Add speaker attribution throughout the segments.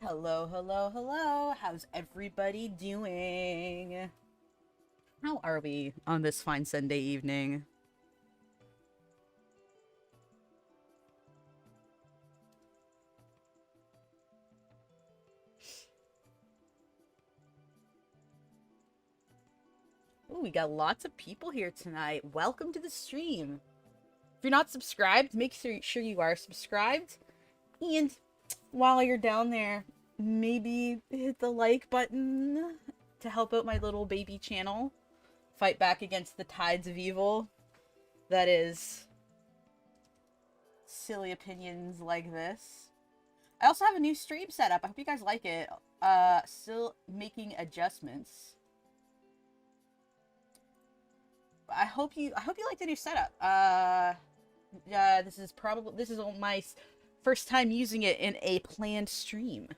Speaker 1: Hello, hello, hello. How's everybody doing? How are we on this fine Sunday evening? Ooh, we got lots of people here tonight. Welcome to the stream. If you're not subscribed, make sure you are subscribed. And while you're down there, maybe hit the like button to help out my little baby channel. Fight back against the tides of evil. That is silly opinions like this. I also have a new stream set up. I hope you guys like it. Still making adjustments. I hope you like the new setup. This is my first time using it in a planned stream.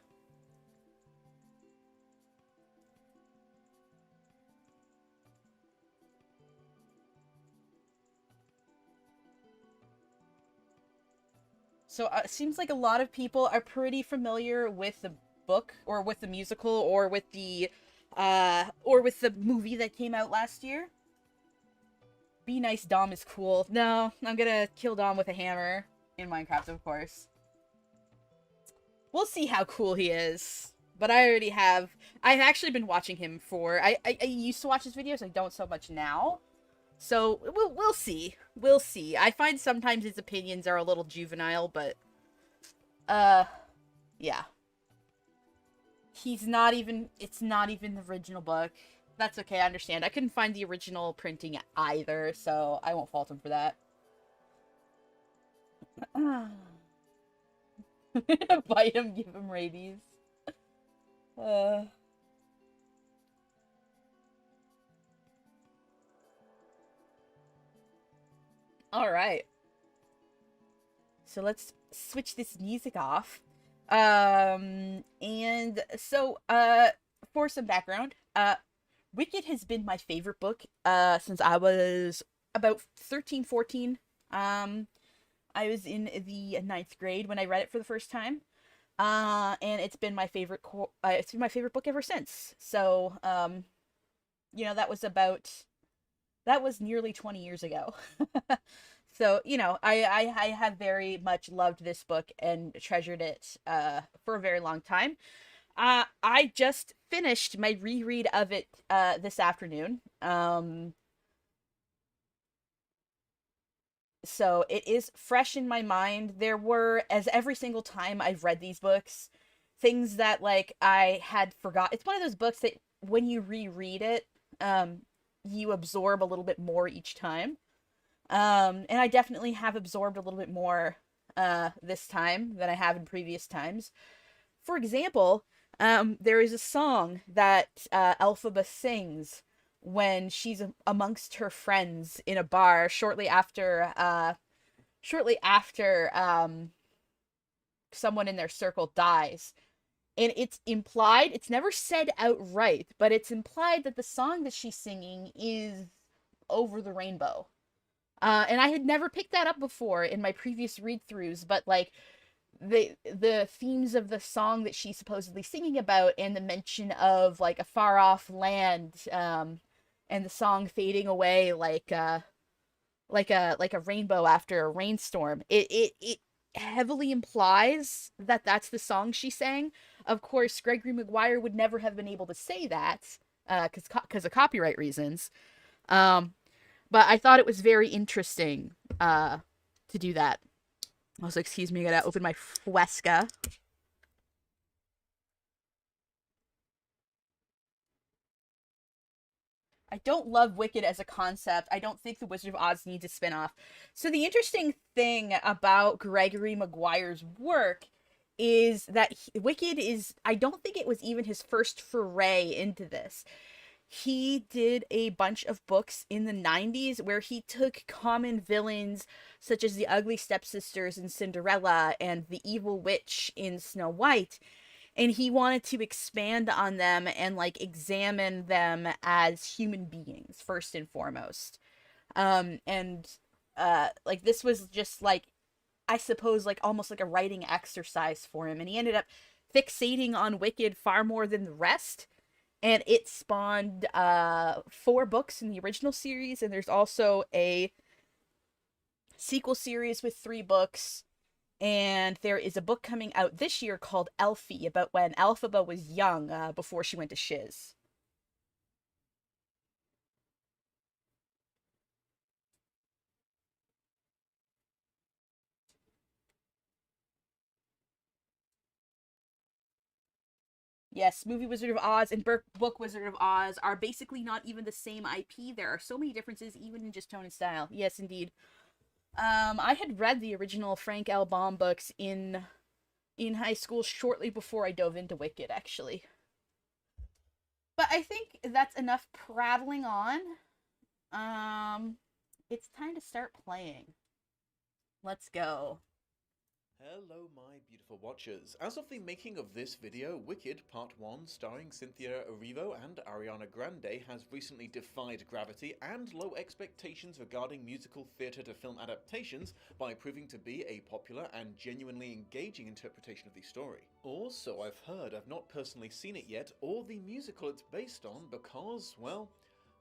Speaker 1: So it seems like a lot of people are pretty familiar with the book, or with the musical, or with the movie that came out last year. Be nice, Dom is cool. No, I'm gonna kill Dom with a hammer in Minecraft, of course. We'll see how cool he is. But I've actually been watching him for, I used to watch his videos, I don't so much now. So, we'll see. We'll see. I find sometimes his opinions are a little juvenile, but, yeah. It's not even the original book. That's okay, I understand. I couldn't find the original printing either, so I won't fault him for that. Bite him, give him rabies. Alright. So let's switch this music off. And so, for some background, Wicked has been my favorite book, since I was about 13, 14. I was in the ninth grade when I read it for the first time. And it's been my favorite book ever since. So, that was nearly 20 years ago. So, I have very much loved this book and treasured it for a very long time. I just finished my reread of it this afternoon. So it is fresh in my mind. There were, as every single time I've read these books, things that like I had forgot. It's one of those books that when you reread it, you absorb a little bit more each time. And I definitely have absorbed a little bit more this time than I have in previous times. For example, there is a song that Elphaba sings when she's amongst her friends in a bar shortly after someone in their circle dies. And it's implied, it's never said outright, but it's implied that the song that she's singing is Over the Rainbow. And I had never picked that up before in my previous read-throughs, but like the themes of the song that she's supposedly singing about, and the mention of like a far off land, and the song fading away like a rainbow after a rainstorm. It heavily implies that that's the song she sang. Of course, Gregory Maguire would never have been able to say that because of copyright reasons. Um, but I thought it was very interesting to do that. Also, excuse me, I gotta open my Fresca. I don't love Wicked as a concept. I don't think The Wizard of Oz needs a spin-off. So the interesting thing about Gregory Maguire's work is that Wicked is, I don't think it was even his first foray into this. He did a bunch of books in the 90s where he took common villains such as the ugly stepsisters in Cinderella and the evil witch in Snow White, and he wanted to expand on them and like examine them as human beings first and foremost. And like this was just like, I suppose, like almost like a writing exercise for him, and he ended up fixating on Wicked far more than the rest. And it spawned 4 books in the original series, and there's also a sequel series with 3 books. And there is a book coming out this year called Elphie, about when Elphaba was young, before she went to Shiz. Yes, movie Wizard of Oz and book Wizard of Oz are basically not even the same IP. There are so many differences, even in just tone and style. Yes, indeed. I had read the original Frank L. Baum books in high school shortly before I dove into Wicked, actually. But I think that's enough prattling on. It's time to start playing. Let's go.
Speaker 2: Hello my beautiful watchers. As of the making of this video, Wicked Part 1 starring Cynthia Erivo and Ariana Grande has recently defied gravity and low expectations regarding musical theatre to film adaptations by proving to be a popular and genuinely engaging interpretation of the story. Also, I've heard, I've not personally seen it yet, or the musical it's based on because, well,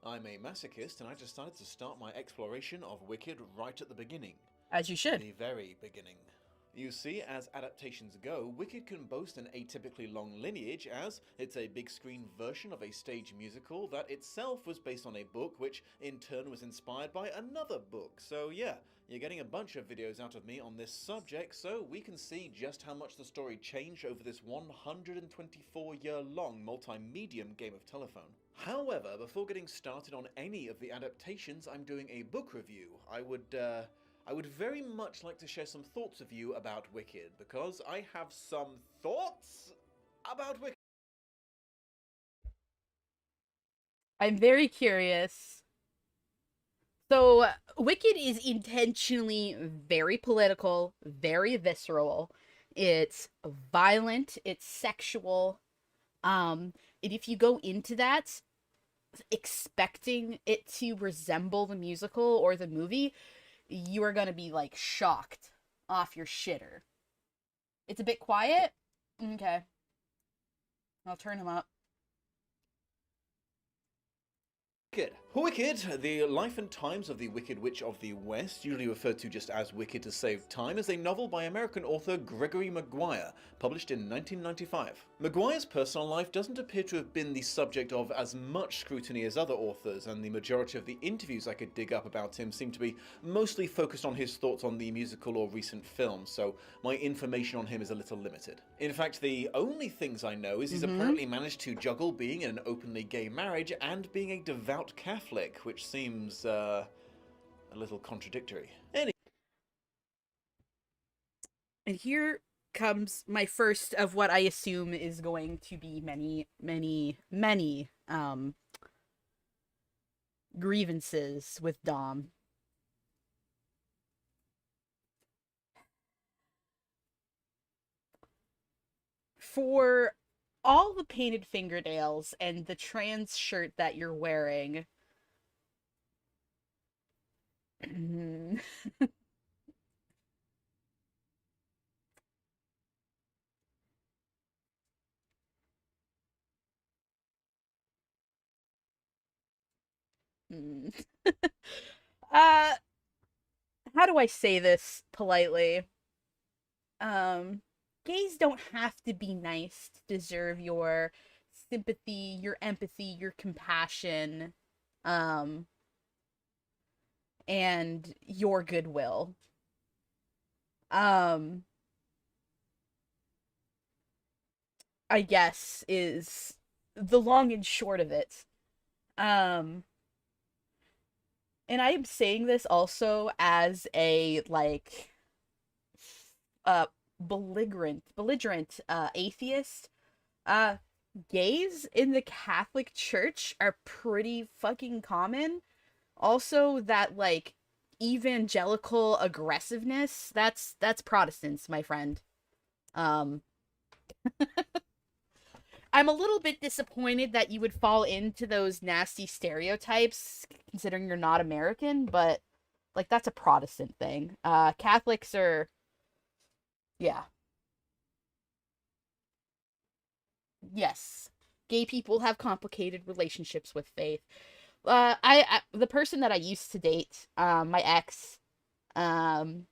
Speaker 2: I'm a masochist and I decided to start my exploration of Wicked right at the beginning.
Speaker 1: As you should.
Speaker 2: The very beginning. You see, as adaptations go, Wicked can boast an atypically long lineage as it's a big screen version of a stage musical that itself was based on a book which in turn was inspired by another book. So yeah, you're getting a bunch of videos out of me on this subject so we can see just how much the story changed over this 124-year-long multi-medium game of telephone. However, before getting started on any of the adaptations, I'm doing a book review. I would very much like to share some thoughts with you about Wicked, because I have some thoughts about Wicked.
Speaker 1: I'm very curious. So, Wicked is intentionally very political, very visceral. It's violent, it's sexual. And if you go into that expecting it to resemble the musical or the movie, you are gonna be like shocked off your shitter. It's a bit quiet. Okay. I'll turn him up.
Speaker 2: Wicked, the life and times of the Wicked Witch of the West, usually referred to just as Wicked to save time, is a novel by American author Gregory Maguire, published in 1995. Maguire's personal life doesn't appear to have been the subject of as much scrutiny as other authors, and the majority of the interviews I could dig up about him seem to be mostly focused on his thoughts on the musical or recent films, so my information on him is a little limited. In fact, the only things I know is he's apparently managed to juggle being in an openly gay marriage and being a devout Catholic, which seems a little contradictory.
Speaker 1: And here comes my first of what I assume is going to be many grievances with Dom. For all the painted fingernails and the trans shirt that you're wearing, uh, how do I say this politely? Gays don't have to be nice to deserve your sympathy, your empathy, your compassion, um, and your goodwill. Um, I guess is the long and short of it. Um, and I am saying this also as a like belligerent atheist. Uh Gays in the Catholic Church are pretty fucking common. Also that like evangelical aggressiveness, that's Protestants, my friend. Um I'm a little bit disappointed that you would fall into those nasty stereotypes considering you're not American, but like that's a Protestant thing. Catholics are, yeah. Yes. Gay people have complicated relationships with faith. The person that I used to date, my ex, um,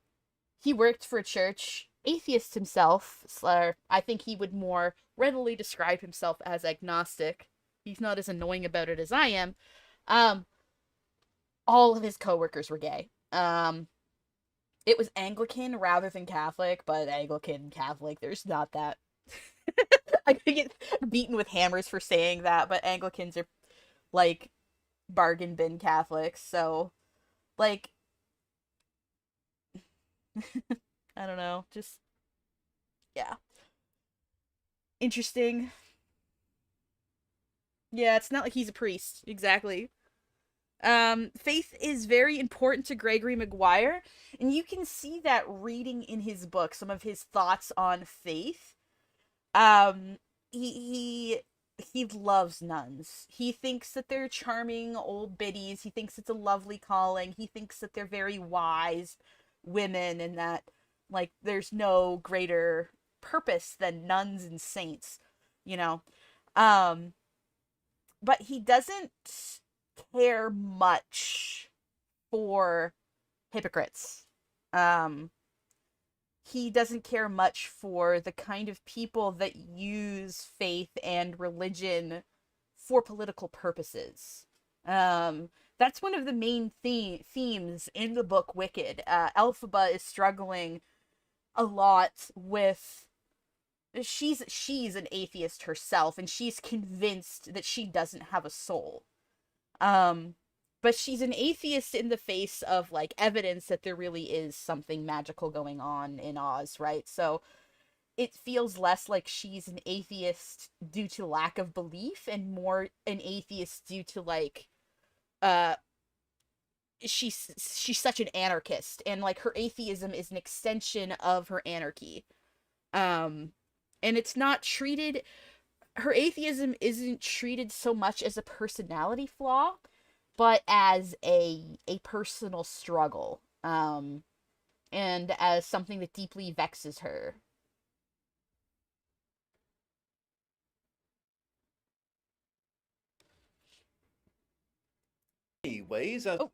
Speaker 1: he worked for a church, atheist himself. So I think he would more readily describe himself as agnostic. He's not as annoying about it as I am. Um, all of his coworkers were gay. It was Anglican rather than Catholic, but Anglican and Catholic, there's not that. I could get beaten with hammers for saying that, but Anglicans are like bargain bin Catholics, so like I don't know, just yeah. Interesting. Yeah, it's not like he's a priest, exactly. Faith is very important to Gregory Maguire, and you can see that reading in his book some of his thoughts on faith. Um, he he loves nuns. He thinks that they're charming old biddies. He thinks it's a lovely calling. He thinks that they're very wise women, and that like there's no greater purpose than nuns and saints, you know. Um, but he doesn't care much for hypocrites. Um, he doesn't care much for the kind of people that use faith and religion for political purposes. That's one of the main themes in the book Wicked. Elphaba is struggling a lot with she's an atheist herself, and she's convinced that she doesn't have a soul. Um, but she's an atheist in the face of like evidence that there really is something magical going on in Oz, right? So it feels less like she's an atheist due to lack of belief and more an atheist due to like uh she's such an anarchist, and like her atheism is an extension of her anarchy. Um and it's not treated her atheism isn't treated so much as a personality flaw, but as a personal struggle, and as something that deeply vexes her.
Speaker 2: Ways as
Speaker 1: Oh,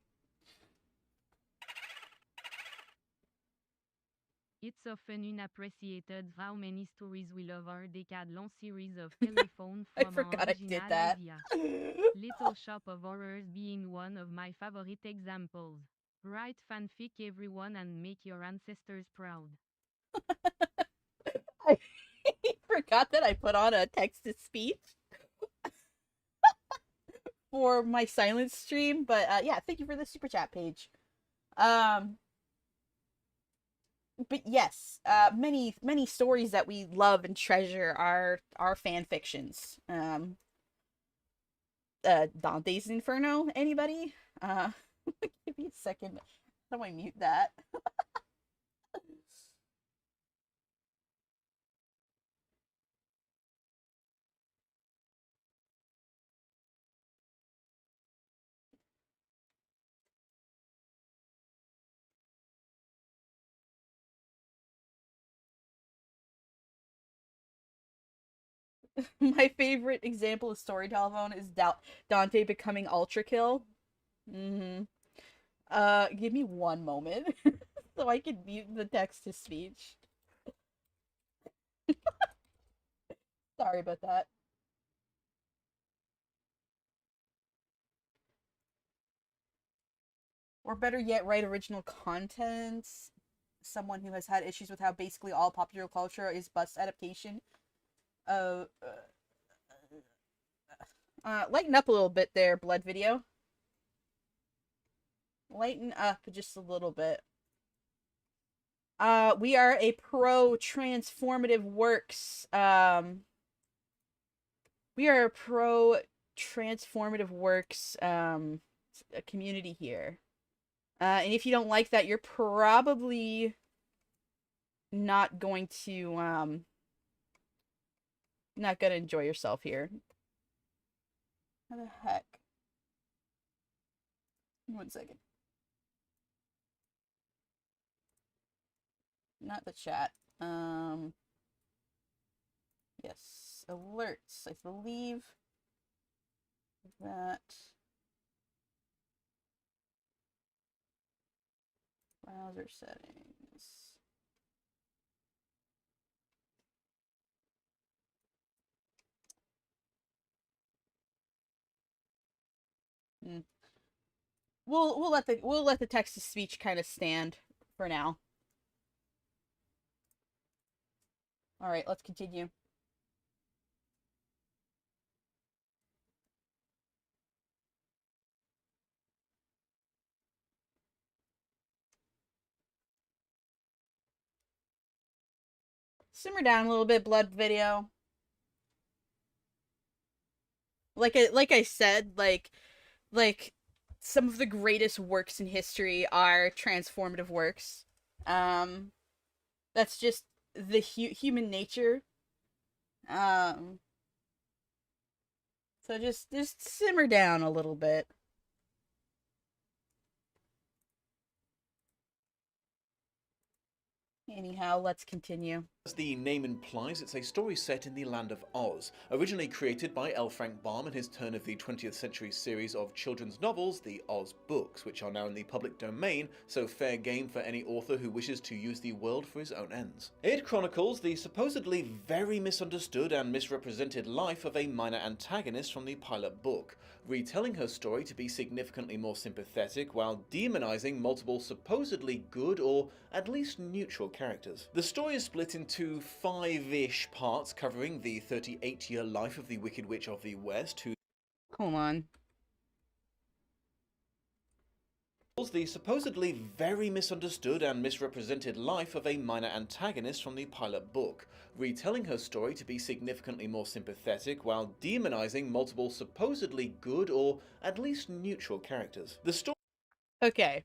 Speaker 3: It's often unappreciated how many stories we love our decade-long series of telephone
Speaker 1: I
Speaker 3: from an
Speaker 1: forgot I did
Speaker 3: original
Speaker 1: that.
Speaker 3: idea. Little Shop of Horrors being one of my favorite examples. Write fanfic everyone and make your ancestors proud.
Speaker 1: I forgot that I put on a text to speech for my silence stream, but yeah, thank you for the super chat page. Um, but yes, many stories that we love and treasure are fan fictions. Dante's Inferno, anybody? Give me a second. How do I mute that? My favorite example of story telephone is Dante becoming Ultra Kill. Mm-hmm. Give me one moment so I can mute the text to speech. Sorry about that. Or better yet, write original content. Someone who has had issues with how basically all popular culture is bus adaptation. Uh, lighten up a little bit there, Blood Video. Lighten up just a little bit. We are a pro transformative works. We are a pro transformative works a community here. And if you don't like that, you're probably not going to not gonna enjoy yourself here. How the heck? One second. Not the chat. Yes. is alerts. I believe that browser settings. We'll let the text to speech kind of stand for now. All right, let's continue. Simmer down a little bit, blood video. Like I said, like some of the greatest works in history are transformative works. That's just the human nature. Um, so just simmer down a little bit. Anyhow, let's continue.
Speaker 2: As the name implies, it's a story set in the land of Oz, originally created by L. Frank Baum in his turn of the 20th century series of children's novels, the Oz books, which are now in the public domain, so fair game for any author who wishes to use the world for his own ends. It chronicles the supposedly very misunderstood and misrepresented life of a minor antagonist from the pilot book, retelling her story to be significantly more sympathetic while demonizing multiple supposedly good or at least neutral characters. The story is split into 5-ish parts covering the 38-year life of the Wicked Witch of the West, who
Speaker 1: Hold on.
Speaker 2: the supposedly very misunderstood and misrepresented life of a minor antagonist from the pilot book, retelling her story to be significantly more sympathetic while demonizing multiple supposedly good or at least neutral characters. The story
Speaker 1: Okay.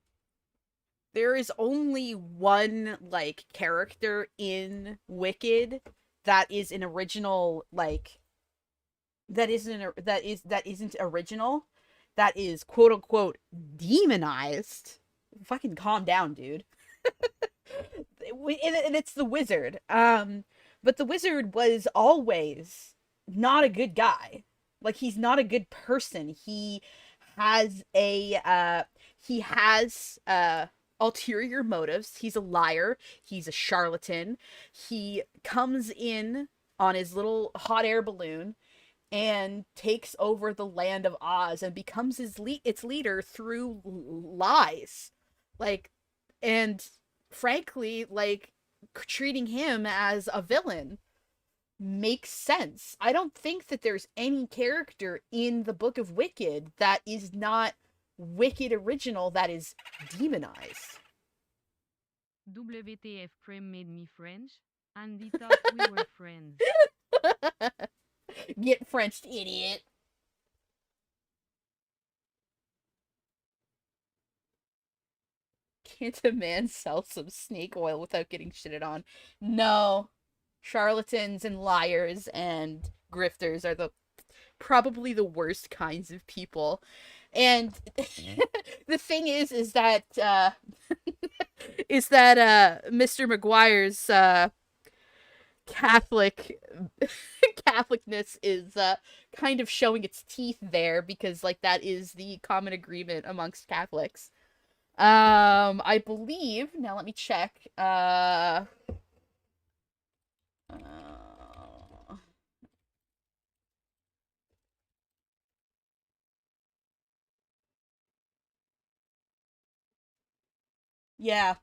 Speaker 1: There is only one like character in Wicked that is an original that isn't original, that is quote unquote demonized. Fucking calm down, dude. And it's the wizard. But the wizard was always not a good guy. Like, he's not a good person. He has ulterior motives. He's a liar. He's a charlatan. He comes in on his little hot air balloon and takes over the land of Oz and becomes its leader through lies. Like, and frankly, like, treating him as a villain makes sense. I don't think that there's any character in the Book of Wicked that is not Wicked original that is demonized.
Speaker 3: WTF Prim made me French? Andy thought we were friends.
Speaker 1: Get Frenched, idiot. Can't a man sell some snake oil without getting shitted on? No. Charlatans and liars and grifters are probably the worst kinds of people. And the thing is that Mr. McGuire's Catholicness is kind of showing its teeth there, because like that is the common agreement amongst Catholics. I believe, now let me check. Yeah.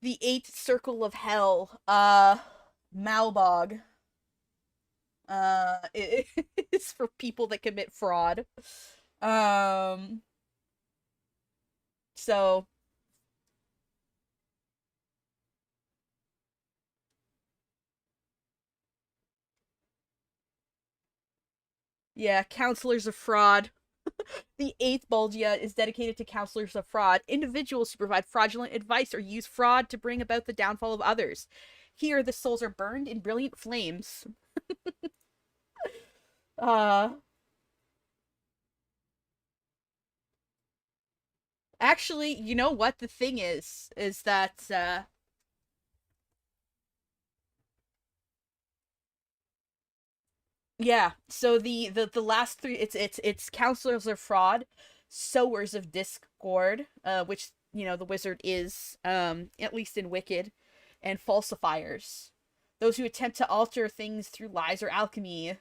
Speaker 1: The 8th circle of hell, Malbog. It is for people that commit fraud. So yeah, counselors of fraud. The 8th Bulgia is dedicated to counselors of fraud, individuals who provide fraudulent advice or use fraud to bring about the downfall of others. Here, the souls are burned in brilliant flames. Actually, you know what the thing is that, Yeah. So the last three, it's counselors of fraud, sowers of discord, which the wizard is, at least in Wicked, and falsifiers, those who attempt to alter things through lies or alchemy,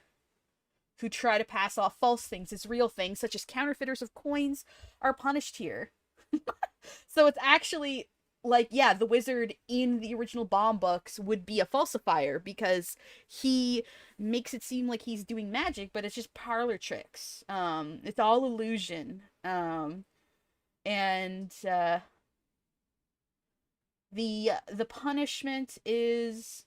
Speaker 1: who try to pass off false things as real things, such as counterfeiters of coins, are punished here. So it's actually like, yeah, the wizard in the original Bomb books would be a falsifier because he makes it seem like he's doing magic, but it's just parlor tricks. It's all illusion. And the punishment is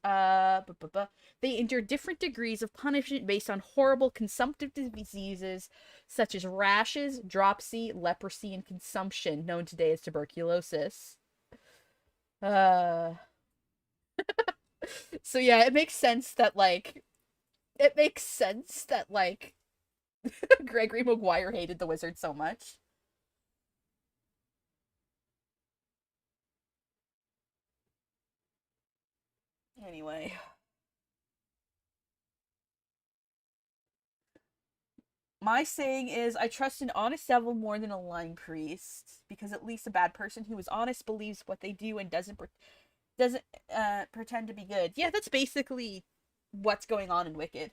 Speaker 1: they endure different degrees of punishment based on horrible consumptive diseases such as rashes, dropsy, leprosy, and consumption, known today as tuberculosis. Uh so yeah, it makes sense that Gregory Maguire hated the wizard so much. Anyway, my saying is, I trust an honest devil more than a lying priest, because at least a bad person who is honest believes what they do and doesn't pretend to be good. Yeah, that's basically what's going on in Wicked.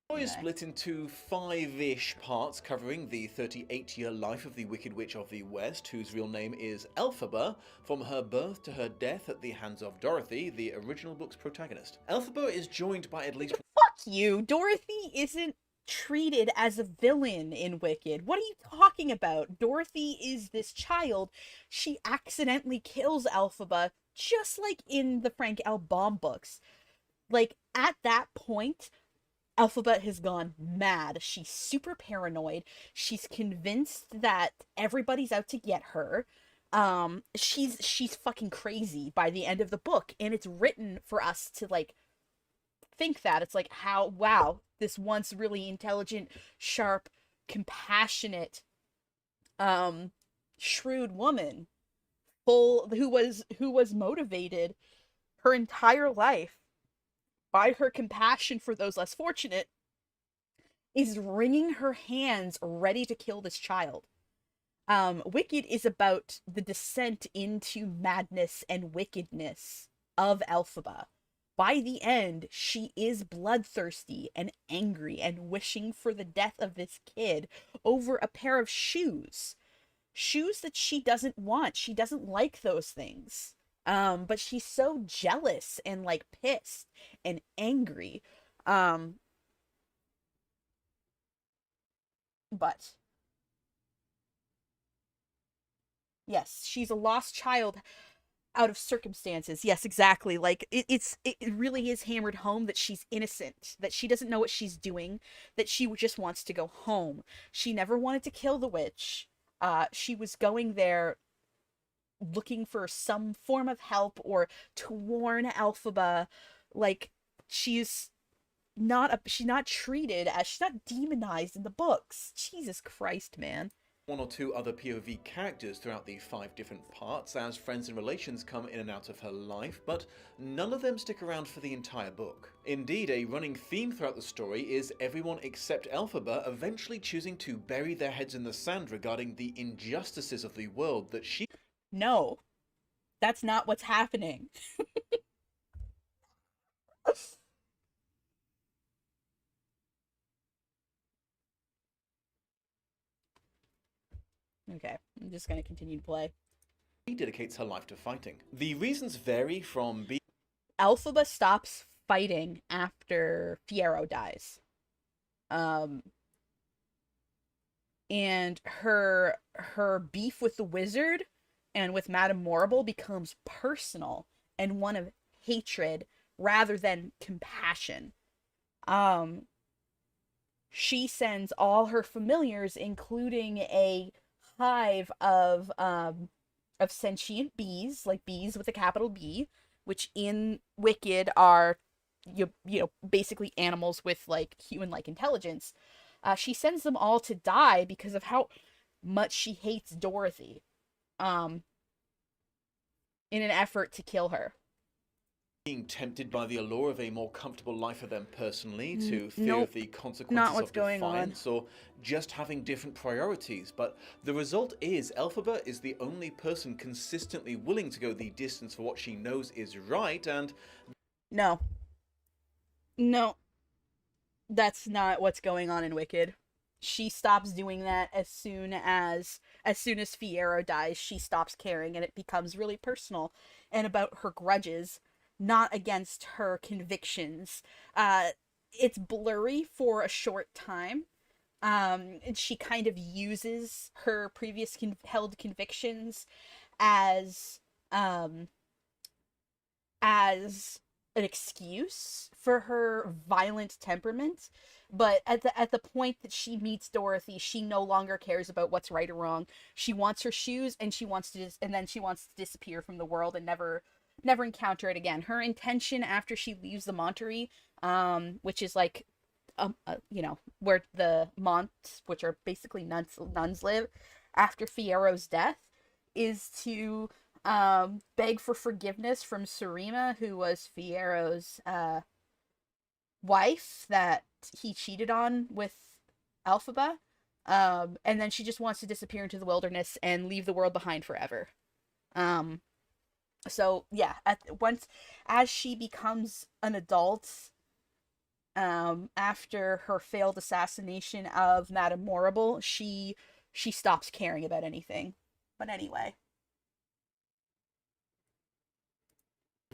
Speaker 2: The story is
Speaker 1: Anyway.
Speaker 2: split into five-ish parts covering the 38-year life of the Wicked Witch of the West, whose real name is Elphaba, from her birth to her death at the hands of Dorothy, the original book's protagonist. Elphaba is joined by at least
Speaker 1: Fuck you. Dorothy isn't treated as a villain in Wicked. What are you talking about? Dorothy is this child. She accidentally kills Elphaba, just like in the Frank L. Baum books. Like, at that point, Elphaba has gone mad. She's super paranoid. She's convinced that everybody's out to get her. She's fucking crazy by the end of the book, and it's written for us to like think that. It's like, how, wow, this once really intelligent, sharp, compassionate, um shrewd woman, full who was motivated her entire life by her compassion for those less fortunate, is wringing her hands ready to kill this child. Wicked is about the descent into madness and wickedness of Elphaba. By the end, she is bloodthirsty and angry and wishing for the death of this kid over a pair of shoes. Shoes that she doesn't want. She doesn't like those things. But she's so jealous and like pissed and angry. Um, but yes, she's a lost child out of circumstances. Yes, exactly. Like it really is hammered home that she's innocent, that she doesn't know what she's doing, that she just wants to go home. She never wanted to kill the witch. She was going there looking for some form of help or to warn Elphaba. Like, she's she's not treated as, she's not demonized in the books. Jesus Christ, man.
Speaker 2: one or two other POV characters throughout the five different parts as friends and relations come in and out of her life, but none of them stick around for the entire book. Indeed, a running theme throughout the story is everyone except Elphaba eventually choosing to bury their heads in the sand regarding the injustices of the world that she
Speaker 1: No, that's not what's happening. Okay, I'm just gonna continue to play.
Speaker 2: dedicates her life to fighting. The reasons vary from being
Speaker 1: Elphaba stops fighting after Fiyero dies. Um, and her beef with the wizard and with Madame Morrible becomes personal and one of hatred rather than compassion. Um, she sends all her familiars, including a hive of sentient bees, like bees with a capital B, which in Wicked are basically animals with like human-like intelligence. She sends them all to die because of how much she hates Dorothy. Um, in an effort to kill her.
Speaker 2: being tempted by the allure of a more comfortable life for them personally, to fear
Speaker 1: Nope,
Speaker 2: of the
Speaker 1: not
Speaker 2: consequences
Speaker 1: what's
Speaker 2: of
Speaker 1: going on.
Speaker 2: defiance, or just having different priorities. But the result is Elphaba is the only person consistently willing to go the distance for what she knows is right, and
Speaker 1: No. No, that's not what's going on in Wicked. She stops doing that as soon as Fiero dies. She stops caring, and it becomes really personal and about her grudges, not against her convictions. It's blurry for a short time. And she kind of uses her previous held convictions as um as an excuse for her violent temperament, but at the point that she meets Dorothy, she no longer cares about what's right or wrong. She wants her shoes, and then she wants to disappear from the world and never encounter it again. Her intention after she leaves the Monterey, which is like where the monks, which are basically nuns live after Fiero's death, is to beg for forgiveness from Surima, who was Fiero's wife that he cheated on with Elphaba. And then she just wants to disappear into the wilderness and leave the world behind forever. So yeah, as she becomes an adult, after her failed assassination of Madame Morrible, she stops caring about anything. But anyway.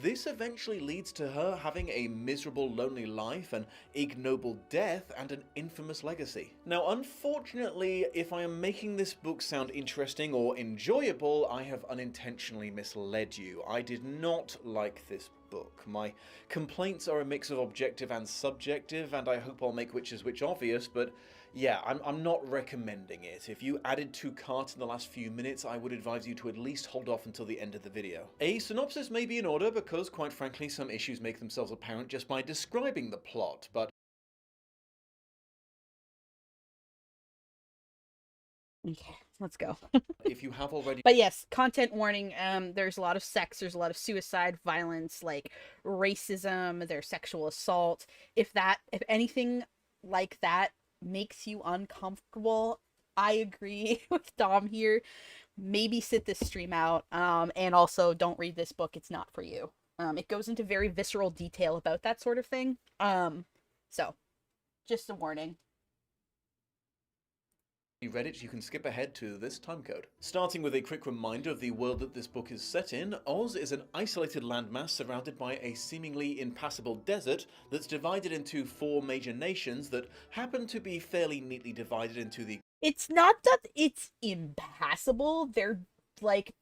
Speaker 2: this eventually leads to her having a miserable, lonely life, an ignoble death, and an infamous legacy. Now, unfortunately, if I am making this book sound interesting or enjoyable, I have unintentionally misled you. I did not like this book. My complaints are a mix of objective and subjective, and I hope I'll make which is which obvious, but yeah, I'm not recommending it. If you added to cart in the last few minutes, I would advise you to at least hold off until the end of the video. A synopsis may be in order because, quite frankly, some issues make themselves apparent just by describing the plot, but
Speaker 1: Okay, let's go.
Speaker 2: if you have already
Speaker 1: But yes, content warning. There's a lot of sex. There's a lot of suicide, violence, like racism. There's sexual assault. If anything like that makes you uncomfortable, I agree with Dom here. Maybe sit this stream out. And also don't read this book. It's not for you. It goes into very visceral detail about that sort of thing. So just a warning.
Speaker 2: read it, you can skip ahead to this timecode. Starting with a quick reminder of the world that this book is set in, Oz is an isolated landmass surrounded by a seemingly impassable desert that's divided into 4 major nations that happen to be fairly neatly divided into the...
Speaker 1: It's not that it's impassable. They're like,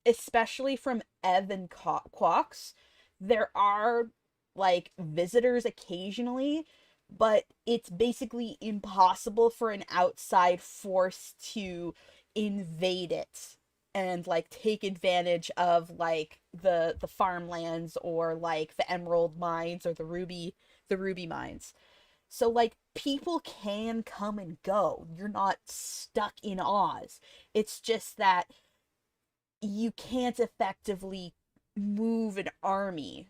Speaker 1: especially from Ev and Quox, there are like visitors occasionally, but it's basically impossible for an outside force to invade it and like take advantage of like the farmlands or like the emerald mines or the ruby mines. So like people can come and go. You're not stuck in Oz. It's just that you can't effectively move an army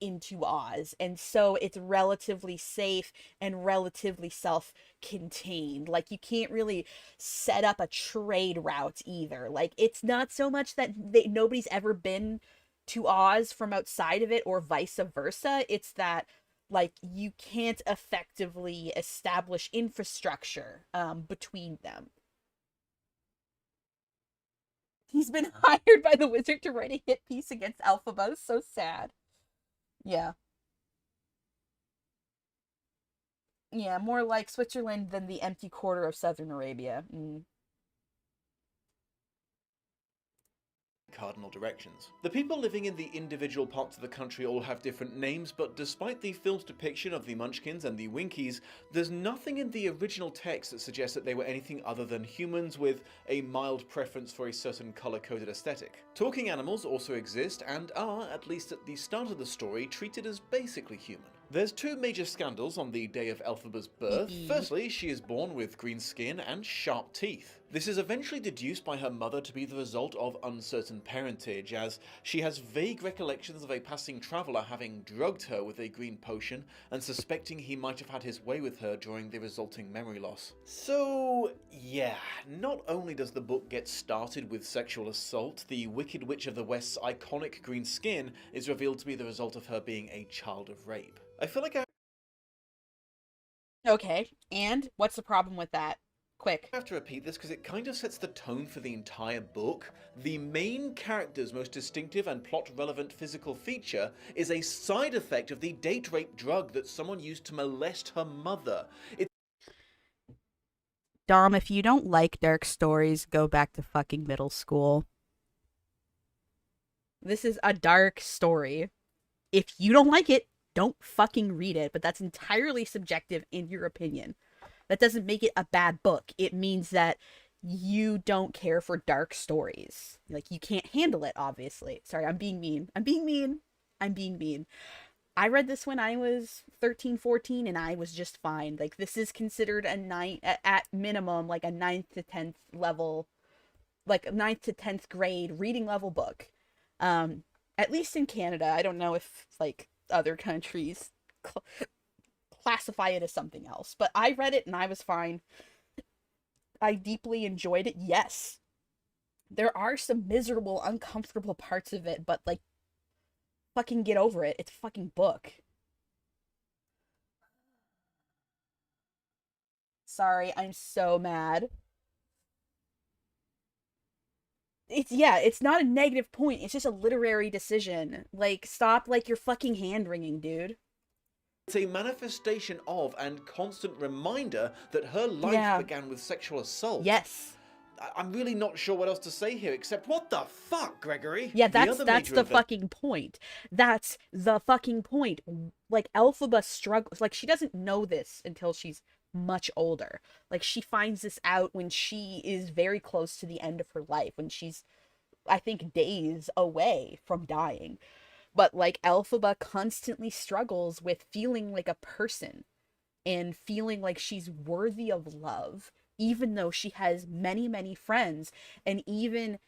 Speaker 1: into Oz, and so it's relatively safe and relatively self-contained. Like you can't really set up a trade route either. Like it's not so much that nobody's ever been to Oz from outside of it or vice versa. It's that like you can't effectively establish infrastructure between them. He's been hired by the wizard to write a hit piece against Elphaba. So sad. Yeah. Yeah, more like Switzerland than the empty quarter of southern Arabia.
Speaker 2: Cardinal directions. The people living in the individual parts of the country all have different names, but despite the film's depiction of the Munchkins and the Winkies, there's nothing in the original text that suggests that they were anything other than humans with a mild preference for a certain color-coded aesthetic. Talking animals also exist and are, at least at the start of the story, treated as basically human. There's 2 major scandals on the day of Elphaba's birth. Firstly, she is born with green skin and sharp teeth. This is eventually deduced by her mother to be the result of uncertain parentage, as she has vague recollections of a passing traveller having drugged her with a green potion and suspecting he might have had his way with her during the resulting memory loss. So, yeah, not only does the book get started with sexual assault, the Wicked Witch of the West's iconic green skin is revealed to be the result of her being a child of rape. I feel like I
Speaker 1: Okay, and what's the problem with that? Quick.
Speaker 2: have to repeat this because it kind of sets the tone for the entire book. The main character's most distinctive and plot-relevant physical feature is a side effect of the date rape drug that someone used to molest her mother.
Speaker 1: Dom, if you don't like dark stories, go back to fucking middle school. This is a dark story. If you don't like it, don't fucking read it, but that's entirely subjective in your opinion. That doesn't make it a bad book. It means that you don't care for dark stories. Like, you can't handle it, obviously. Sorry, I'm being mean. I'm being mean. I'm being mean. I read this when I was 13, 14, and I was just fine. Like, this is considered at minimum, like a 9th to 10th level, like a 9th to 10th grade reading level book. At least in Canada. I don't know if, like, other countries classify it as something else. But I read it and I was fine. I deeply enjoyed it, yes. There are some miserable, uncomfortable parts of it, but, like, fucking get over it. It's a fucking book. Sorry, I'm so mad. It's not a negative point. It's just a literary decision. Like, stop, like, your fucking hand wringing, dude.
Speaker 2: It's a manifestation of and constant reminder that her life began with sexual assault.
Speaker 1: Yes.
Speaker 2: I'm really not sure what else to say here except, what the fuck, Gregory?
Speaker 1: Yeah, that's the fucking point. That's the fucking point. Like, Elphaba struggles. Like, she doesn't know this until she's much older. Like, she finds this out when she is very close to the end of her life, when she's, I think, days away from dying. But, like, Elphaba constantly struggles with feeling like a person and feeling like she's worthy of love, even though she has many, many friends. And even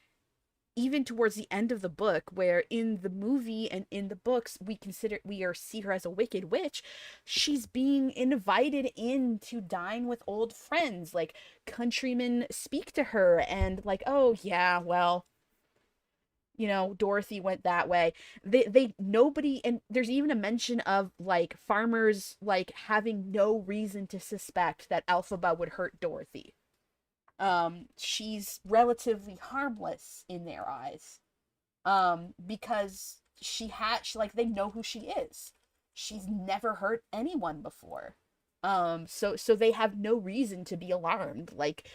Speaker 1: towards the end of the book, where in the movie and in the books we see her as a wicked witch, she's being invited in to dine with old friends. Like, countrymen speak to her and, like, oh yeah, well, you know, Dorothy went that way. Nobody, and there's even a mention of, like, farmers, like, having no reason to suspect that Elphaba would hurt Dorothy. She's relatively harmless in their eyes. Because like, they know who she is. She's never hurt anyone before. So they have no reason to be alarmed. Like,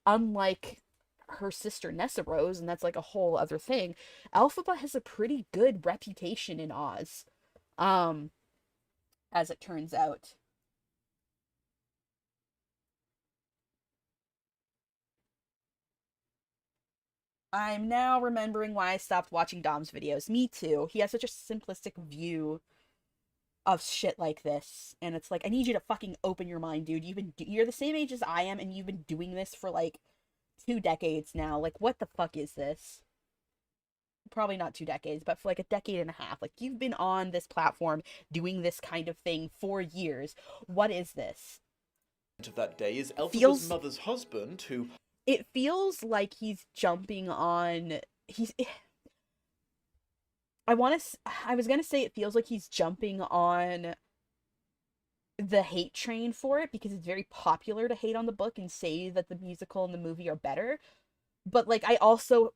Speaker 1: unlike her sister Nessa Rose, and that's, like, a whole other thing, Elphaba has a pretty good reputation in Oz. As it turns out. I'm now remembering why I stopped watching Dom's videos. Me too. He has such a simplistic view of shit like this. And it's like, I need you to fucking open your mind, dude. You're the same age as I am, and you've been doing this for, like, 2 decades now. Like, what the fuck is this? Probably not 2 decades, but for, like, a decade and a half. Like, you've been on this platform doing this kind of thing for years. What is this?
Speaker 2: Of that day is Elphaba's mother's husband, who...
Speaker 1: It feels like he's jumping on... I was gonna say it feels like he's jumping on the hate train for it, because it's very popular to hate on the book and say that the musical and the movie are better. But, like, I also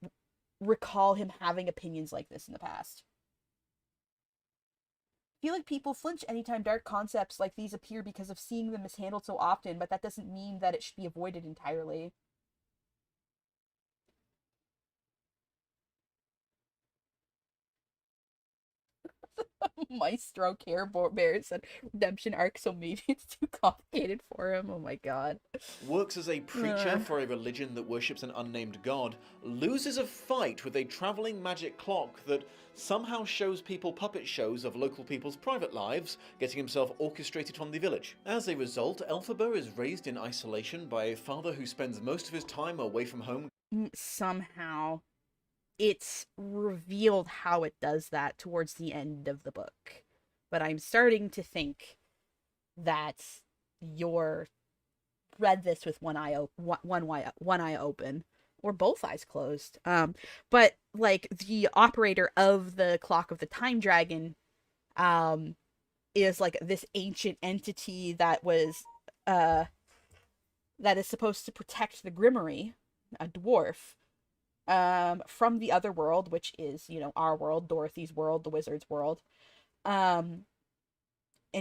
Speaker 1: recall him having opinions like this in the past. I feel like people flinch anytime dark concepts like these appear because of seeing them mishandled so often, but that doesn't mean that it should be avoided entirely. Maestro Care Bears and redemption arc, so maybe it's too complicated for him. Oh my god.
Speaker 2: Works as a preacher for a religion that worships an unnamed god, loses a fight with a travelling magic clock that somehow shows people puppet shows of local people's private lives, getting himself orchestrated from the village. As a result, Elphaba is raised in isolation by a father who spends most of his time away from home.
Speaker 1: Somehow, it's revealed how it does that towards the end of the book. But I'm starting to think that you're read this with one eye open, or both eyes closed. But like the operator of the Clock of the Time Dragon, is like this ancient entity that was that is supposed to protect the Grimoire, a dwarf, from the other world, which is, you know, our world, Dorothy's world, the wizard's world. And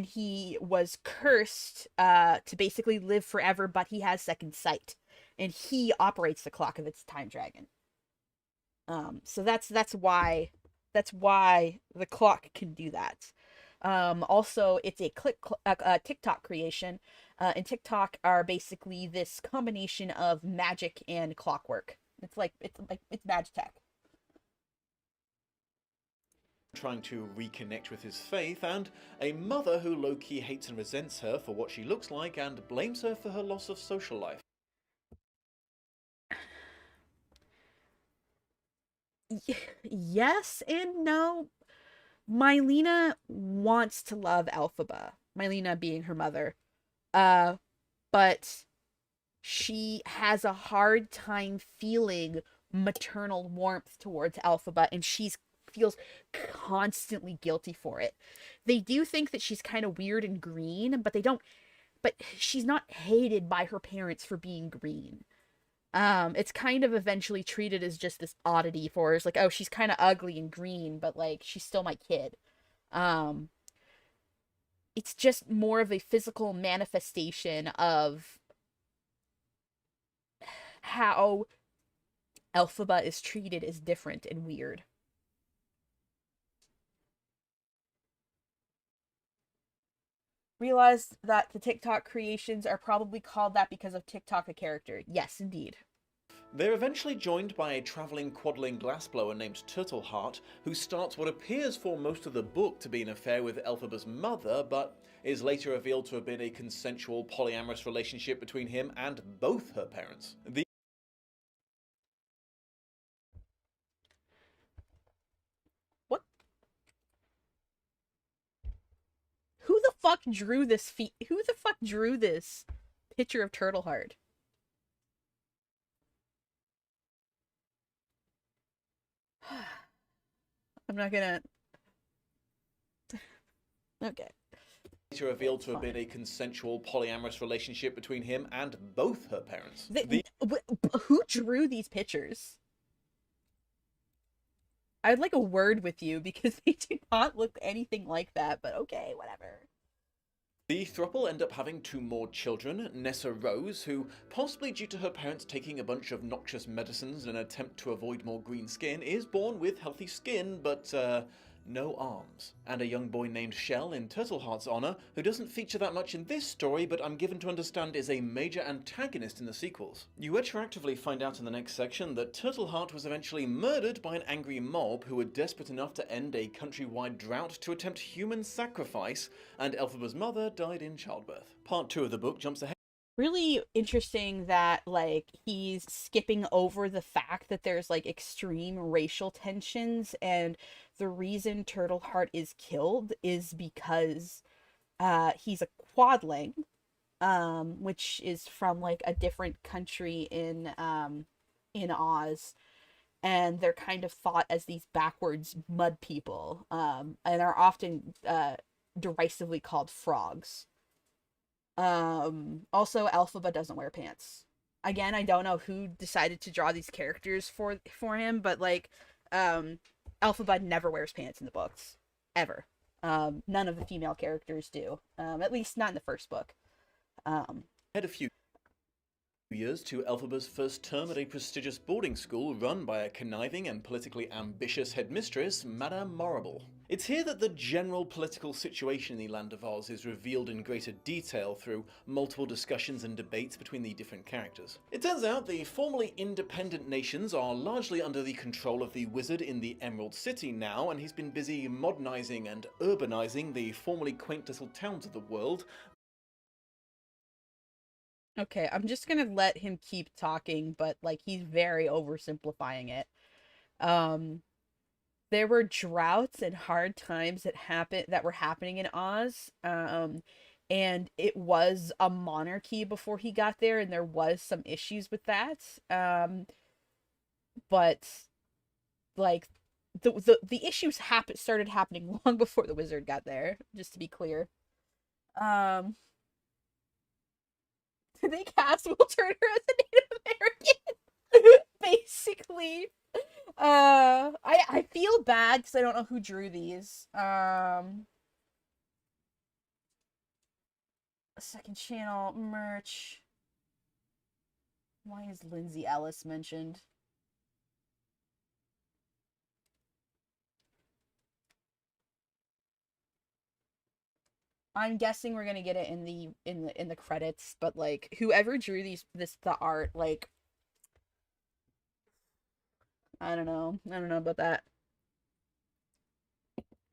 Speaker 1: he was cursed to basically live forever, but he has second sight, and he operates the Clock of its Time Dragon. So that's why the clock can do that. Also, it's a TikTok creation, and TikTok are basically this combination of magic and clockwork. It's Magitech.
Speaker 2: Trying to reconnect with his faith, and a mother who low-key hates and resents her for what she looks like and blames her for her loss of social life.
Speaker 1: Yes and no. Mylena wants to love Elphaba, Mylena being her mother, but she has a hard time feeling maternal warmth towards Elphaba, and she's feels constantly guilty for it. They do think that she's kind of weird and green, but she's not hated by her parents for being green. It's kind of eventually treated as just this oddity for her. It's like, oh, she's kind of ugly and green, but like she's still my kid. It's just more of a physical manifestation of how Elphaba is treated as different and weird. Realized that the TikTok creations are probably called that because of TikTok the character. Yes, indeed.
Speaker 2: They're eventually joined by a travelling quadling glassblower named Turtleheart, who starts what appears for most of the book to be an affair with Elphaba's mother, but is later revealed to have been a consensual polyamorous relationship between him and both her parents.
Speaker 1: What? Who the fuck drew this Who the fuck drew this picture of Turtleheart? I'm not gonna. Okay.
Speaker 2: Later revealed to have been a consensual polyamorous relationship between him and both her parents.
Speaker 1: Who drew these pictures? I'd like a word with you because they do not look anything like that, but okay, whatever.
Speaker 2: The throuple end up having two more children, Nessa Rose, who, possibly due to her parents taking a bunch of noxious medicines in an attempt to avoid more green skin, is born with healthy skin, but, no arms. And a young boy named Shell in Turtleheart's honor, who doesn't feature that much in this story, but I'm given to understand is a major antagonist in the sequels. You retroactively find out in the next section that Turtleheart was eventually murdered by an angry mob who were desperate enough to end a countrywide drought to attempt human sacrifice, and Elphaba's mother died in childbirth. Part 2 of the book jumps ahead.
Speaker 1: Really interesting that, like, he's skipping over the fact that there's, like, extreme racial tensions, and the reason Turtleheart is killed is because he's a quadling, which is from, like, a different country in Oz, and they're kind of thought as these backwards mud people, and are often derisively called frogs. Also, Elphaba doesn't wear pants. Again, I don't know who decided to draw these characters for him, but like, Elphaba never wears pants in the books. Ever. None of the female characters do. At least not in the first book.
Speaker 2: Had a few Years to Elphaba's first term at a prestigious boarding school run by a conniving and politically ambitious headmistress, Madame Morrible. It's here that the general political situation in the Land of Oz is revealed in greater detail through multiple discussions and debates between the different characters. It turns out the formerly independent nations are largely under the control of the wizard in the Emerald City now, and he's been busy modernizing and urbanizing the formerly quaint little towns of the world.
Speaker 1: Okay, I'm just gonna let him keep talking, but like he's very oversimplifying it. Um, there were droughts and hard times that were happening in Oz. And it was a monarchy before he got there, and there was some issues with that. But like the issues started happening long before the wizard got there, just to be clear. Um, they cast Will Turner as a Native American. Basically. I feel bad because I don't know who drew these. Second channel merch. Why is Lindsay Ellis mentioned? I'm guessing we're gonna get it in the credits, but like whoever drew the art, like I don't know about that.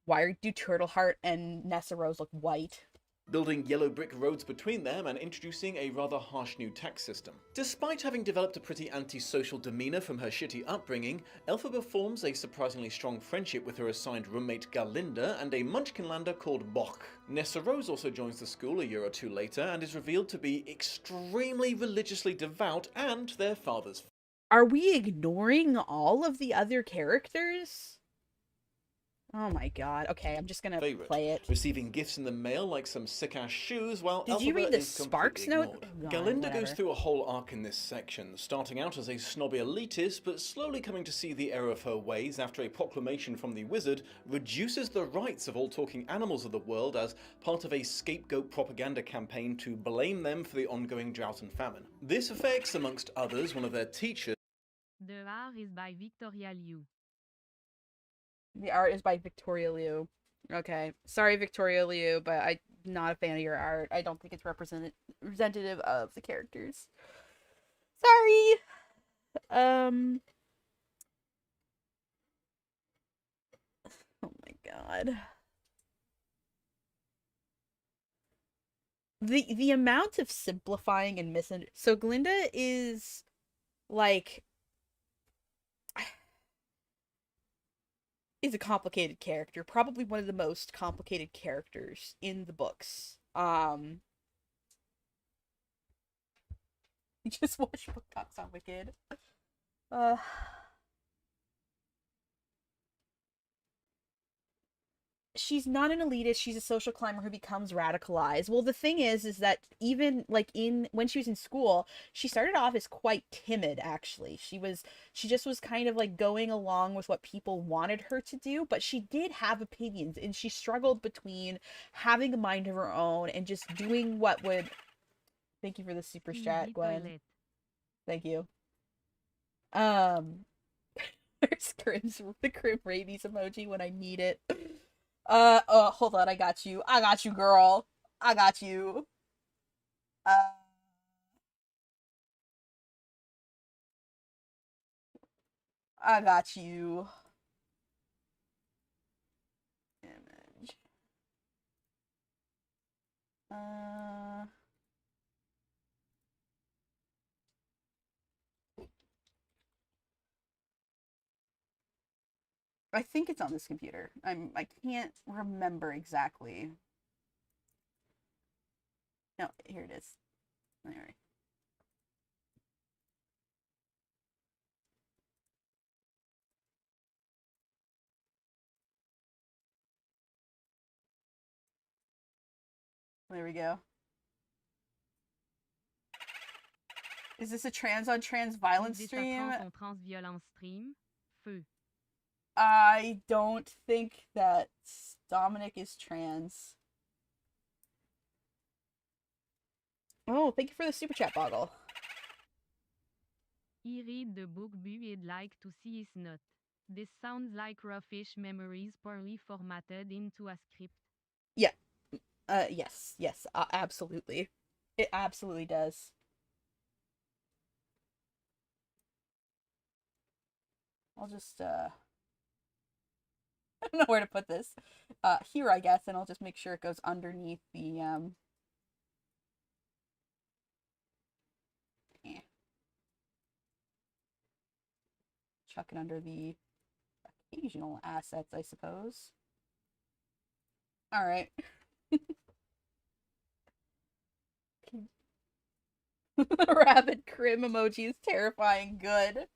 Speaker 1: Why do Turtleheart and Nessa Rose look white?
Speaker 2: Building yellow brick roads between them and introducing a rather harsh new tax system. Despite having developed a pretty antisocial demeanor from her shitty upbringing, Elphaba forms a surprisingly strong friendship with her assigned roommate Galinda and a Munchkinlander called Bock. Nessa Rose also joins the school a year or two later and is revealed to be extremely religiously devout and their father's.
Speaker 1: Are we ignoring all of the other characters? Oh my god. Okay, I'm just gonna play it.
Speaker 2: Receiving gifts in the mail like some sick-ass shoes, while
Speaker 1: Did you read the Sparks note?
Speaker 2: Oh, Galinda goes through a whole arc in this section, starting out as a snobby elitist, but slowly coming to see the error of her ways after a proclamation from the wizard reduces the rights of all talking animals of the world as part of a scapegoat propaganda campaign to blame them for the ongoing drought and famine. This affects, amongst others, one of their teachers.
Speaker 3: The art is by Victoria Liu.
Speaker 1: The art is by Victoria Liu. Okay. Sorry, Victoria Liu, but I'm not a fan of your art. I don't think it's representative of the characters. Sorry! Oh my god. The amount of simplifying and so Glinda is like is a complicated character, probably one of the most complicated characters in the books. You just watch book talks on Wicked. She's not an elitist, she's a social climber who becomes radicalized. Well, the thing is that even like when she was in school, she started off as quite timid actually. She just was kind of like going along with what people wanted her to do, but she did have opinions and she struggled between having a mind of her own and just doing what would. Thank you for the super chat, Gwen. Thank you. There's the Grim Rabies emoji when I need it. Hold on, I got you, girl. I got you. I got you. Image. I think it's on this computer. I can't remember exactly. No, here it is. Anyway. There we go. Is this a trans on trans violence stream? I don't think that Dominic is trans. Oh, thank you for the super chat, Boggle.
Speaker 3: He read the book but he'd like to see his note. This sounds like roughish memories poorly formatted into a script.
Speaker 1: Yeah. Yes, absolutely. It absolutely does. I'll just I don't know where to put this. Here I guess, and I'll just make sure it goes underneath the eh, chuck it under the occasional assets, I suppose. All right. Rabbit crim emoji is terrifying. Good.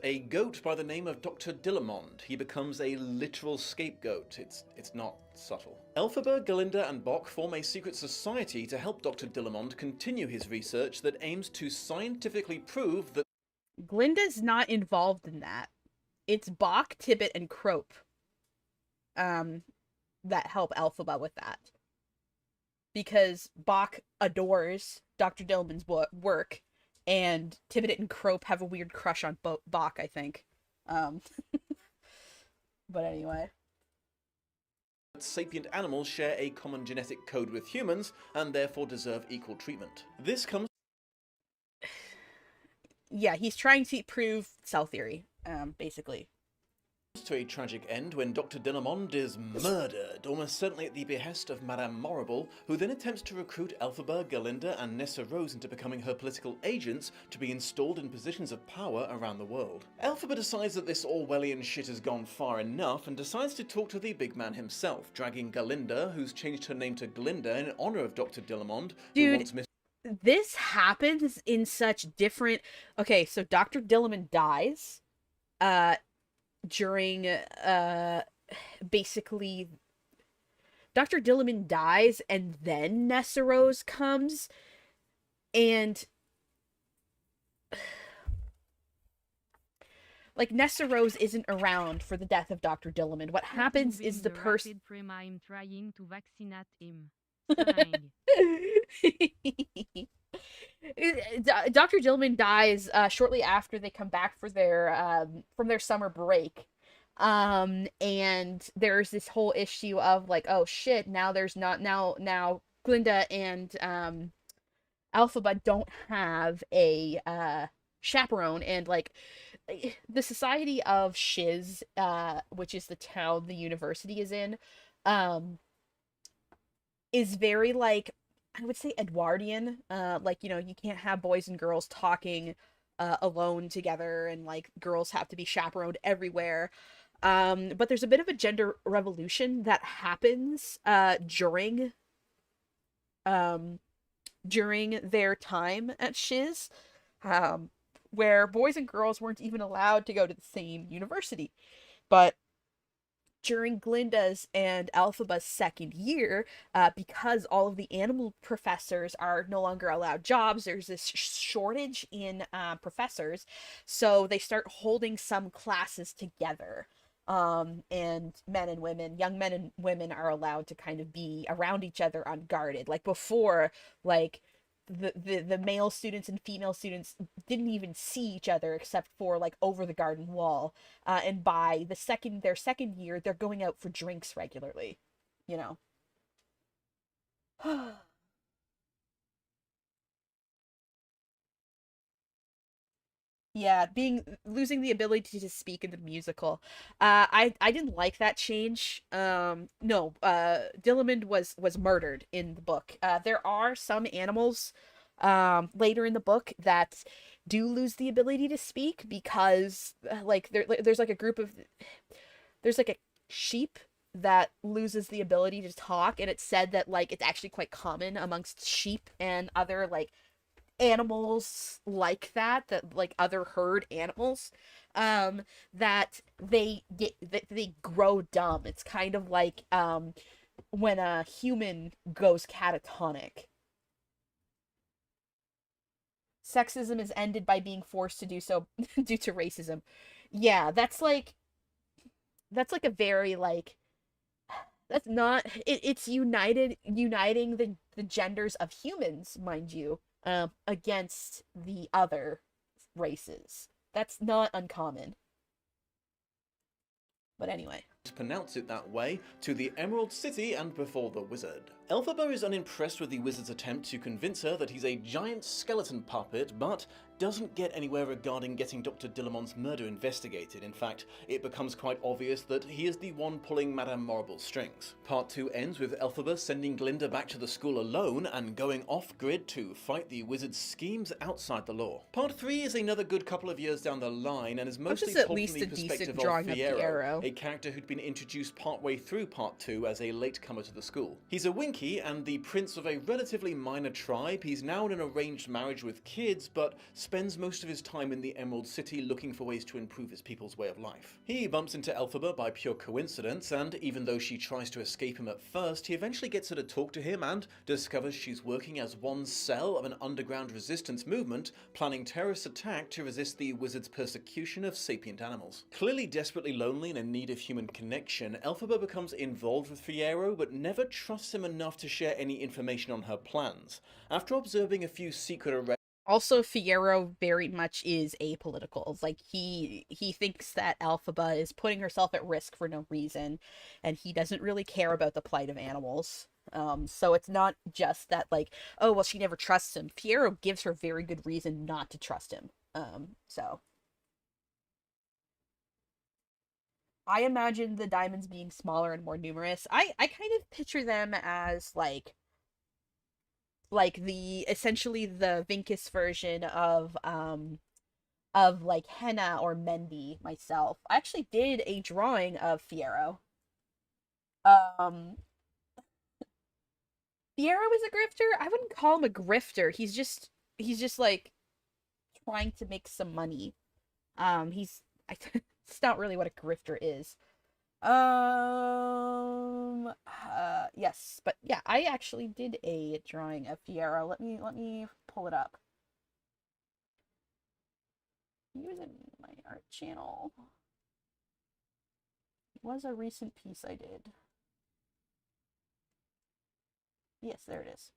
Speaker 2: A goat by the name of Dr. Dillamond. He becomes a literal scapegoat. It's not subtle. Elphaba, Galinda, and Bock form a secret society to help Dr. Dillamond continue his research that aims to scientifically prove that
Speaker 1: Glinda's not involved in that. It's Bach, Tibbet, and Crope that help Elphaba with that. Because Bach adores Dr. Dillman's work, and Tibbet and Crope have a weird crush on Bach, I think. But anyway.
Speaker 2: sapient animals share a common genetic code with humans and therefore deserve equal treatment. This comes
Speaker 1: Yeah, he's trying to prove cell theory, basically.
Speaker 2: to a tragic end when Dr. Dillamond is murdered, almost certainly at the behest of Madame Morrible, who then attempts to recruit Elphaba, Galinda, and Nessa Rose into becoming her political agents to be installed in positions of power around the world. Elphaba decides that this Orwellian shit has gone far enough and decides to talk to the big man himself, dragging Galinda, who's changed her name to Glinda in honor of Dr. Dillamond, who wants
Speaker 1: this happens in such different... Okay, so Dr. Dillamond dies, during, basically... Dr. Dillamond dies, and then Nessa Rose comes, and... Like, Nessa Rose isn't around for the death of Dr. Dillamond. What happens is the person...
Speaker 3: I'm trying to vaccinate him.
Speaker 1: Dr. Dillman dies shortly after they come back for their from their summer break. And there's this whole issue of like, oh shit, now there's not now Glinda and Elphaba don't have a chaperone, and like the Society of Shiz, which is the town the university is in, is very like, I would say Edwardian, like, you know, you can't have boys and girls talking alone together, and like girls have to be chaperoned everywhere. But there's a bit of a gender revolution that happens during their time at Shiz, where boys and girls weren't even allowed to go to the same university. But during Glinda's and Elphaba's second year, because all of the animal professors are no longer allowed jobs, there's this shortage in professors, so they start holding some classes together. And men and women, young men and women, are allowed to kind of be around each other unguarded. Like before, like the male students and female students didn't even see each other except for like over the garden wall. And by their second year, they're going out for drinks regularly, you know. Yeah, losing the ability to speak in the musical. I didn't like that change. No, Dillamond was murdered in the book. There are some animals later in the book that do lose the ability to speak because like there's like a group of there's like a sheep that loses the ability to talk, and it's said that like it's actually quite common amongst sheep and other like animals like that like other herd animals, that they grow dumb. It's kind of like when a human goes catatonic. Sexism is ended by being forced to do so due to racism. Yeah, that's like a very like, that's not it's uniting the genders of humans, mind you, against the other races. That's not uncommon. But anyway.
Speaker 2: To pronounce it that way, to the Emerald City and before the wizard. Elphaba is unimpressed with the wizard's attempt to convince her that he's a giant skeleton puppet, but doesn't get anywhere regarding getting Dr. Dillamon's murder investigated. In fact, it becomes quite obvious that he is the one pulling Madame Morrible's strings. Part 2 ends with Elphaba sending Glinda back to the school alone and going off-grid to fight the wizard's schemes outside the law. Part 3 is another good couple of years down the line and is mostly
Speaker 1: at
Speaker 2: told
Speaker 1: least
Speaker 2: from the
Speaker 1: a decent
Speaker 2: perspective
Speaker 1: drawing
Speaker 2: of
Speaker 1: of
Speaker 2: Fiyero,
Speaker 1: Fiyero.
Speaker 2: a character who'd been introduced partway through Part 2 as a latecomer to the school. He's a Winky and the prince of a relatively minor tribe. He's now in an arranged marriage with kids, but spends most of his time in the Emerald City looking for ways to improve his people's way of life. He bumps into Elphaba by pure coincidence, and even though she tries to escape him at first, he eventually gets her to talk to him and discovers she's working as one cell of an underground resistance movement, planning terrorist attack to resist the wizard's persecution of sapient animals. Clearly desperately lonely and in need of human connection, Elphaba becomes involved with Fiyero, but never trusts him enough to share any information on her plans. After observing a few secret arrests,
Speaker 1: Also, Fiyero very much is apolitical. Like, he thinks that Elphaba is putting herself at risk for no reason, and he doesn't really care about the plight of animals. So it's not just that, like, oh, well, she never trusts him. Fiyero gives her very good reason not to trust him. So. I imagine the diamonds being smaller and more numerous. I kind of picture them as, like the essentially the vinkus version of like henna or Mendy myself. I actually did a drawing of Fiyero. Um Fiyero is a grifter. I wouldn't call him a grifter. He's just like trying to make some money. It's not really what a grifter is. Yes, but yeah, I actually did a drawing of Fiyero. Let me pull it up. He was in my art channel. It was a recent piece I did. Yes, there it is.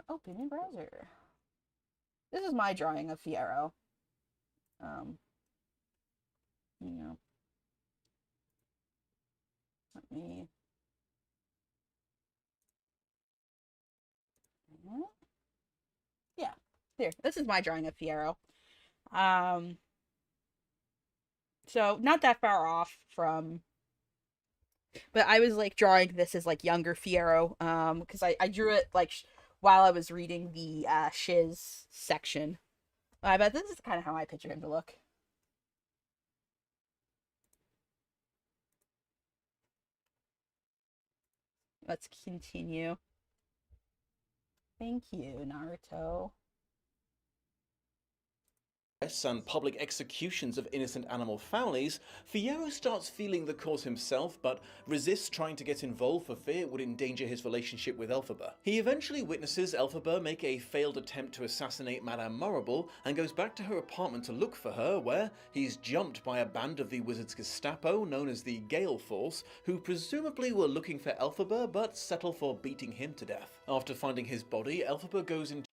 Speaker 1: Open in browser. This is my drawing of Fiyero. You know. Let me. Yeah, there. This is my drawing of Fiyero. So not that far off from. But I was like drawing this as like younger Fiyero. Because I drew it like while I was reading the Shiz section. But this is kind of how I picture him to look. Let's continue. Thank you, Naruto.
Speaker 2: and public executions of innocent animal families, Fiyero starts feeling the cause himself, but resists trying to get involved for fear it would endanger his relationship with Elphaba. He eventually witnesses Elphaba make a failed attempt to assassinate Madame Morrible, and goes back to her apartment to look for her, where he's jumped by a band of the wizard's Gestapo, known as the Gale Force, who presumably were looking for Elphaba, but settle for beating him to death. After finding his body, Elphaba goes into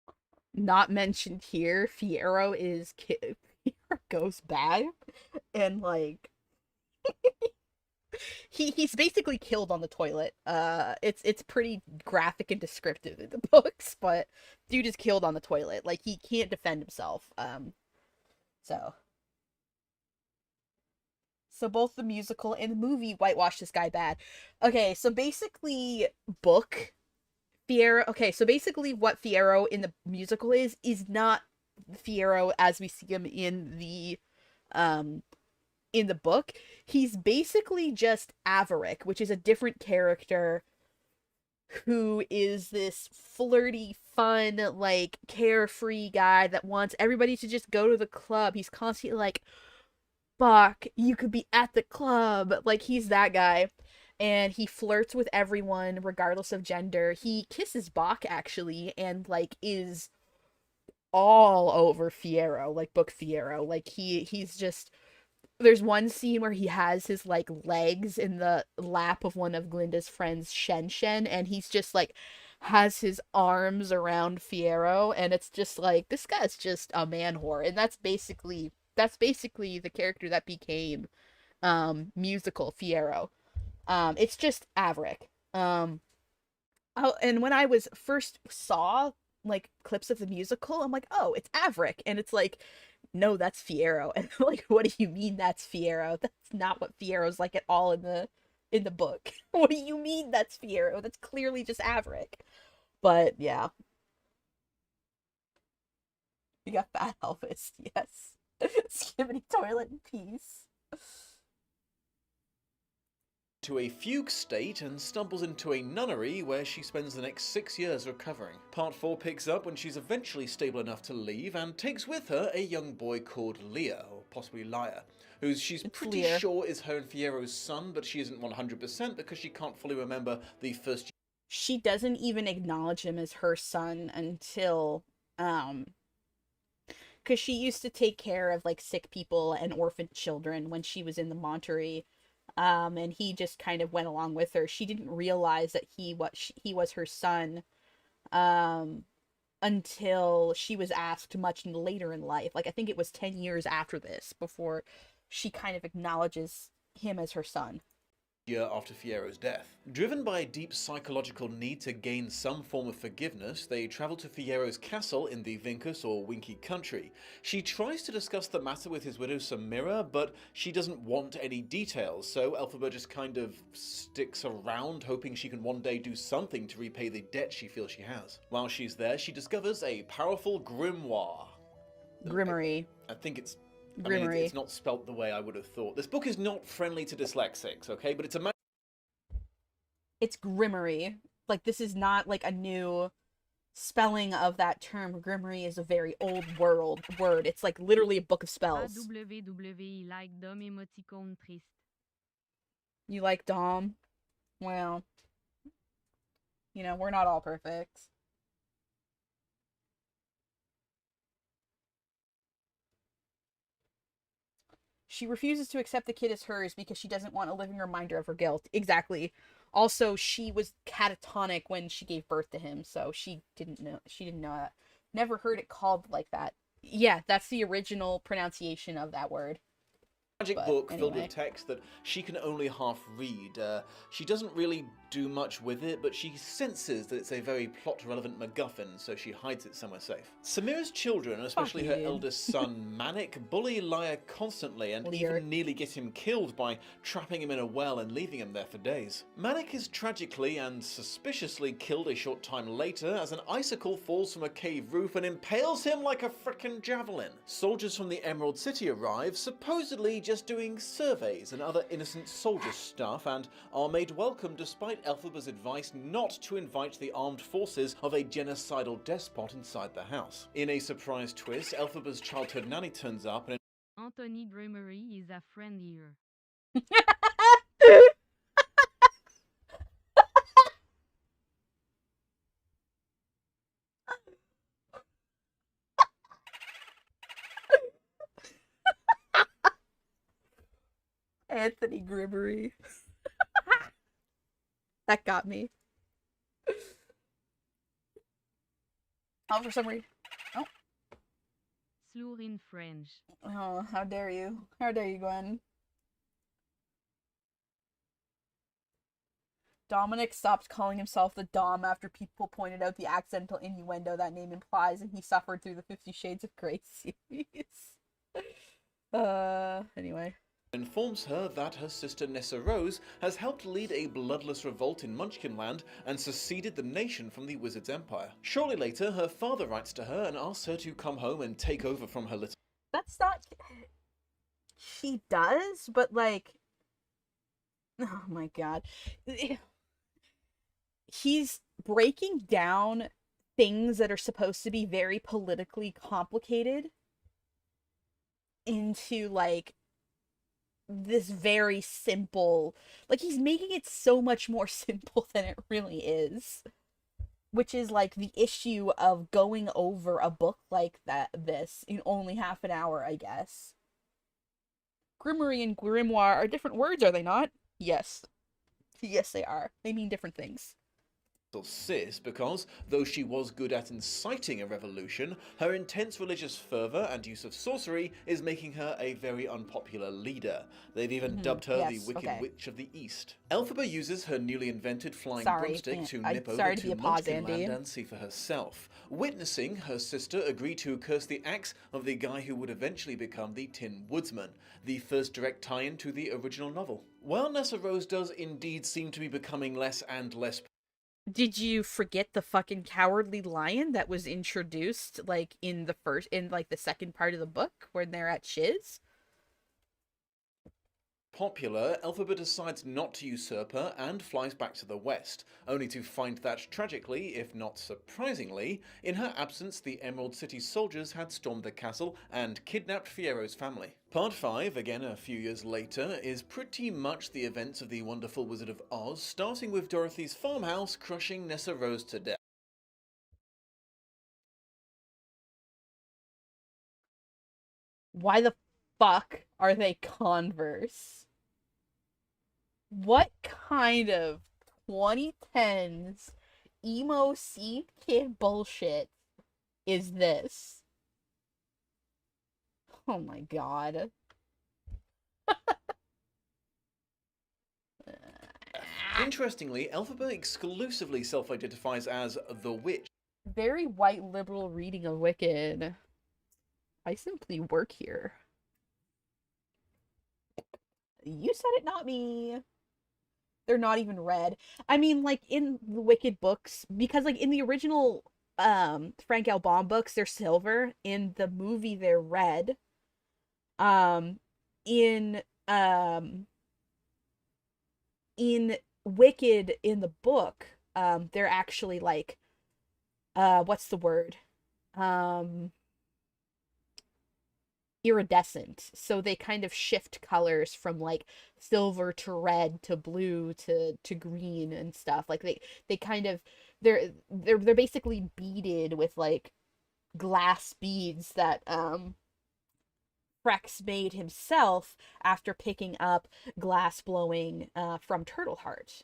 Speaker 1: Not mentioned here, Fiyero goes bad, and like he's basically killed on the toilet. It's pretty graphic and descriptive in the books, but dude is killed on the toilet. Like, he can't defend himself. So both the musical and the movie whitewash this guy bad. Okay, so basically book Fiyero. Okay, so basically what Fiyero in the musical is not Fiyero as we see him in the book. He's basically just Averick, which is a different character who is this flirty, fun, like carefree guy that wants everybody to just go to the club. He's constantly like, Bach, you could be at the club. Like, he's that guy. And he flirts with everyone regardless of gender. He kisses Bach, actually, and like is all over Fiyero, like book Fiyero. Like, he's just, there's one scene where he has his like legs in the lap of one of Glinda's friends, Shen, and he's just like has his arms around Fiyero, and it's just like, this guy's just a man whore, and that's basically the character that became musical Fiyero. It's just Averick. Oh, and when I was first saw like clips of the musical, I'm like, oh, it's Averick, and it's like, no, that's Fiyero, and I'm like, what do you mean that's Fiyero? That's not what Fiero's like at all in the book. What do you mean that's Fiyero? That's clearly just Averick. But yeah, you got Fat Elvis, yes. Skibbity toilet in peace.
Speaker 2: To a fugue state and stumbles into a nunnery where she spends the next 6 years recovering. Part 4 picks up when she's eventually stable enough to leave and takes with her a young boy called Lear, or possibly Lyre, who she's pretty
Speaker 1: Lear.
Speaker 2: sure is her and Fiero's son, but she isn't 100% because she can't fully remember the first.
Speaker 1: She doesn't even acknowledge him as her son until because she used to take care of like sick people and orphan children when she was in the Monterey, and he just kind of went along with her. She didn't realize that he was her son, um until she was asked much later in life. Like, I think it was 10 years after this before she kind of acknowledges him as her son.
Speaker 2: Year after Fiero's death. Driven by a deep psychological need to gain some form of forgiveness, they travel to Fiero's castle in the Vinkus or Winky country. She tries to discuss the matter with his widow Samira, but she doesn't want any details, so Elphaba just kind of sticks around, hoping she can one day do something to repay the debt she feels she has. While she's there, she discovers a powerful grimoire.
Speaker 1: Grimmery.
Speaker 2: I think it's
Speaker 1: Grimmery.
Speaker 2: it's not spelt the way I would have thought. This book is not friendly to dyslexics, okay? But
Speaker 1: It's Grimmery. Like, this is not like a new spelling of that term. Grimmery is a very old word. It's like literally a book of spells.
Speaker 3: AWWE like Dom emoticon triste.
Speaker 1: You like Dom? Well, we're not all perfect. She refuses to accept the kid as hers because she doesn't want a living reminder of her guilt. Exactly. Also, she was catatonic when she gave birth to him, so she didn't know that. Never heard it called like that. Yeah, that's the original pronunciation of that word.
Speaker 2: magic
Speaker 1: But
Speaker 2: book filled
Speaker 1: anyway.
Speaker 2: with text that she can only half read. She doesn't really do much with it, but she senses that it's a very plot-relevant MacGuffin, so she hides it somewhere safe. Samira's children, especially her eldest son Manic, bully Lyre constantly and even nearly get him killed by trapping him in a well and leaving him there for days. Manic is tragically and suspiciously killed a short time later as an icicle falls from a cave roof and impales him like a frickin' javelin. Soldiers from the Emerald City arrive, supposedly just doing surveys and other innocent soldier stuff, and are made welcome despite Elphaba's advice not to invite the armed forces of a genocidal despot inside the house. In a surprise twist, Elphaba's childhood nanny turns up and
Speaker 3: Anthony Grimmery is a friend here.
Speaker 1: Anthony Grimmery. That got me. Oh, for some reason. Oh.
Speaker 3: Slur in French.
Speaker 1: Oh, how dare you? How dare you, Gwen? Dominic stopped calling himself the Dom after people pointed out the accidental innuendo that name implies, and he suffered through the 50 Shades of Grey series. Anyway.
Speaker 2: Informs her that her sister Nessa Rose has helped lead a bloodless revolt in Munchkinland and seceded the nation from the Wizard's Empire. Shortly later, her father writes to her and asks her to come home and take over from her little...
Speaker 1: That's not... She does, but like... Oh my god. He's breaking down things that are supposed to be very politically complicated into like this very simple, like he's making it so much more simple than it really is, which is like the issue of going over a book like this in only half an hour, I guess. Grimoire and grimoire are different words, are they not? Yes they are. They mean different things.
Speaker 2: Sis because, though she was good at inciting a revolution, her intense religious fervour and use of sorcery is making her a very unpopular leader. They've even dubbed her the
Speaker 1: Yes,
Speaker 2: Wicked
Speaker 1: okay.
Speaker 2: Witch of the East. Elphaba uses her newly invented flying
Speaker 1: Sorry.
Speaker 2: broomstick to
Speaker 1: I'm
Speaker 2: nip over
Speaker 1: sorry to be
Speaker 2: to
Speaker 1: a pause,
Speaker 2: Munchkinland
Speaker 1: Andy.
Speaker 2: and see for herself. Witnessing her sister agree to curse the axe of the guy who would eventually become the Tin Woodsman, the first direct tie-in to the original novel. While Nessa Rose does indeed seem to be becoming less and less
Speaker 1: Did you forget the fucking cowardly lion that was introduced, like, in the second part of the book when they're at Shiz?
Speaker 2: popular, Elphaba decides not to usurp her and flies back to the west, only to find that tragically, if not surprisingly, in her absence the Emerald City soldiers had stormed the castle and kidnapped Fiero's family. Part 5, again a few years later, is pretty much the events of the Wonderful Wizard of Oz, starting with Dorothy's farmhouse crushing Nessa Rose to death.
Speaker 1: Why the fuck are they Converse? What kind of 2010s emo scene kid bullshit is this? Oh my god.
Speaker 2: Interestingly, Elphaba exclusively self-identifies as the Witch.
Speaker 1: Very white liberal reading of Wicked. I simply work here. You said it, not me. They're not even red. I mean, like, in the Wicked books, because, like, in the original Frank L. Baum books, they're silver. In the movie, they're red. Um, in um in Wicked in the book, they're actually like what's the word? Um Iridescent. So they kind of shift colors from like silver to red to blue to green and stuff. Like they kind of they're basically beaded with like glass beads that Frex made himself after picking up glass blowing from Turtle Heart.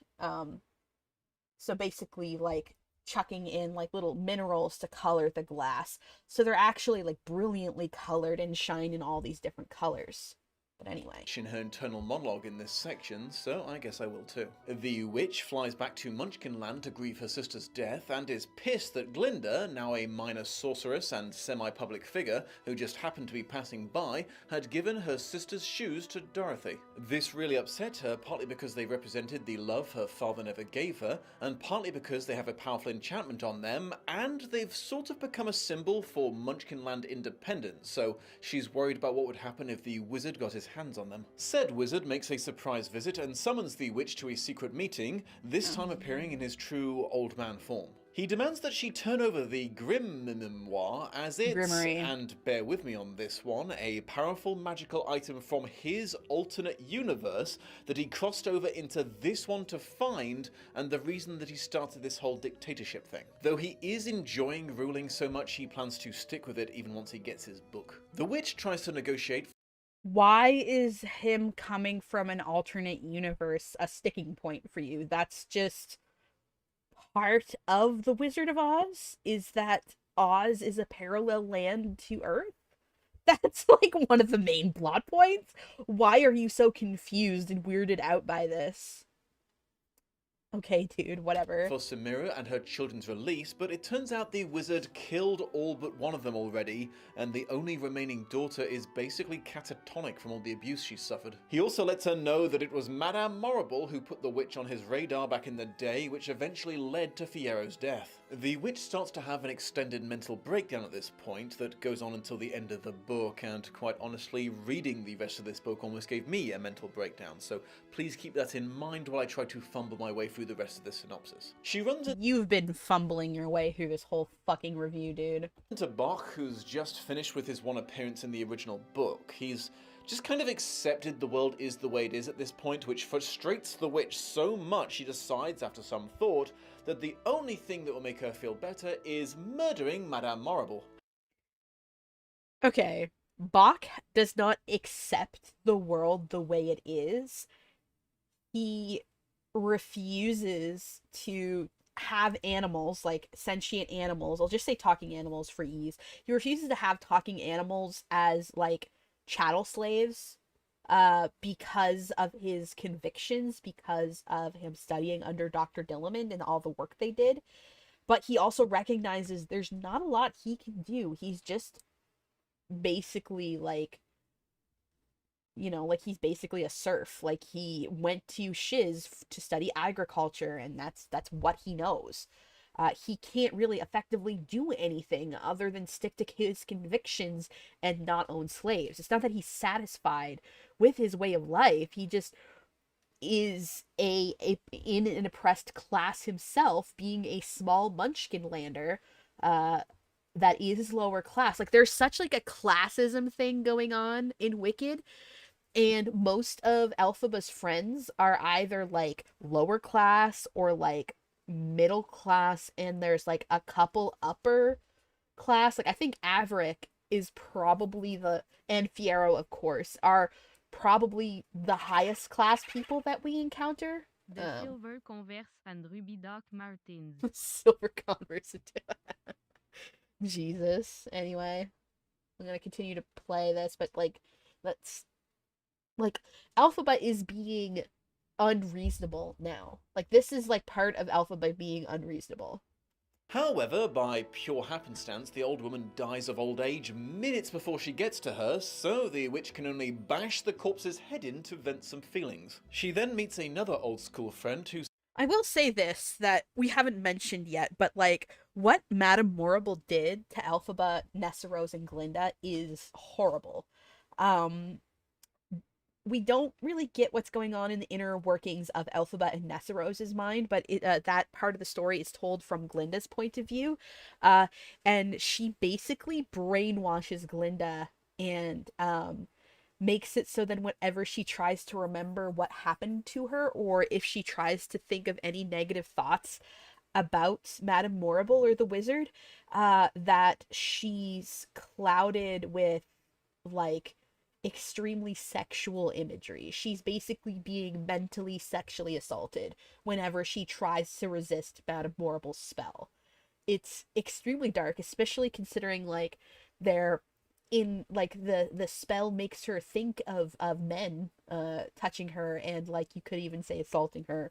Speaker 1: So basically, like chucking in like little minerals to color the glass. So they're actually like brilliantly colored and shine in all these different colors. But anyway.
Speaker 2: In her internal monologue in this section, so I guess I will too. The witch flies back to Munchkinland to grieve her sister's death and is pissed that Glinda, now a minor sorceress and semi-public figure who just happened to be passing by, had given her sister's shoes to Dorothy. This really upset her, partly because they represented the love her father never gave her, and partly because they have a powerful enchantment on them, and they've sort of become a symbol for Munchkinland independence, so she's worried about what would happen if the wizard got his hands on them. Said wizard makes a surprise visit and summons the witch to a secret meeting, this time appearing in his true old man form. He demands that she turn over the Grimoire as it's,
Speaker 1: Grimoire.
Speaker 2: and bear with me on this one, a powerful magical item from his alternate universe that he crossed over into this one to find, and the reason that he started this whole dictatorship thing. Though he is enjoying ruling so much he plans to stick with it even once he gets his book. The witch tries to negotiate.
Speaker 1: Why is him coming from an alternate universe a sticking point for you? That's just part of the Wizard of Oz? Is that Oz is a parallel land to Earth? That's like one of the main plot points. Why are you so confused and weirded out by this? Okay, dude, whatever.
Speaker 2: For Samira and her children's release, but it turns out the wizard killed all but one of them already, and the only remaining daughter is basically catatonic from all the abuse she suffered. He also lets her know that it was Madame Morrible who put the witch on his radar back in the day, which eventually led to Fiero's death. The witch starts to have an extended mental breakdown at this point that goes on until the end of the book, and quite honestly, reading the rest of this book almost gave me a mental breakdown, so please keep that in mind while I try to fumble my way through the rest of the synopsis. She runs
Speaker 1: You've been fumbling your way through this whole fucking review, dude.
Speaker 2: into Bach, who's just finished with his one appearance in the original book. He's just kind of accepted the world is the way it is at this point, which frustrates the witch so much she decides, after some thought, that the only thing that will make her feel better is murdering Madame Morrible.
Speaker 1: Okay, Bach does not accept the world the way it is. He refuses to have animals, like sentient animals. I'll just say talking animals for ease. He refuses to have talking animals as like chattel slaves because of his convictions, because of him studying under Dr. Dillamond and all the work they did. But he also recognizes there's not a lot he can do. He's just basically like, like he's basically a serf. Like he went to Shiz to study agriculture, and that's what he knows. He can't really effectively do anything other than stick to his convictions and not own slaves. It's not that he's satisfied with his way of life. He just is in an oppressed class himself, being a small munchkin lander that is lower class. Like there's such like a classism thing going on in Wicked, and most of Elphaba's friends are either like lower class or like middle class, and there's like a couple upper class. Like I think Averick is probably and Fiero, of course, are probably the highest class people that we encounter.
Speaker 3: The Silver Converse and Ruby Doc Martins.
Speaker 1: Silver Converse. Jesus. Anyway, I'm gonna continue to play this, but like, let's like Elphaba is being unreasonable now. Like this is like part of Elphaba being unreasonable.
Speaker 2: However, by pure happenstance, the old woman dies of old age minutes before she gets to her, so the witch can only bash the corpse's head in to vent some feelings. She then meets another old school friend who's...
Speaker 1: I will say this, that we haven't mentioned yet, but like what Madame Morrible did to Elphaba, Nessarose, and Glinda is horrible. We don't really get what's going on in the inner workings of Elphaba and Nessarose's mind, but that part of the story is told from Glinda's point of view. And she basically brainwashes Glinda and makes it so that whenever she tries to remember what happened to her, or if she tries to think of any negative thoughts about Madame Morrible or the wizard, that she's clouded with like extremely sexual imagery. She's basically being mentally sexually assaulted whenever she tries to resist Madame Morrible's spell. It's extremely dark, especially considering like they're in like the spell makes her think of men touching her, and like you could even say assaulting her.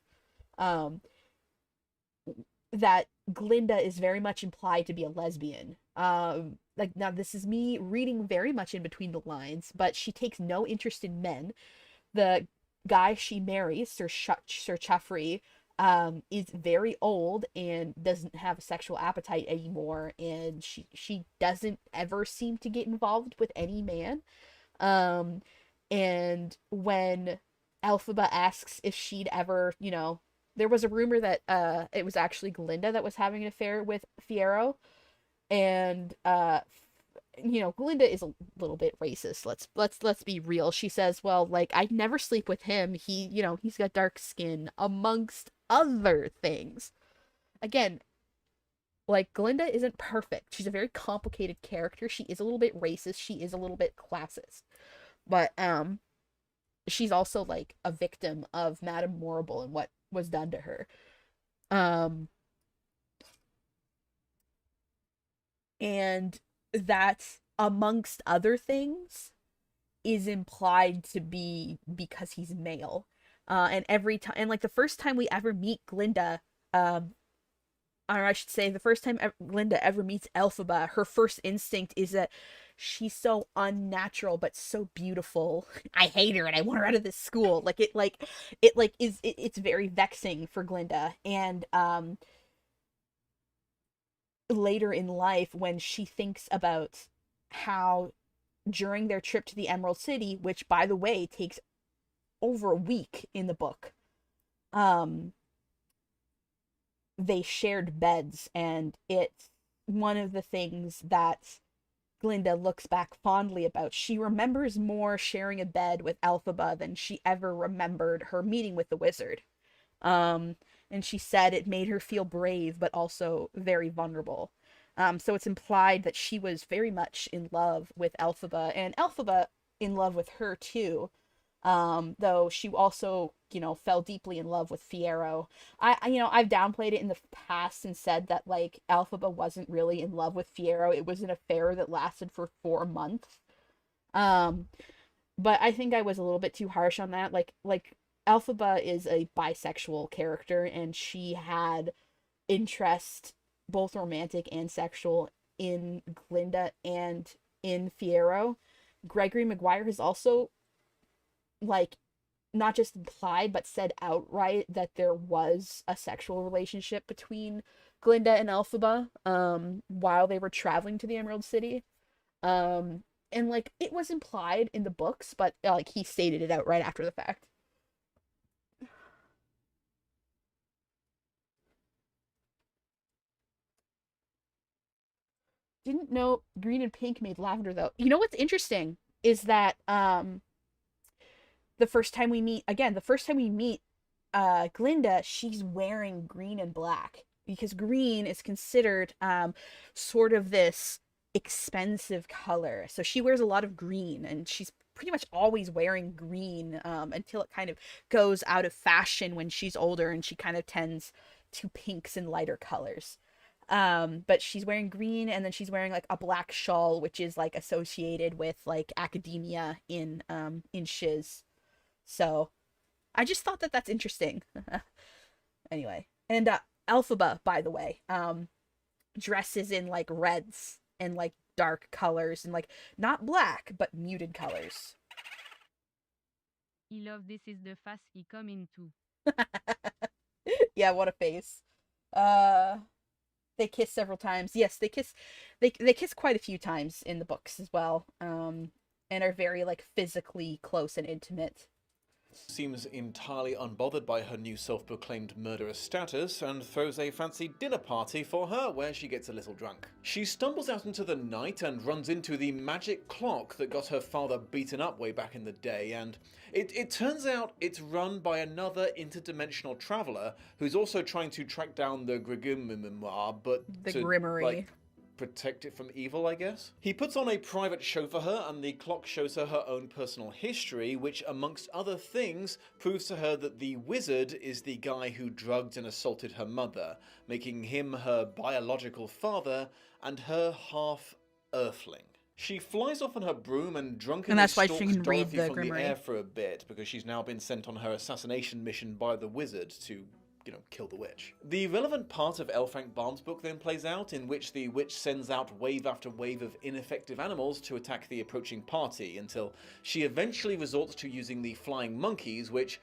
Speaker 1: That Glinda is very much implied to be a lesbian. Like now this is me reading very much in between the lines, but she takes no interest in men. The guy she marries, Sir Chuffrey, is very old and doesn't have a sexual appetite anymore, and she doesn't ever seem to get involved with any man. And when Elphaba asks if she'd ever, there was a rumor that it was actually Glinda that was having an affair with Fiero, and Glinda is a little bit racist. Let's be real. She says, well, like I'd never sleep with him. He's got dark skin, amongst other things. Again, like Glinda isn't perfect. She's a very complicated character. She is a little bit racist. She is a little bit classist. But she's also like a victim of Madame Morrible and what was done to her. And that, amongst other things, is implied to be because he's male. And every time, and like the first time we ever meet Glinda, or I should say, the first time Glinda ever meets Elphaba, her first instinct is that she's so unnatural but so beautiful. I hate her and I want her out of this school. It's very vexing for Glinda. And later in life, when she thinks about how during their trip to the Emerald City, which by the way takes over a week in the book, they shared beds, and it's one of the things that Glinda looks back fondly about. She remembers more sharing a bed with Elphaba than she ever remembered her meeting with the wizard. And she said it made her feel brave, but also very vulnerable. So it's implied that she was very much in love with Elphaba, and Elphaba in love with her too. Though she also, fell deeply in love with Fiero. I've downplayed it in the past and said that like Elphaba wasn't really in love with Fiero. It was an affair that lasted for 4 months. Um, but I think I was a little bit too harsh on that. Like Elphaba is a bisexual character, and she had interest, both romantic and sexual, in Glinda and in Fiero. Gregory Maguire has also, like, not just implied but said outright that there was a sexual relationship between Glinda and Elphaba while they were traveling to the Emerald City. And like it was implied in the books, but like he stated it out right after the fact. Didn't know green and pink made lavender though. You know what's interesting is that the first time we meet Glinda, she's wearing green and black because green is considered sort of this expensive color. So she wears a lot of green, and she's pretty much always wearing green until it kind of goes out of fashion when she's older and she kind of tends to pinks and lighter colors. But she's wearing green, and then she's wearing like a black shawl, which is like associated with like academia in Shiz. So I just thought that that's interesting. Anyway, and Elphaba, by the way, dresses in like reds and like dark colors and like not black but muted colors.
Speaker 3: He love this is the fast he come into.
Speaker 1: Yeah, what a face. Uh they kiss several times. Yes, they kiss they kiss quite a few times in the books as well. And are very like physically close and intimate.
Speaker 2: Seems entirely unbothered by her new self-proclaimed murderous status and throws a fancy dinner party for her where she gets a little drunk. She stumbles out into the night and runs into the magic clock that got her father beaten up way back in the day, and it turns out it's run by another interdimensional traveler who's also trying to track down the Grimoire, but
Speaker 1: The
Speaker 2: to,
Speaker 1: Grimory.
Speaker 2: like, protect it from evil, I guess. He puts on a private show for her, and the clock shows her her own personal history, which, amongst other things, proves to her that the wizard is the guy who drugged and assaulted her mother, making him her biological father and her half-earthling. She flies off on her broom and drunkenly
Speaker 1: And that's why she
Speaker 2: stalks
Speaker 1: can read
Speaker 2: Dorothy
Speaker 1: the
Speaker 2: from the
Speaker 1: Grimory.
Speaker 2: air for a bit, because she's now been sent on her assassination mission by the wizard to kill the witch. The relevant part of L. Frank Baum's book then plays out, in which the witch sends out wave after wave of ineffective animals to attack the approaching party, until she eventually resorts to using the flying monkeys, which,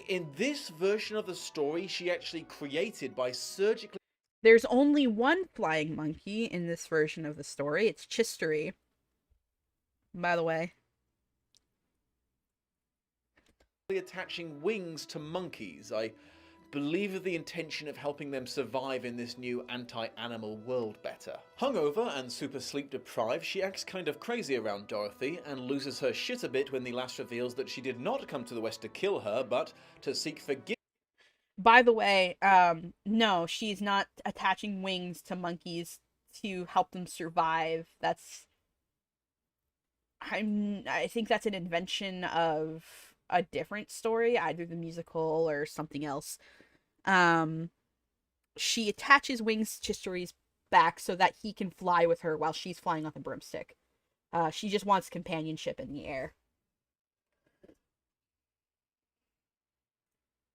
Speaker 2: in this version of the story, she actually created by surgically
Speaker 1: There's only one flying monkey in this version of the story. It's Chistery, by the way.
Speaker 2: attaching wings to monkeys. I believe with the intention of helping them survive in this new anti-animal world better. Hungover and super sleep deprived, she acts kind of crazy around Dorothy and loses her shit a bit when the lass reveals that she did not come to the West to kill her, but to seek forgiveness.
Speaker 1: By the way, no, she's not attaching wings to monkeys to help them survive. I think that's an invention of a different story, either the musical or something else. She attaches wings to Chistery's back so that he can fly with her while she's flying on the broomstick. She just wants companionship in the air.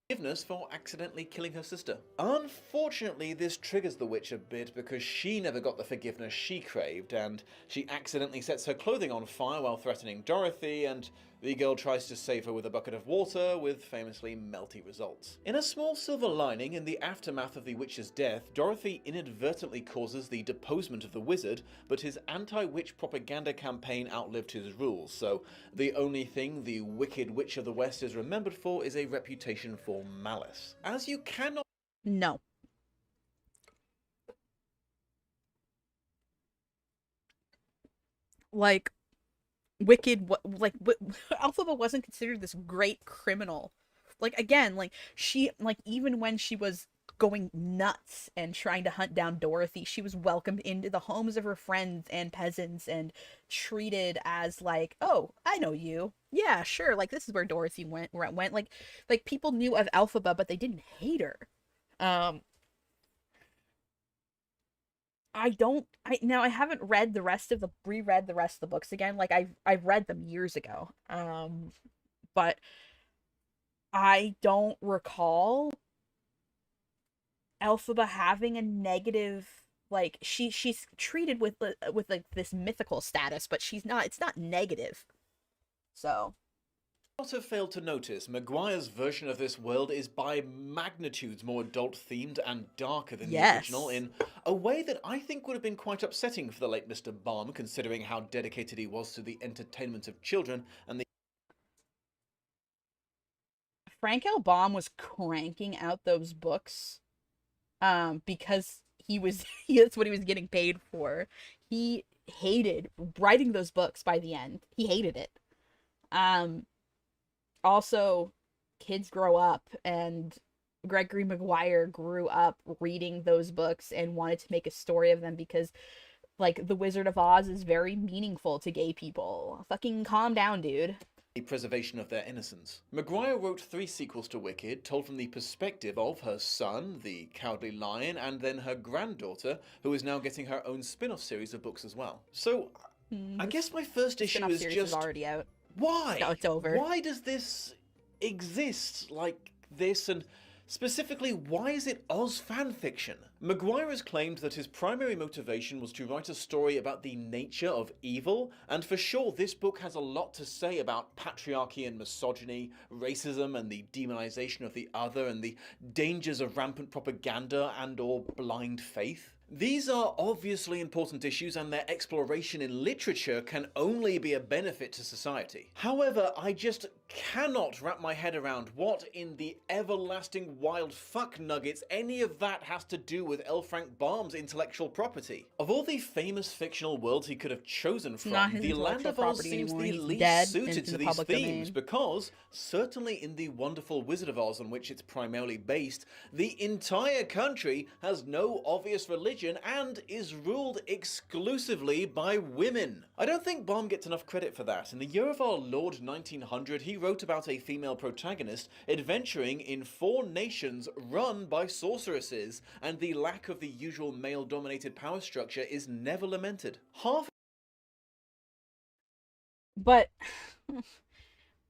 Speaker 2: Forgiveness for accidentally killing her sister. Unfortunately, this triggers the witch a bit because she never got the forgiveness she craved, and she accidentally sets her clothing on fire while threatening Dorothy, and the girl tries to save her with a bucket of water, with famously melty results. In a small silver lining, in the aftermath of the witch's death, Dorothy inadvertently causes the deposement of the wizard, but his anti-witch propaganda campaign outlived his rules, so the only thing the Wicked Witch of the West is remembered for is a reputation for malice. As you cannot...
Speaker 1: No. Like, Elphaba wasn't considered this great criminal. Like, again, like, she, like, even when she was going nuts and trying to hunt down Dorothy. She was welcomed into the homes of her friends and peasants and treated as like, oh, I know you. Yeah, sure. Like this is where Dorothy went. Like people knew of Elphaba, but they didn't hate her. Um, I haven't read the rest of the reread the rest of the books again. Like I've read them years ago. But I don't recall Elphaba having a negative, like she's treated with like this mythical status, but it's not negative. So
Speaker 2: Not have failed to notice, Maguire's version of this world is by magnitudes more adult-themed and darker than the original
Speaker 1: yes.
Speaker 2: in a way that I think would have been quite upsetting for the late Mr. Baum, considering how dedicated he was to the entertainment of children and the
Speaker 1: Frank L. Baum was cranking out those books because he was that's what he was getting paid for. He hated writing those books by the end. He hated it. Also, kids grow up, and Gregory Maguire grew up reading those books and wanted to make a story of them because like The Wizard of Oz is very meaningful to gay people. Fucking calm down, dude.
Speaker 2: preservation of their innocence. Maguire wrote 3 sequels to Wicked, told from the perspective of her son, the Cowardly Lion, and then her granddaughter, who is now getting her own spin-off series of books as well. So, I guess my first issue is
Speaker 1: series
Speaker 2: just...
Speaker 1: is already out.
Speaker 2: Why?
Speaker 1: No, it's over.
Speaker 2: Why does this exist like this, and specifically, why is it Oz fanfiction? Maguire has claimed that his primary motivation was to write a story about the nature of evil, and for sure this book has a lot to say about patriarchy and misogyny, racism and the demonization of the other, and the dangers of rampant propaganda and or blind faith. These are obviously important issues, and their exploration in literature can only be a benefit to society. However, I just cannot wrap my head around what in the everlasting wild fuck nuggets any of that has to do with L. Frank Baum's intellectual property. Of all the famous fictional worlds he could have chosen from, the Land of Oz seems the least suited to these themes because, certainly in the wonderful Wizard of Oz on which it's primarily based, the entire country has no obvious religion and is ruled exclusively by women. I don't think Baum gets enough credit for that. In the year of our Lord 1900, he wrote about a female protagonist adventuring in 4 nations run by sorceresses, and the lack of the usual male-dominated power structure is never lamented.
Speaker 1: But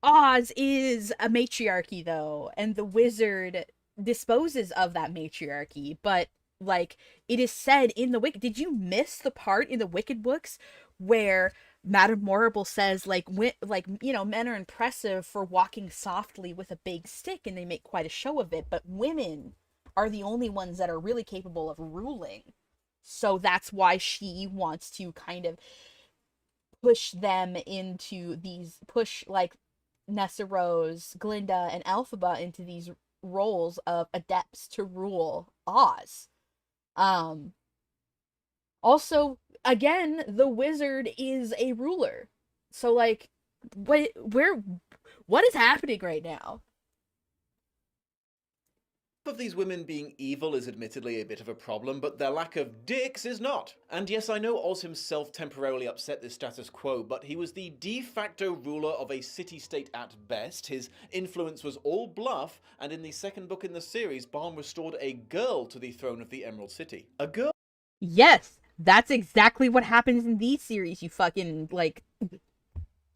Speaker 1: Oz is a matriarchy, though, and the wizard disposes of that matriarchy, but like it is said in the Wicked. Did you miss the part in the Wicked books where Madame Morrible says like men are impressive for walking softly with a big stick, and they make quite a show of it, but women are the only ones that are really capable of ruling. So that's why she wants to kind of push them into these like Nessa Rose, Glinda, and Elphaba into these roles of adepts to rule Oz. Also, again, the wizard is a ruler. So like what is happening right now?
Speaker 2: Of these women being evil is admittedly a bit of a problem, but their lack of dicks is not. And yes, I know Oz himself temporarily upset this status quo, but he was the de facto ruler of a city-state at best. His influence was all bluff, and in the second book in the series, Baum restored a girl to the throne of the Emerald City. A girl?
Speaker 1: Yes, that's exactly what happens in these series, you fucking, like...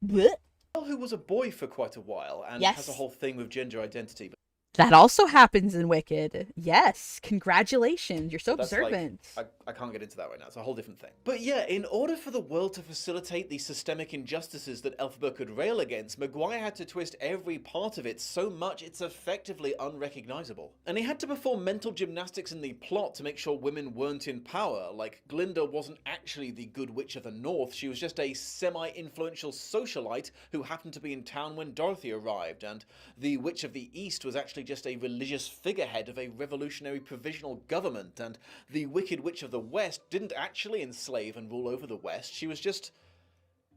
Speaker 1: Blech.
Speaker 2: Who was a boy for quite a while, and
Speaker 1: yes.
Speaker 2: has a whole thing with gender identity.
Speaker 1: That also happens in Wicked. Yes, congratulations. You're so observant.
Speaker 2: I can't get into that right now. It's a whole different thing. But yeah, in order for the world to facilitate the systemic injustices that Elphaba could rail against, Maguire had to twist every part of it so much it's effectively unrecognizable. And he had to perform mental gymnastics in the plot to make sure women weren't in power. Like, Glinda wasn't actually the good witch of the North. She was just a semi-influential socialite who happened to be in town when Dorothy arrived. And the witch of the East was actually just a religious figurehead of a revolutionary provisional government, and the Wicked Witch of the West didn't actually enslave and rule over the West. She was just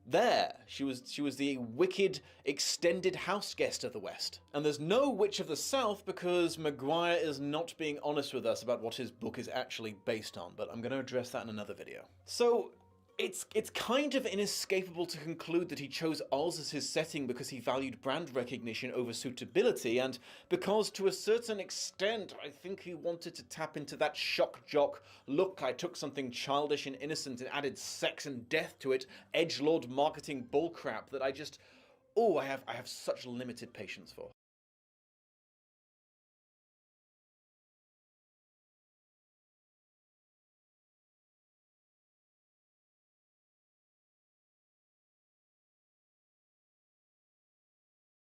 Speaker 2: There, she was the wicked extended house guest of the West. And there's no Witch of the South because Maguire is not being honest with us about what his book is actually based on, but I'm going to address that in another video. So, it's kind of inescapable to conclude that he chose Oz as his setting because he valued brand recognition over suitability, and because to a certain extent I think he wanted to tap into that shock jock, look, I took something childish and innocent and added sex and death to it, edgelord marketing bullcrap that I have such limited patience for.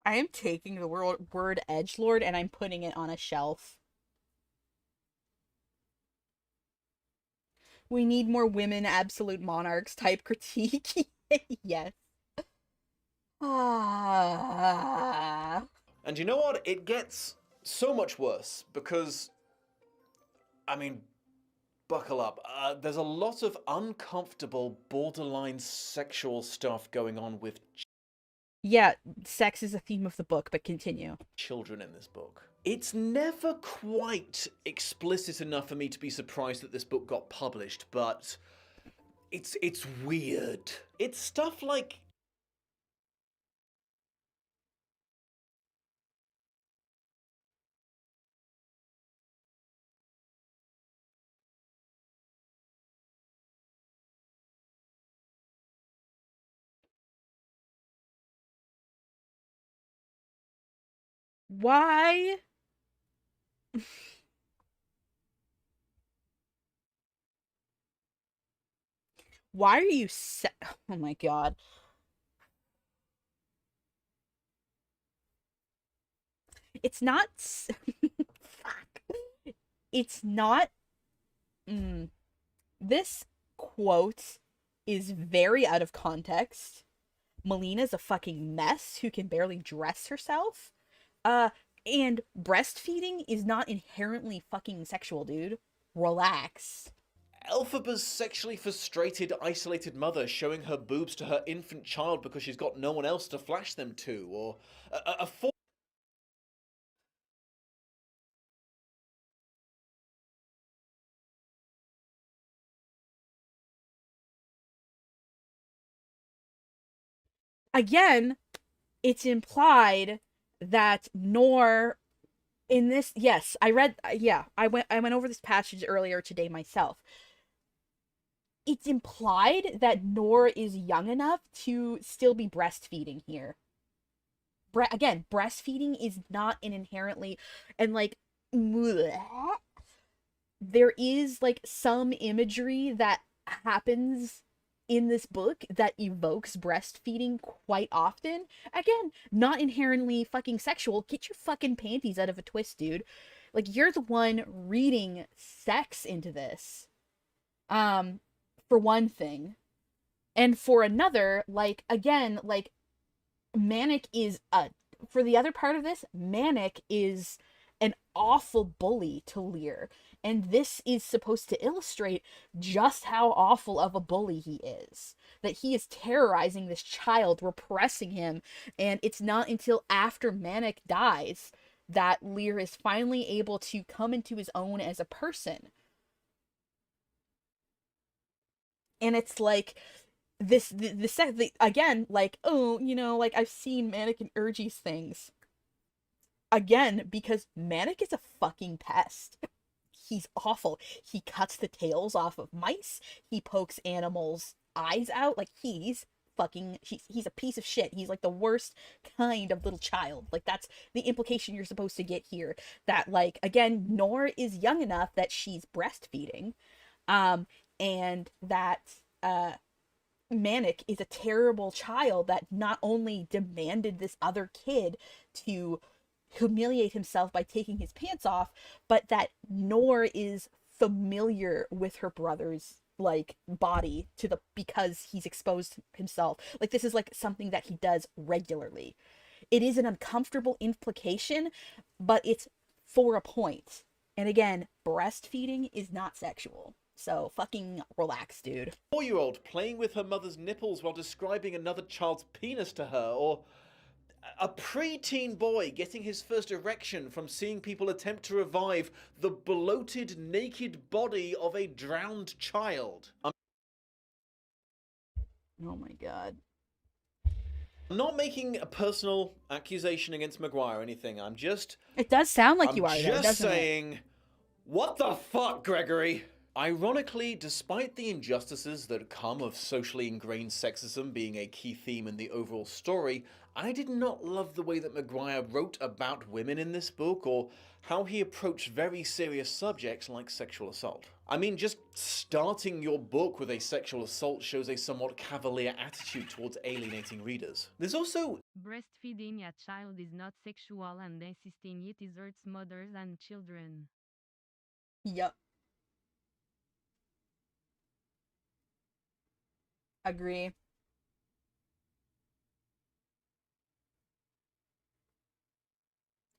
Speaker 1: I am taking the word edgelord and I'm putting it on a shelf. We need more women absolute monarchs type critique. Yes. Ah.
Speaker 2: And you know what? It gets so much worse because, I mean, buckle up. There's a lot of uncomfortable, borderline sexual stuff going on with
Speaker 1: Yeah, sex is a theme of the book, but continue.
Speaker 2: children in this book. It's never quite explicit enough for me to be surprised that this book got published, but it's weird. It's stuff like
Speaker 1: Why? Why are you oh my god. It's not fuck. It's not this quote is very out of context. Melina's a fucking mess who can barely dress herself. Uh, and breastfeeding is not inherently fucking sexual, dude. Relax.
Speaker 2: Elphaba's sexually frustrated, isolated mother showing her boobs to her infant child because she's got no one else to flash them to, or a
Speaker 1: Again, it's implied that Nor in this, yes, I read, yeah, I went over this passage earlier today myself. It's implied that Nor is young enough to still be breastfeeding here. Again, breastfeeding is not an inherently, and like there is like some imagery that happens in this book that evokes breastfeeding quite often. Again, not inherently fucking sexual. Get your fucking panties out of a twist, dude. Like you're the one reading sex into this. For one thing. And for another, like again, like Manic is a for the other part of this, Manic is an awful bully to Lear. And this is supposed to illustrate just how awful of a bully he is. That he is terrorizing this child, repressing him, and it's not until after Manic dies that Lear is finally able to come into his own as a person. And it's like again, like, oh, like I've seen Manic and Urgie's things. Again, because Manic is a fucking pest. He's awful. He cuts the tails off of mice. He pokes animals' eyes out. Like he's a piece of shit. He's like the worst kind of little child. Like that's the implication you're supposed to get here. That like again, Nor is young enough that she's breastfeeding, and that Manic is a terrible child that not only demanded this other kid to humiliate himself by taking his pants off, but that Nor is familiar with her brother's like body because he's exposed himself. Like this is like something that he does regularly. It is an uncomfortable implication, but it's for a point. And again, breastfeeding is not sexual. So fucking relax, dude.
Speaker 2: 4-year-old playing with her mother's nipples while describing another child's penis to her, or a preteen boy getting his first erection from seeing people attempt to revive the bloated, naked body of a drowned child.
Speaker 1: Oh my god.
Speaker 2: I'm not making a personal accusation against Maguire or anything. I'm just
Speaker 1: It does sound like
Speaker 2: I'm
Speaker 1: you are, though,
Speaker 2: just
Speaker 1: doesn't it?
Speaker 2: saying, what the fuck, Gregory? Ironically, despite the injustices that come of socially ingrained sexism being a key theme in the overall story, I did not love the way that Maguire wrote about women in this book, or how he approached very serious subjects like sexual assault. I mean, just starting your book with a sexual assault shows a somewhat cavalier attitude towards alienating readers. There's also
Speaker 3: Breastfeeding a child is not sexual and insisting it is hurts mothers and children.
Speaker 1: Yup. Agree.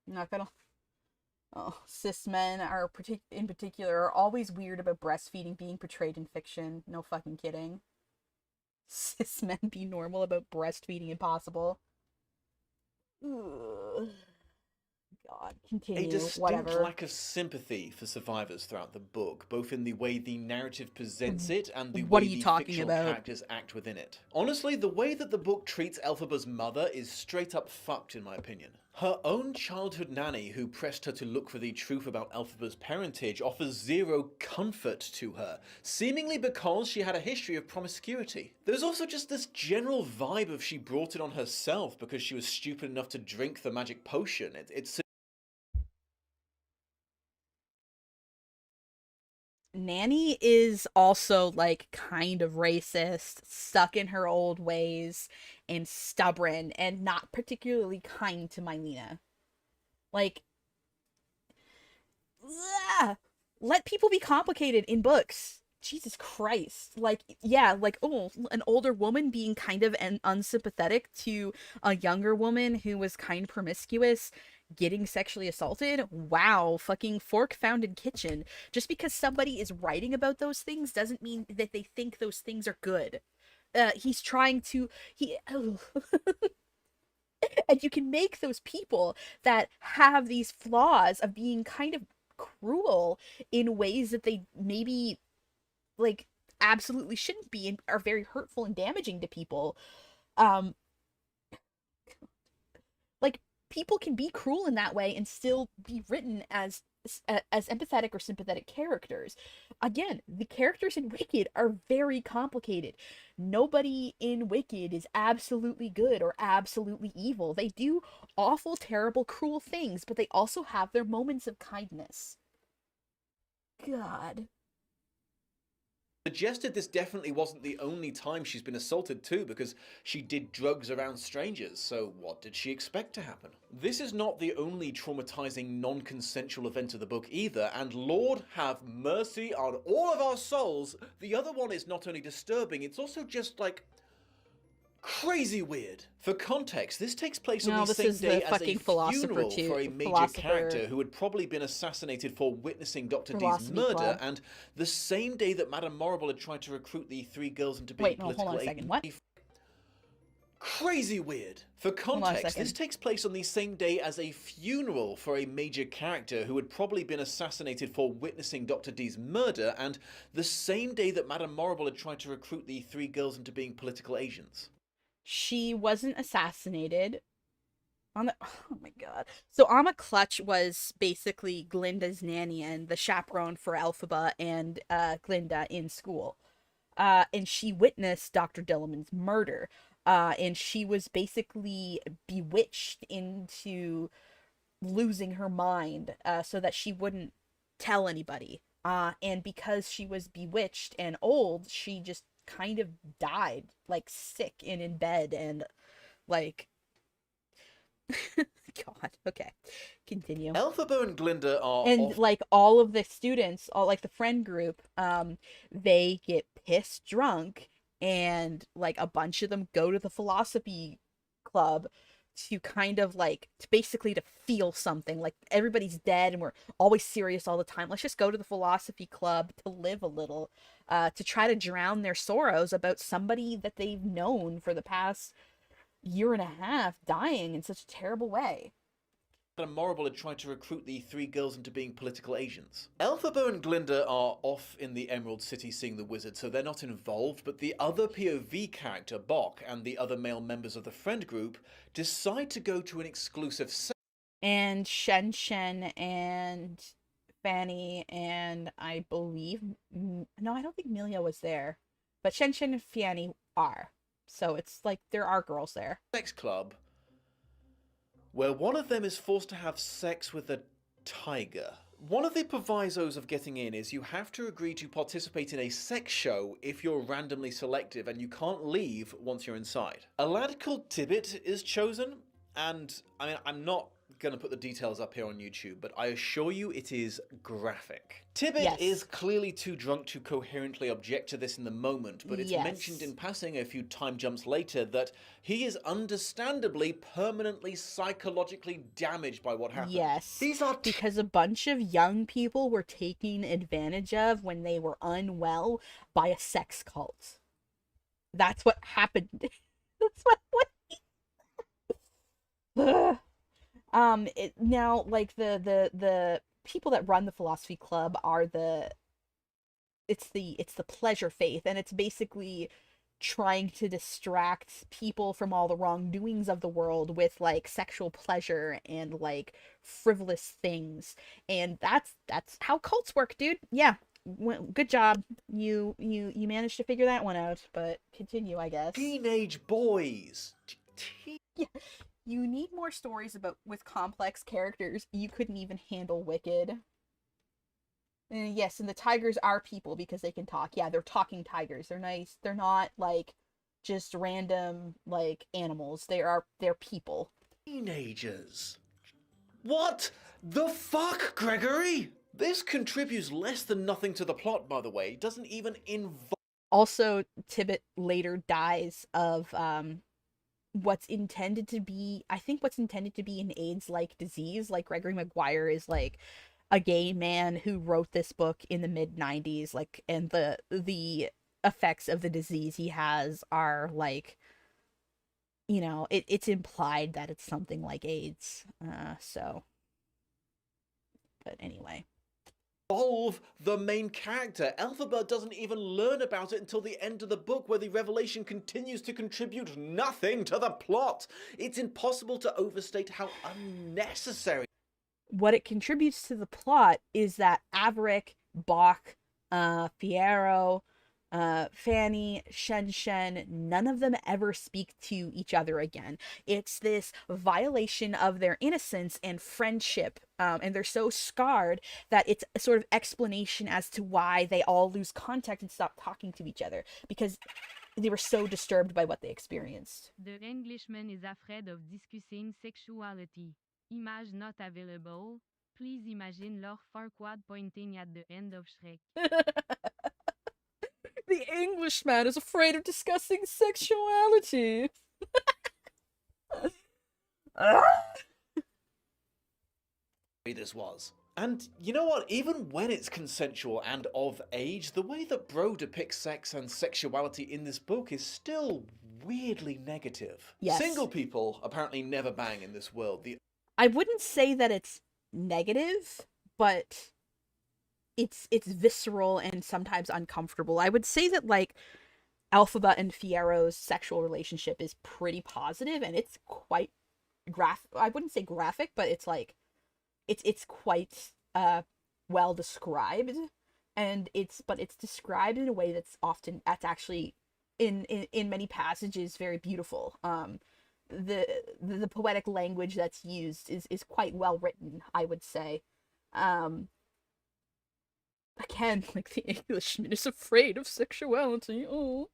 Speaker 1: Not gonna. Oh, cis men are in particular are always weird about breastfeeding being portrayed in fiction. No fucking kidding. Cis men be normal about breastfeeding impossible. Ugh. God, continue.
Speaker 2: a distinct
Speaker 1: Whatever.
Speaker 2: lack of sympathy for survivors throughout the book, both in the way the narrative presents it and the
Speaker 1: What
Speaker 2: way
Speaker 1: are you
Speaker 2: the
Speaker 1: talking
Speaker 2: fictional
Speaker 1: about?
Speaker 2: characters act within it. Honestly, the way that the book treats Elphaba's mother is straight up fucked in my opinion. Her own childhood nanny, who pressed her to look for the truth about Elphaba's parentage, offers zero comfort to her, seemingly because she had a history of promiscuity. There's also just this general vibe of she brought it on herself because she was stupid enough to drink the magic potion. It's
Speaker 1: Nanny is also like kind of racist, stuck in her old ways, and stubborn, and not particularly kind to Mylena. Like, ugh, let people be complicated in books. Jesus Christ. Like, yeah, like, oh, an older woman being kind of unsympathetic to a younger woman who was kind promiscuous getting sexually assaulted. Wow, fucking fork found in kitchen. Just because somebody is writing about those things doesn't mean that they think those things are good. He's trying to and you can make those people that have these flaws of being kind of cruel in ways that they maybe like absolutely shouldn't be and are very hurtful and damaging to people. Um like people can be cruel in that way and still be written as empathetic or sympathetic characters. Again, the characters in Wicked are very complicated. Nobody in Wicked is absolutely good or absolutely evil. They do awful, terrible, cruel things, but they also have their moments of kindness. God.
Speaker 2: suggested this definitely wasn't the only time she's been assaulted too, because she did drugs around strangers, so what did she expect to happen? This is not the only traumatizing non-consensual event of the book either, and Lord have mercy on all of our souls, the other one is not only disturbing, it's also just like crazy weird. For context, this takes place on the same day as a funeral for a major character who had probably been assassinated for witnessing Dr. D's murder, and the same day that Madame Morrible had tried to recruit the three girls into being political
Speaker 1: hold on a second. What?
Speaker 2: Crazy weird. For context, this takes place on the same day as a funeral for a major character who had probably been assassinated for witnessing Dr. D's murder, and the same day that Madame Morrible had tried to recruit the three girls into being political agents.
Speaker 1: She wasn't assassinated. Oh my god. So Amma Clutch was basically Glinda's nanny and the chaperone for Elphaba and Glinda in school. And she witnessed Dr. Dillamond's murder. And she was basically bewitched into losing her mind so that she wouldn't tell anybody. And because she was bewitched and old, she just kind of died, like sick and in bed and like God, okay. Continue.
Speaker 2: Elphaba and Glinda are
Speaker 1: like all of the students, all like the friend group, they get pissed drunk and like a bunch of them go to the philosophy club to kind of like to basically to feel something, like everybody's dead and we're always serious all the time. Let's just go to the philosophy club to live a little, to try to drown their sorrows about somebody that they've known for the past year and a half dying in such a terrible way.
Speaker 2: And Morrible had tried to recruit the three girls into being political agents. Elphaba and Glinda are off in the Emerald City seeing the wizard, so they're not involved, but the other POV character, Bok, and the other male members of the friend group decide to go to an exclusive
Speaker 1: And Shen Shen and Fanny and I believe, no, I don't think Milia was there, but Shen Shen and Fanny are. So it's like there are girls there.
Speaker 2: sex club where one of them is forced to have sex with a tiger. One of the provisos of getting in is you have to agree to participate in a sex show if you're randomly selective, and you can't leave once you're inside. A lad called Tibbet is chosen, and I mean, I'm not going to put the details up here on YouTube, but I assure you it is graphic. Tibbet
Speaker 1: Yes.
Speaker 2: is clearly too drunk to coherently object to this in the moment, but it's
Speaker 1: Yes.
Speaker 2: mentioned in passing a few time jumps later that he is understandably permanently psychologically damaged by what happened.
Speaker 1: Yes.
Speaker 2: These are
Speaker 1: because a bunch of young people were taken advantage of when they were unwell by a sex cult. That's what happened. That's what Ugh. Now, like the people that run the philosophy club are it's the pleasure faith, and it's basically trying to distract people from all the wrongdoings of the world with like sexual pleasure and like frivolous things. And that's how cults work, dude. Yeah. Good job. You managed to figure that one out, but continue, I guess.
Speaker 2: teenage boys.
Speaker 1: Yeah. You need more stories with complex characters. You couldn't even handle Wicked. And yes, and the tigers are people because they can talk. Yeah, they're talking tigers. They're nice. They're not like just random like animals. They're people.
Speaker 2: Teenagers. What the fuck, Gregory? This contributes less than nothing to the plot, by the way. It doesn't even involve.
Speaker 1: Also, Tibbet later dies of what's intended to be an AIDS-like disease. Like Gregory Maguire is like a gay man who wrote this book in the mid-90s, like, and the effects of the disease he has are like, you know, it's implied that it's something like AIDS. So but anyway.
Speaker 2: Involve the main character. Elphaba doesn't even learn about it until the end of the book, where the revelation continues to contribute nothing to the plot. It's impossible to overstate how unnecessary.
Speaker 1: What it contributes to the plot is that Averick, Bok, Fierro, Fanny, Shen Shen, none of them ever speak to each other again. It's this violation of their innocence and friendship, and they're so scarred that it's a sort of explanation as to why they all lose contact and stop talking to each other, because they were so disturbed by what they experienced.
Speaker 3: The Englishman is afraid of discussing sexuality. Image not available. Please imagine Lord Farquaad pointing at the end of Shrek.
Speaker 1: The Englishman is afraid of discussing sexuality.
Speaker 2: This was. And you know what? Even when it's consensual and of age, the way that Bro depicts sex and sexuality in this book is still weirdly negative.
Speaker 1: Yes.
Speaker 2: Single people apparently never bang in this world.
Speaker 1: I wouldn't say that it's negative, but it's visceral and sometimes uncomfortable. I would say that like Elphaba and Fierro's sexual relationship is pretty positive, and it's quite I wouldn't say graphic, but it's like it's quite well described, and it's described in a way that's actually in many passages very beautiful. The poetic language that's used is quite well written, I would say. Again, like the Englishman is afraid of sexuality. Oh.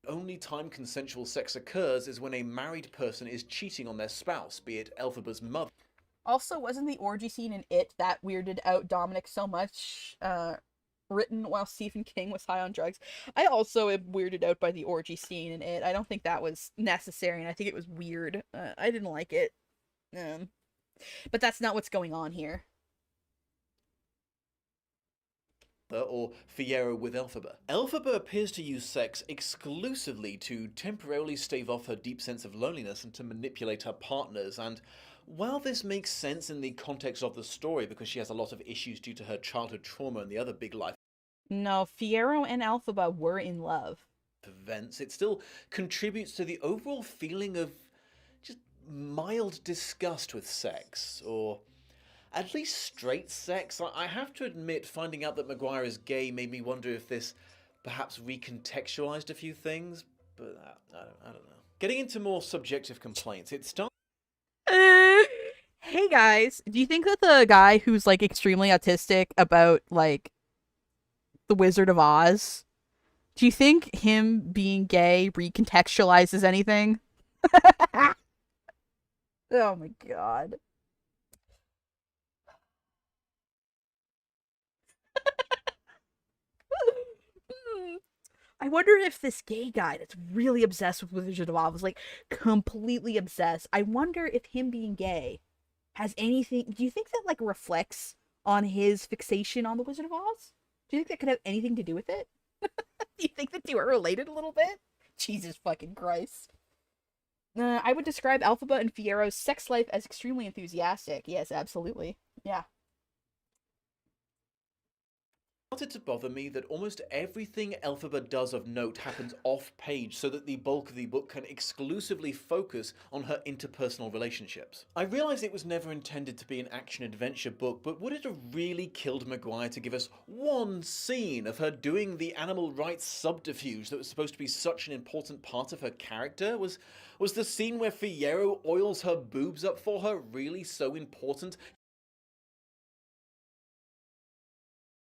Speaker 2: Only time consensual sex occurs is when a married person is cheating on their spouse, be it Elphaba's mother.
Speaker 1: Also, wasn't the orgy scene in It that weirded out Dominic so much written while Stephen King was high on drugs. I also am weirded out by the orgy scene in it. I don't think that was necessary, and I think it was weird. I didn't like it. Um, but that's not what's going on here.
Speaker 2: Or Fiyero with Elphaba. Elphaba appears to use sex exclusively to temporarily stave off her deep sense of loneliness and to manipulate her partners, and while this makes sense in the context of the story because she has a lot of issues due to her childhood trauma and the other big life
Speaker 1: No, Fiyero and Elphaba were in love.
Speaker 2: events, it still contributes to the overall feeling of just mild disgust with sex, or at least straight sex. I have to admit, finding out that Maguire is gay made me wonder if this perhaps recontextualized a few things, but I don't know. Getting into more subjective complaints, it starts.
Speaker 1: Hey guys, do you think that the guy who's like extremely autistic about like the Wizard of Oz, do you think him being gay recontextualizes anything? Oh my god. I wonder if this gay guy that's really obsessed with Wizard of Oz was like completely obsessed. I wonder if him being gay has anything. Do you think that like reflects on his fixation on the Wizard of Oz? Do you think that could have anything to do with it? Do you think the two are related a little bit? Jesus fucking Christ. I would describe Elphaba and Fiero's sex life as extremely enthusiastic. Yes, absolutely. Yeah.
Speaker 2: Started to bother me that almost everything Elphaba does of note happens off-page so that the bulk of the book can exclusively focus on her interpersonal relationships. I realise it was never intended to be an action-adventure book, but would it have really killed Maguire to give us one scene of her doing the animal rights subterfuge that was supposed to be such an important part of her character? Was the scene where Fiyero oils her boobs up for her really so important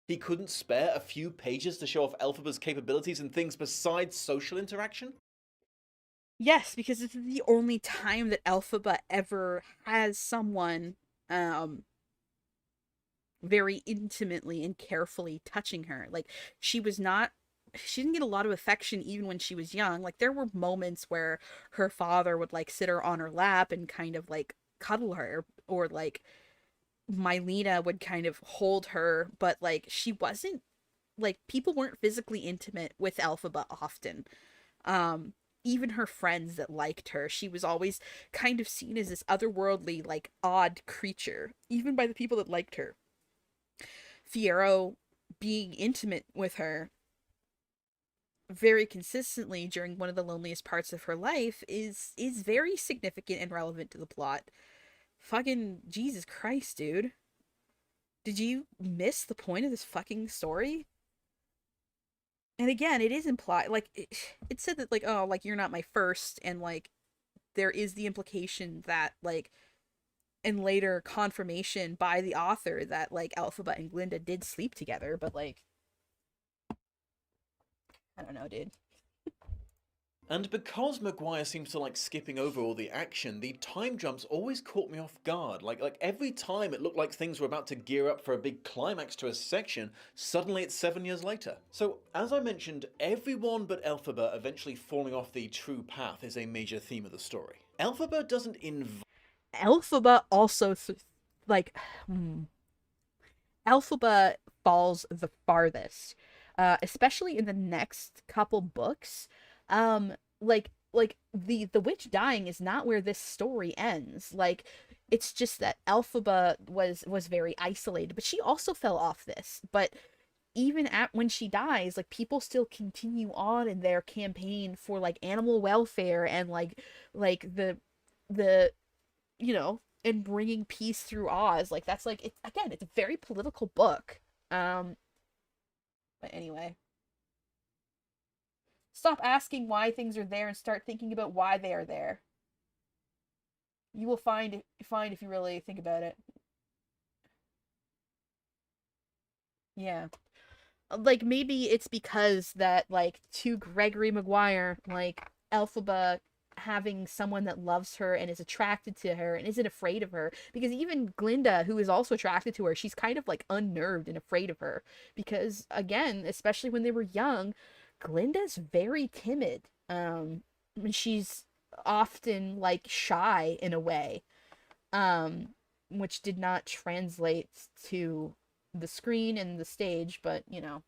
Speaker 2: he couldn't spare a few pages to show off Elphaba's capabilities and things besides social interaction?
Speaker 1: Yes, because this is the only time that Elphaba ever has someone very intimately and carefully touching her. Like she didn't get a lot of affection even when she was young. Like there were moments where her father would like sit her on her lap and kind of like cuddle her, or like Mylena would kind of hold her, but like she wasn't like people weren't physically intimate with Elphaba often. Even her friends that liked her, she was always kind of seen as this otherworldly, like odd creature, even by the people that liked her. Fiyero being intimate with her very consistently during one of the loneliest parts of her life is very significant and relevant to the plot. Fucking Jesus Christ, dude. Did you miss the point of this fucking story? And again, it is implied, like, it said that, like, oh, like, you're not my first, and, like, there is the implication that, like, and later confirmation by the author that, like, Elphaba and Glinda did sleep together, but, like, I don't know, dude.
Speaker 2: And because Maguire seems to like skipping over all the action, the time jumps always caught me off guard. Like every time it looked like things were about to gear up for a big climax to a section, suddenly it's 7 years later. So, as I mentioned, everyone but Elphaba eventually falling off the true path is a major theme of the story. Elphaba doesn't
Speaker 1: Elphaba also, like, Elphaba falls the farthest, especially in the next couple books. Like the witch dying is not where this story ends. Like, it's just that Elphaba was very isolated, but she also fell off this. But even at when she dies, like people still continue on in their campaign for like animal welfare and like the you know, and bringing peace through Oz. Like that's like it's again, it's a very political book. But anyway, stop asking why things are there and start thinking about why they are there. You will find if you really think about it. Yeah. Like maybe it's because that like to Gregory Maguire, like Elphaba having someone that loves her and is attracted to her and isn't afraid of her. Because even Glinda, who is also attracted to her, she's kind of like unnerved and afraid of her. Because again, especially when they were young, Glinda's very timid. And she's often like shy in a way, which did not translate to the screen and the stage, but you know.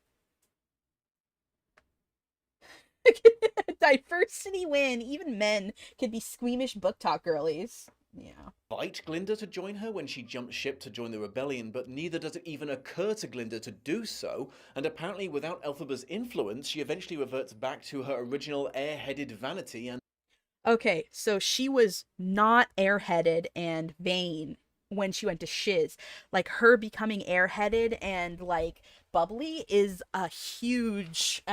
Speaker 1: Diversity win. Even men could be squeamish book talk girlies. Yeah.
Speaker 2: Invite Glinda to join her when she jumps ship to join the rebellion, but neither does it even occur to Glinda to do so, and apparently without Elphaba's influence, she eventually reverts back to her original airheaded vanity and
Speaker 1: Okay, so she was not airheaded and vain when she went to Shiz. Like her becoming airheaded and like bubbly is a huge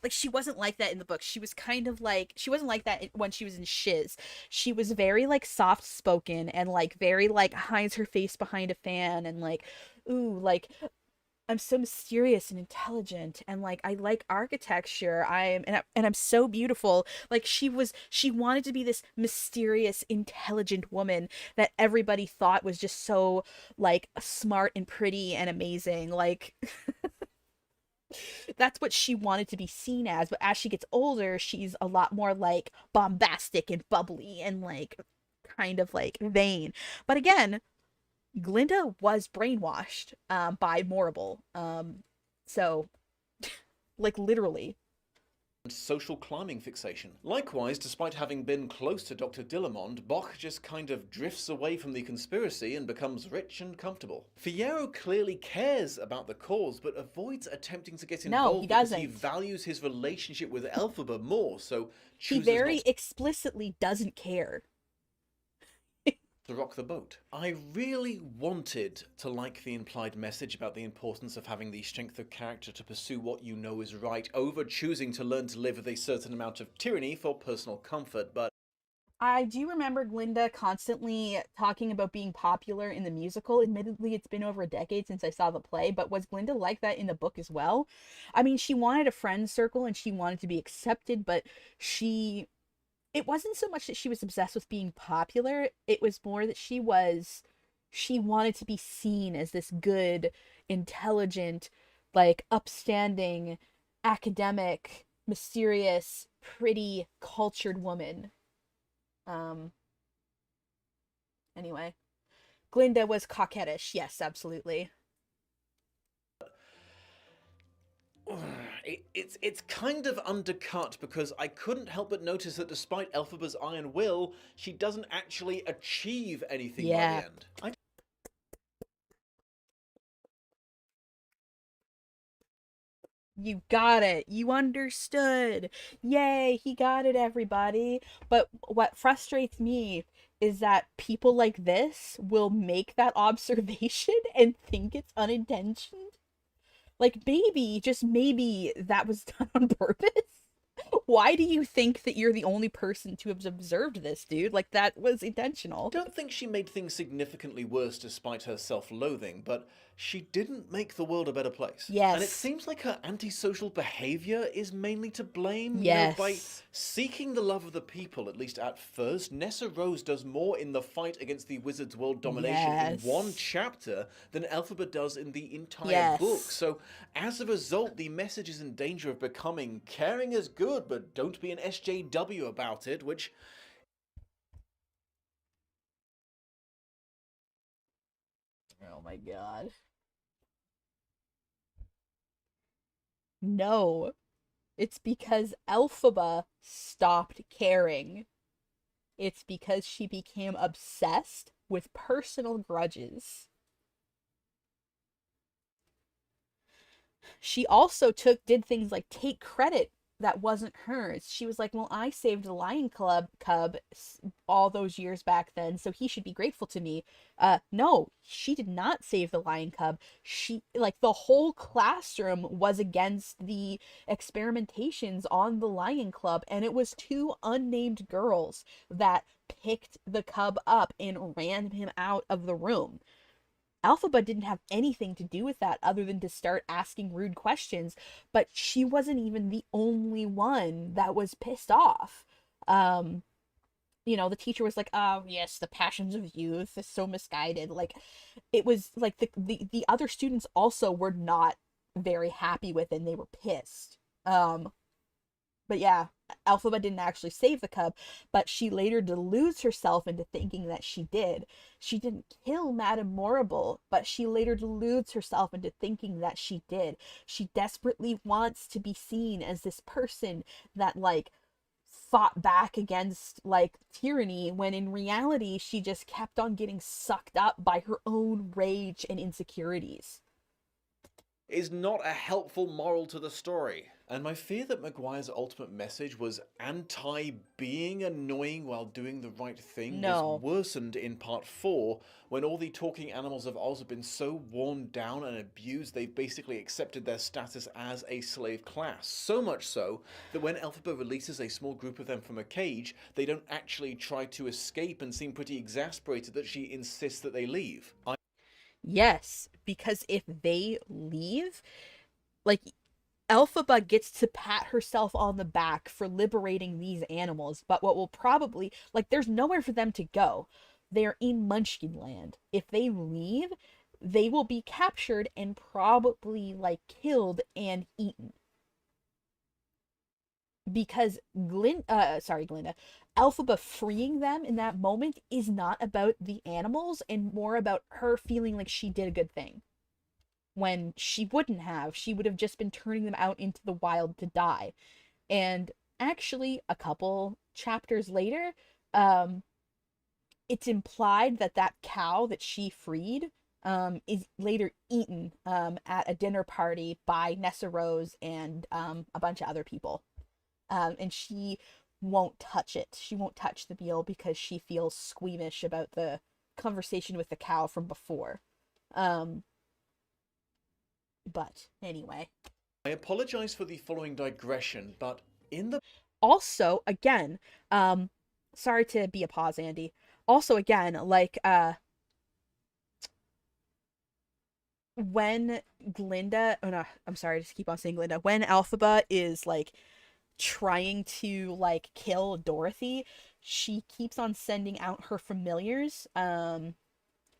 Speaker 1: like she wasn't like that in the book. She was kind of like she wasn't like that when she was in Shiz. She was very like soft spoken and like very like hides her face behind a fan and like ooh like I'm so mysterious and intelligent and like I like architecture. I'm so beautiful. Like she wanted to be this mysterious intelligent woman that everybody thought was just so like smart and pretty and amazing. Like that's what she wanted to be seen as, but as she gets older, she's a lot more like bombastic and bubbly and like kind of like vain. But again, Glinda was brainwashed by Morrible. So like literally.
Speaker 2: social climbing fixation. Likewise, despite having been close to Dr. Dillamond, Bock just kind of drifts away from the conspiracy and becomes rich and comfortable. Fiyero clearly cares about the cause, but avoids attempting to get involved because he values his relationship with Elphaba more, so
Speaker 1: he very explicitly doesn't care
Speaker 2: to rock the boat. I really wanted to like the implied message about the importance of having the strength of character to pursue what you know is right over choosing to learn to live with a certain amount of tyranny for personal comfort, but
Speaker 1: I do remember Glinda constantly talking about being popular in the musical. Admittedly, it's been over a decade since I saw the play, but was Glinda like that in the book as well? I mean, she wanted a friend circle and she wanted to be accepted, but it wasn't so much that she was obsessed with being popular. It was more that she wanted to be seen as this good, intelligent, like upstanding, academic, mysterious, pretty, cultured woman. Anyway, Glinda was coquettish. Yes, absolutely.
Speaker 2: It's kind of undercut because I couldn't help but notice that despite Elphaba's iron will, she doesn't actually achieve anything by the end.
Speaker 1: You got it. You understood. Yay, he got it, everybody. But what frustrates me is that people like this will make that observation and think it's unintentional. Like, maybe, just maybe, that was done on purpose. Why do you think that you're the only person to have observed this, dude? Like, that was intentional.
Speaker 2: I don't think she made things significantly worse despite her self-loathing, but she didn't make the world a better place.
Speaker 1: Yes.
Speaker 2: And it seems like her antisocial behavior is mainly to blame.
Speaker 1: Yes.
Speaker 2: By seeking the love of the people, at least at first, Nessa Rose does more in the fight against the wizard's world domination in one chapter than Elphaba does in the entire book. So, as a result, the message is in danger of becoming caring is good, but don't be an SJW about it, which...
Speaker 1: Oh my god. No. It's because Elphaba stopped caring. It's because she became obsessed with personal grudges. She also did things like take credit that wasn't hers. She was like, well, I saved the Lion Club cub all those years back then, so he should be grateful to me. No, she did not save the Lion Cub. She, like, the whole classroom was against the experimentations on the Lion Club, and it was two unnamed girls that picked the cub up and ran him out of the room. Elphaba didn't have anything to do with that other than to start asking rude questions, but she wasn't even the only one that was pissed off. The teacher was like, "Oh, yes, the passions of youth is so misguided." Like, it was like the other students also were not very happy with it, and they were pissed. But yeah, Elphaba didn't actually save the cub, but she later deludes herself into thinking that she did. She didn't kill Madame Morrible, but she later deludes herself into thinking that she did. She desperately wants to be seen as this person that, like, fought back against, like, tyranny, when in reality she just kept on getting sucked up by her own rage and insecurities.
Speaker 2: Is not a helpful moral to the story. And my fear that Maguire's ultimate message was anti-being annoying while doing the right thing was
Speaker 1: No.
Speaker 2: worsened in part 4, when all the talking animals of Oz have been so worn down and abused they've basically accepted their status as a slave class. So much so that when Elphaba releases a small group of them from a cage, they don't actually try to escape and seem pretty exasperated that she insists that they leave.
Speaker 1: Yes, because if they leave, like, Elphaba gets to pat herself on the back for liberating these animals, but what will probably, like, there's nowhere for them to go. They're in Munchkin Land. If they leave, they will be captured and probably, like, killed and eaten. Because Glinda, Elphaba freeing them in that moment is not about the animals and more about her feeling like she did a good thing. When she wouldn't have. She would have just been turning them out into the wild to die. And actually, a couple chapters later, it's implied that that cow that she freed is later eaten at a dinner party by Nessa Rose and a bunch of other people. And she won't touch it. She won't touch the meal because she feels squeamish about the conversation with the cow from before. But anyway.
Speaker 2: I apologize for the following digression, but in the...
Speaker 1: Also, again, sorry to be a pause, Andy. Also, again, like, when Glinda, oh no, I'm sorry, just keep on saying Glinda, when Elphaba is, like, trying to, like, kill Dorothy, she keeps on sending out her familiars,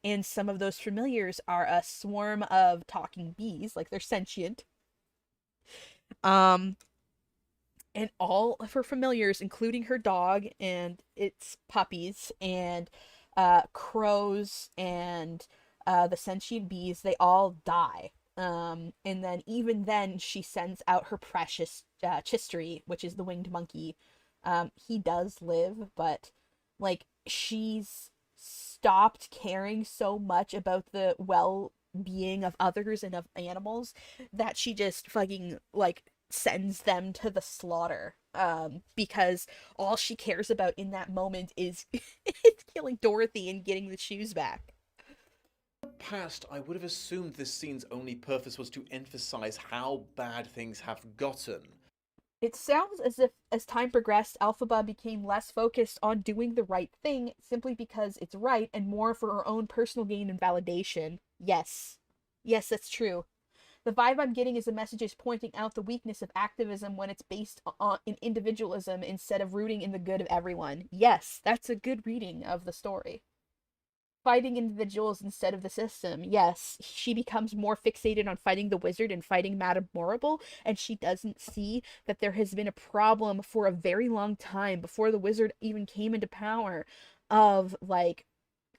Speaker 1: and some of those familiars are a swarm of talking bees, like, they're sentient. And all of her familiars, including her dog and its puppies, and crows, and the sentient bees, they all die. And then even then, she sends out her precious Chistry, which is the winged monkey. He does live, but, like, she's stopped caring so much about the well-being of others and of animals that she just fucking, like, sends them to the slaughter. Because all she cares about in that moment is killing Dorothy and getting the shoes back.
Speaker 2: Past, I would have assumed this scene's only purpose was to emphasize how bad things have gotten.
Speaker 1: It sounds as if, as time progressed, Elphaba became less focused on doing the right thing simply because it's right and more for her own personal gain and validation. Yes. Yes, that's true. The vibe I'm getting is the message is pointing out the weakness of activism when it's based in individualism instead of rooting in the good of everyone. Yes, that's a good reading of the story. Fighting individuals instead of the system. Yes, she becomes more fixated on fighting the wizard and fighting Madame Morrible, and she doesn't see that there has been a problem for a very long time before the wizard even came into power of, like,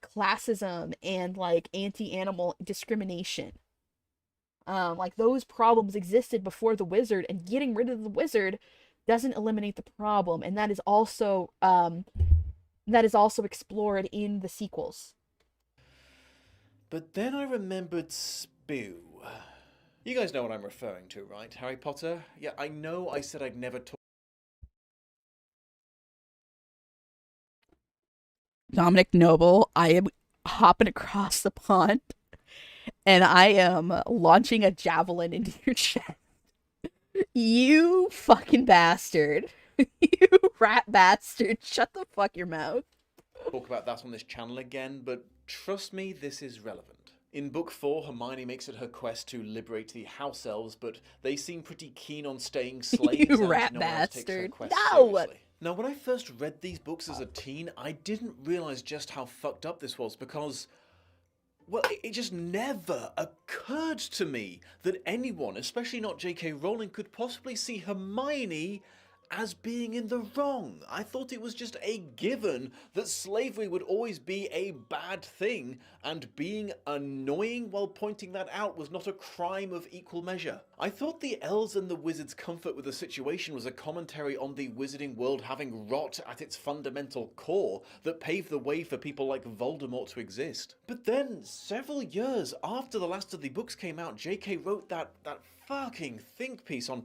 Speaker 1: classism and, like, anti-animal discrimination. Like, those problems existed before the wizard, and getting rid of the wizard doesn't eliminate the problem, and that is also explored in the sequels.
Speaker 2: But then I remembered Spew. You guys know what I'm referring to, right? Harry Potter? Yeah, I know I said I'd never talk.
Speaker 1: Dominic Noble, I am hopping across the pond, and I am launching a javelin into your chest. You fucking bastard. You rat bastard. Shut the fuck your mouth.
Speaker 2: Talk about that on this channel again, but trust me, this is relevant. In Book 4, Hermione makes it her quest to liberate the house elves, but they seem pretty keen on staying slaves.
Speaker 1: You
Speaker 2: and
Speaker 1: rat
Speaker 2: no one else takes her
Speaker 1: bastard.
Speaker 2: quest
Speaker 1: No!
Speaker 2: seriously. Now, when I first read these books as a teen, I didn't realize just how fucked up this was because, well, it just never occurred to me that anyone, especially not J.K. Rowling, could possibly see Hermione as being in the wrong. I thought it was just a given that slavery would always be a bad thing, and being annoying while pointing that out was not a crime of equal measure. I thought the elves and the wizards' comfort with the situation was a commentary on the wizarding world having rot at its fundamental core that paved the way for people like Voldemort to exist. But then, several years after the last of the books came out, J.K. wrote that fucking think piece on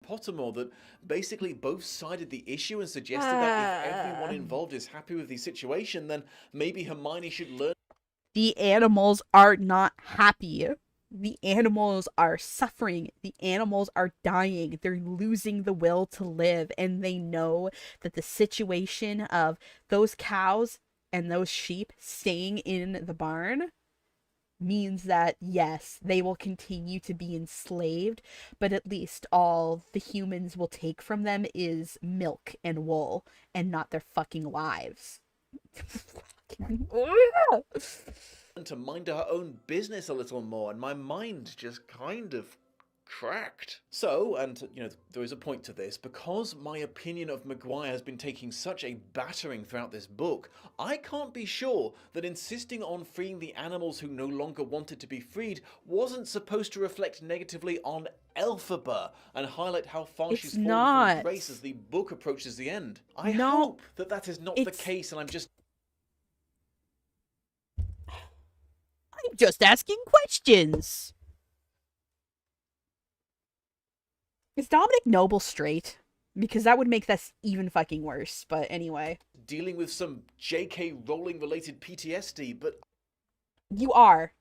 Speaker 2: Pottermore that basically both sided the issue and suggested that if everyone involved is happy with the situation, then maybe Hermione should learn.
Speaker 1: The animals are not happy. The animals are suffering. The animals are dying. They're losing the will to live. And they know that the situation of those cows and those sheep staying in the barn means that, yes, they will continue to be enslaved, but at least all the humans will take from them is milk and wool and not their fucking lives.
Speaker 2: To mind her own business a little more, and my mind just kind of cracked. So, and there is a point to this, because my opinion of Maguire has been taking such a battering throughout this book, I can't be sure that insisting on freeing the animals who no longer wanted to be freed wasn't supposed to reflect negatively on Elphaba and highlight how far she's fallen from grace as the book approaches the end. I hope that that is not the case, and I'm
Speaker 1: just asking questions. Is Dominic Noble straight? Because that would make this even fucking worse, but anyway.
Speaker 2: Dealing with some J.K. Rowling related PTSD, but...
Speaker 1: You are.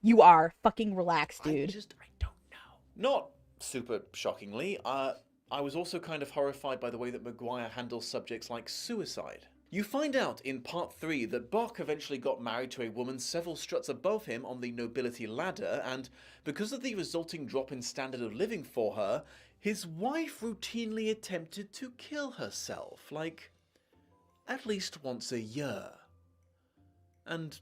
Speaker 1: Fucking relax, dude.
Speaker 2: I don't know. Not super shockingly, I was also kind of horrified by the way that Maguire handles subjects like suicide. You find out in part 3 that Bach eventually got married to a woman several struts above him on the nobility ladder, and because of the resulting drop in standard of living for her, his wife routinely attempted to kill herself, like, at least once a year. And,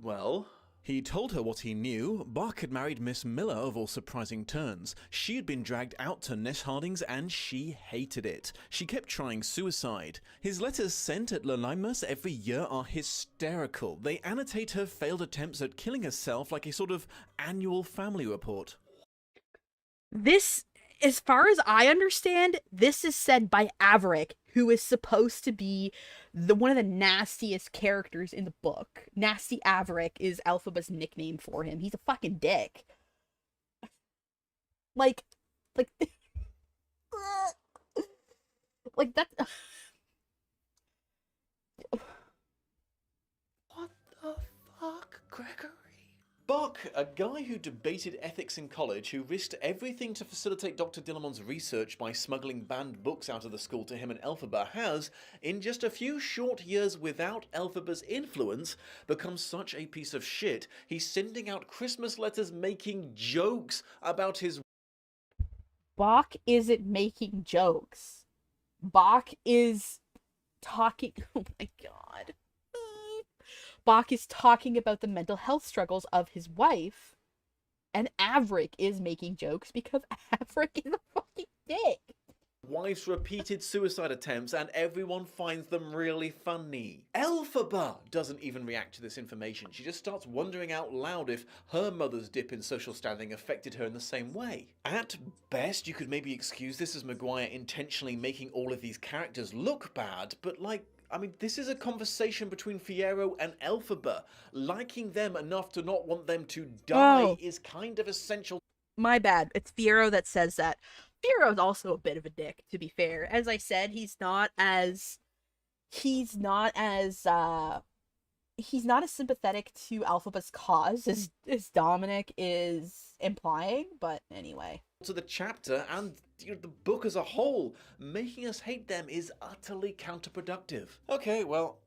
Speaker 2: well... He told her what he knew. Bach had married Miss Miller of all surprising turns. She had been dragged out to Ness Harding's and she hated it. She kept trying suicide. His letters sent at Lalimus every year are hysterical. They annotate her failed attempts at killing herself like a sort of annual family report.
Speaker 1: This, as far as I understand, this is said by Averick, who is supposed to be one of the nastiest characters in the book. Nasty Averick is Elphaba's nickname for him. He's a fucking dick. Like that.
Speaker 2: What the fuck, Gregory? Bach, a guy who debated ethics in college, who risked everything to facilitate Dr. Dillamon's research by smuggling banned books out of the school to him and Elphaba, has, in just a few short years without Elphaba's influence, become such a piece of shit, he's sending out Christmas letters making jokes about his...
Speaker 1: Bach isn't making jokes. Bach is talking... Oh my god. Bach is talking about the mental health struggles of his wife, and Averick is making jokes because Averick is a fucking dick.
Speaker 2: Wife's repeated suicide attempts, and everyone finds them really funny. Elphaba doesn't even react to this information. She just starts wondering out loud if her mother's dip in social standing affected her in the same way. At best, you could maybe excuse this as Maguire intentionally making all of these characters look bad, but this is a conversation between Fiyero and Elphaba. Liking them enough to not want them to die is kind of essential.
Speaker 1: My bad. It's Fiyero that says that. Fiyero's also a bit of a dick, to be fair. As I said, he's not as he's not as sympathetic to Elphaba's cause as Dominic is implying, but anyway.
Speaker 2: To the chapter and the book as a whole, making us hate them is utterly counterproductive. Okay, well,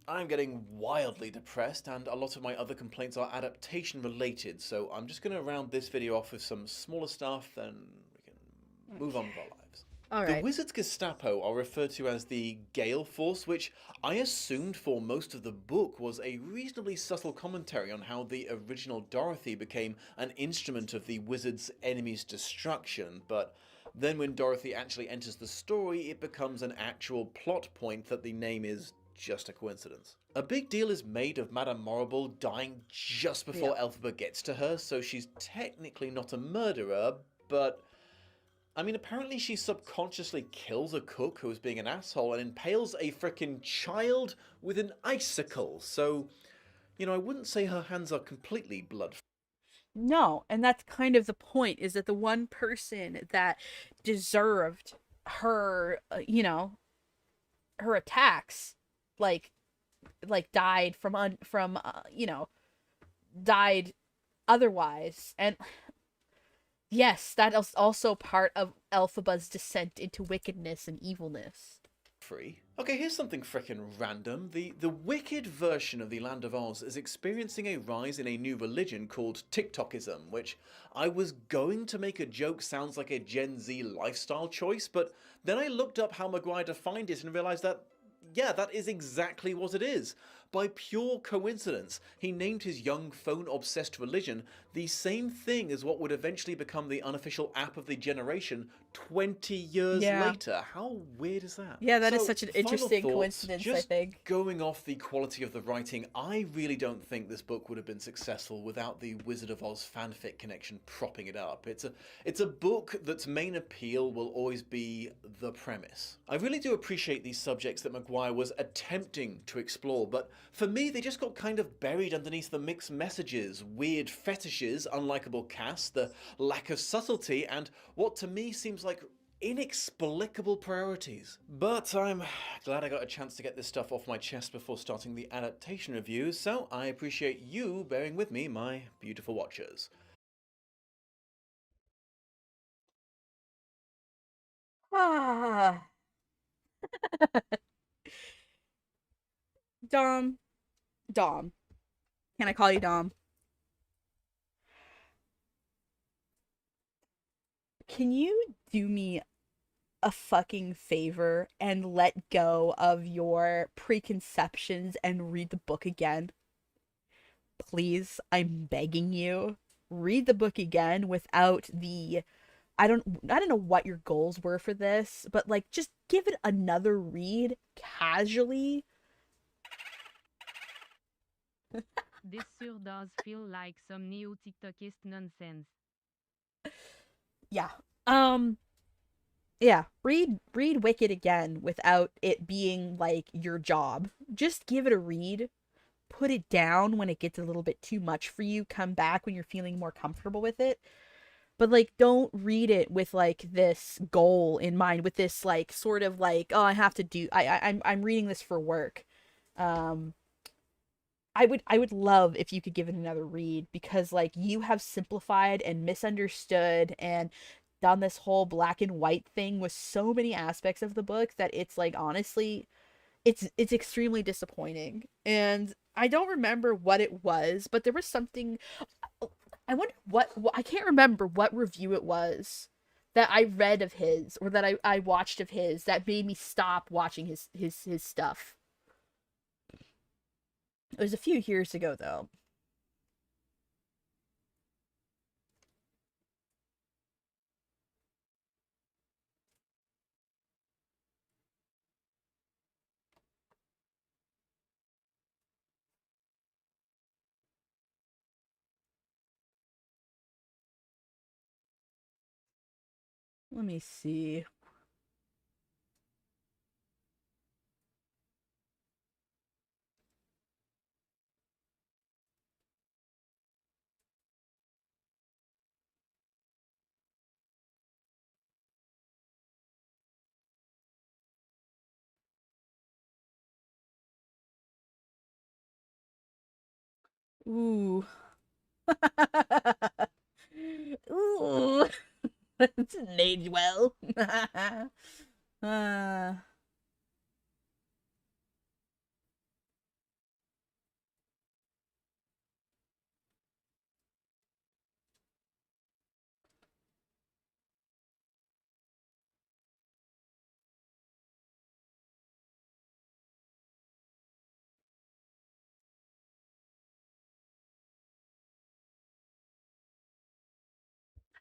Speaker 2: I'm getting wildly depressed, and a lot of my other complaints are adaptation related, so I'm just going to round this video off with some smaller stuff, and we can move on with our lives.
Speaker 1: All
Speaker 2: The
Speaker 1: right.
Speaker 2: Wizard's Gestapo are referred to as the Gale Force, which I assumed for most of the book was a reasonably subtle commentary on how the original Dorothy became an instrument of the Wizard's enemy's destruction, but then when Dorothy actually enters the story, it becomes an actual plot point that the name is just a coincidence. A big deal is made of Madame Morrible dying just before
Speaker 1: Yeah.
Speaker 2: Elphaba gets to her, so she's technically not a murderer, but I mean, apparently she subconsciously kills a cook who was being an asshole and impales a frickin' child with an icicle, so, I wouldn't say her hands are completely blood.
Speaker 1: No, and that's kind of the point, is that the one person that deserved her, her attacks, like died died otherwise. And yes, that is also part of Elphaba's descent into wickedness and evilness.
Speaker 2: Free. Okay, here's something frickin' random. The wicked version of the Land of Oz is experiencing a rise in a new religion called TikTokism, which I was going to make a joke sounds like a Gen Z lifestyle choice, but then I looked up how Maguire defined it and realized that, yeah, that is exactly what it is. By pure coincidence, he named his young phone-obsessed religion the same thing as what would eventually become the unofficial app of the generation 20 years
Speaker 1: Yeah.
Speaker 2: later. How weird is that?
Speaker 1: Yeah, that is
Speaker 2: So,
Speaker 1: such an
Speaker 2: final
Speaker 1: interesting
Speaker 2: thoughts,
Speaker 1: coincidence, I
Speaker 2: just
Speaker 1: think.
Speaker 2: going off the quality of the writing, I really don't think this book would have been successful without the Wizard of Oz fanfic connection propping it up. It's a book that's main appeal will always be the premise. I really do appreciate these subjects that Maguire was attempting to explore, but for me they just got kind of buried underneath the mixed messages, weird fetishes, unlikable cast, the lack of subtlety, and what to me seems like inexplicable priorities. But I'm glad I got a chance to get this stuff off my chest before starting the adaptation reviews, so I appreciate you bearing with me, my beautiful watchers.
Speaker 1: Ah, Dom, Dom. Can I call you Dom? Can you do me a fucking favor and let go of your preconceptions and read the book again? Please, I'm begging you. Read the book again without the I don't know what your goals were for this, but like just give it another read casually.
Speaker 3: This sure does feel like some neo-TikTokist nonsense.
Speaker 1: Yeah. Um yeah, read Wicked again without it being like your job. Just give it a read. Put it down when it gets a little bit too much for you. Come back when you're feeling more comfortable with it. But like don't read it with like this goal in mind, with this like sort of like, oh, I have to do I'm reading this for work. Um I would love if you could give it another read, because like you have simplified and misunderstood and done this whole black and white thing with so many aspects of the book that it's like honestly it's extremely disappointing. And I don't remember what it was, but there was something. I wonder what I can't remember what review it was that I read of his, or that I watched of his, that made me stop watching his stuff. It was a few years ago though. Let me see. Ooh. Ooh. It didn't age well. uh,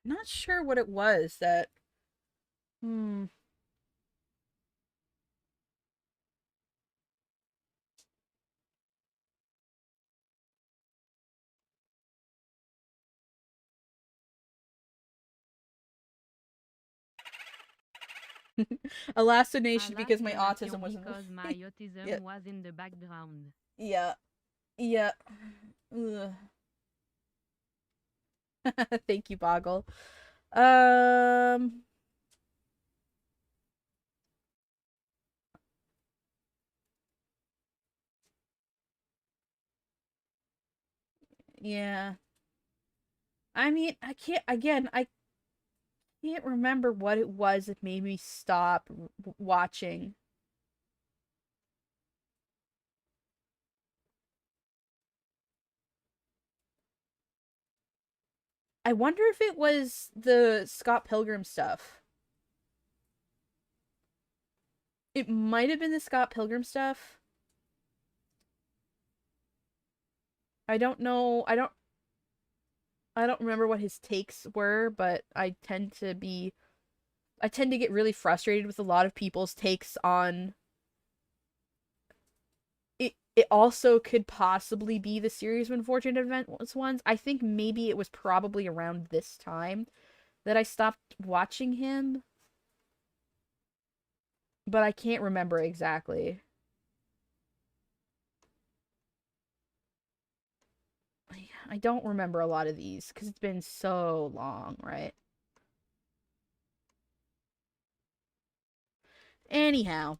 Speaker 1: not sure what it was that. Hmm. A last
Speaker 3: A
Speaker 1: donation
Speaker 3: last
Speaker 1: because my autism
Speaker 3: donation
Speaker 1: wasn't.
Speaker 3: because my
Speaker 1: Yeah.
Speaker 3: autism was in the background.
Speaker 1: Yeah. Yeah. Ugh. Thank you, Boggle. Um. Yeah. I mean, I can't. Again, I can't remember what it was that made me stop watching. I wonder if it was the Scott Pilgrim stuff. It might have been the Scott Pilgrim stuff. I don't know. I don't remember what his takes were, but I tend to get really frustrated with a lot of people's takes on it. It also could possibly be the series of unfortunate events ones. I think maybe it was probably around this time that I stopped watching him, but I can't remember exactly. I don't remember a lot of these because it's been so long, right? Anyhow,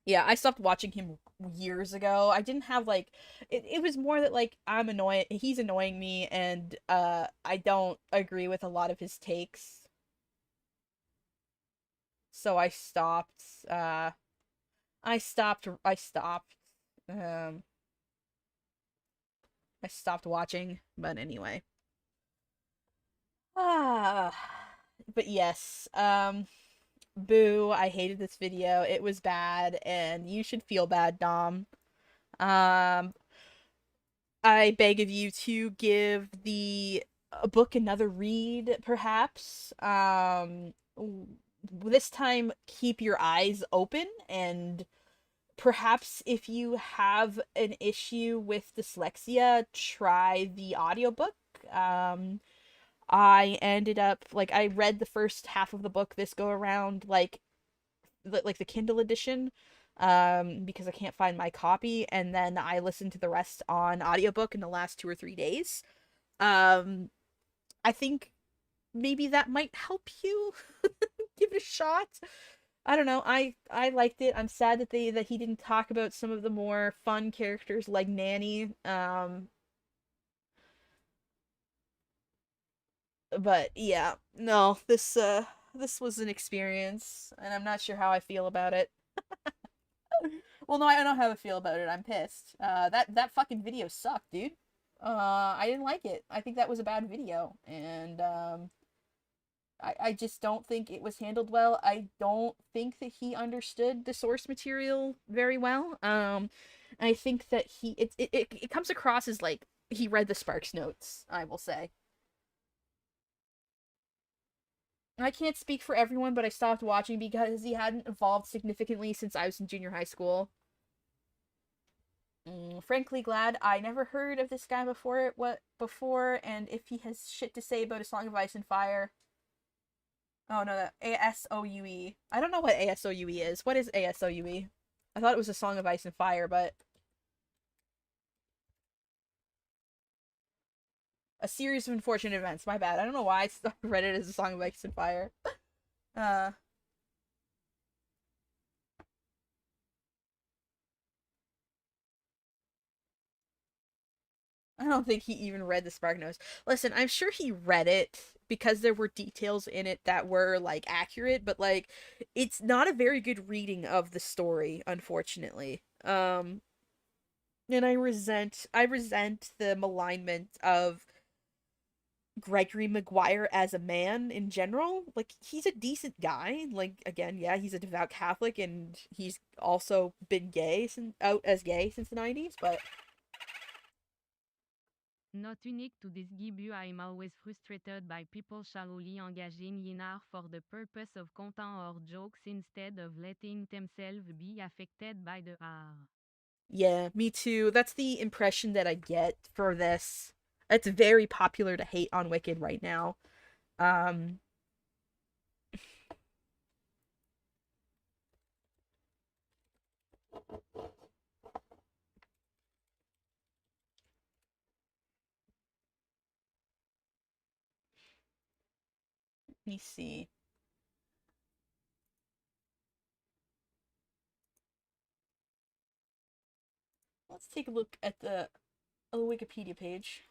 Speaker 1: yeah, I stopped watching him years ago. I didn't have like it was more that like I'm annoying he's annoying me and I don't agree with a lot of his takes. So um I stopped watching, but anyway. Ah, but yes, boo, I hated this video. It was bad and you should feel bad, Dom. Um I beg of you to give the book another read, perhaps. This time, keep your eyes open, and perhaps if you have an issue with dyslexia, try the audiobook. I ended up like I read the first half of the book this go around, like the Kindle edition, because I can't find my copy, and then I listened to the rest on audiobook in the last 2 or 3 days. Um, I think maybe that might help you give it a shot. I don't know. I liked it. I'm sad that he didn't talk about some of the more fun characters like Nanny. But yeah, no, this was an experience, and I'm not sure how I feel about it. Well, no, I don't know how I feel about it. I'm pissed. That fucking video sucked, dude. I didn't like it. I think that was a bad video, and I just don't think it was handled well. I don't think that he understood the source material very well. I think that it comes across as like he read the Sparks notes. I will say. I can't speak for everyone, but I stopped watching because he hadn't evolved significantly since I was in junior high school. Frankly, glad I never heard of this guy before, and if he has shit to say about A Song of Ice and Fire. Oh no, that ASOUE. I don't know what ASOUE is. What is ASOUE? I thought it was A Song of Ice and Fire, but a series of unfortunate events. My bad. I don't know why I read it as A Song of Ice and Fire. Uh, I don't think he even read the Spark Notes. Listen, I'm sure he read it because there were details in it that were like accurate, but like it's not a very good reading of the story, unfortunately. And I resent the malignment of Gregory Maguire as a man in general. Like he's a decent guy. Like again, yeah, he's a devout Catholic and he's also been gay since out as gay since the 90s, but
Speaker 3: Not unique to this Gibu, I'm always frustrated by people shallowly engaging in art for the purpose of content or jokes instead of letting themselves be affected by the art.
Speaker 1: yeah, me too. That's the impression that I get for this. It's very popular to hate on Wicked right now. Um, let me see. Let's take a look at the Wikipedia page.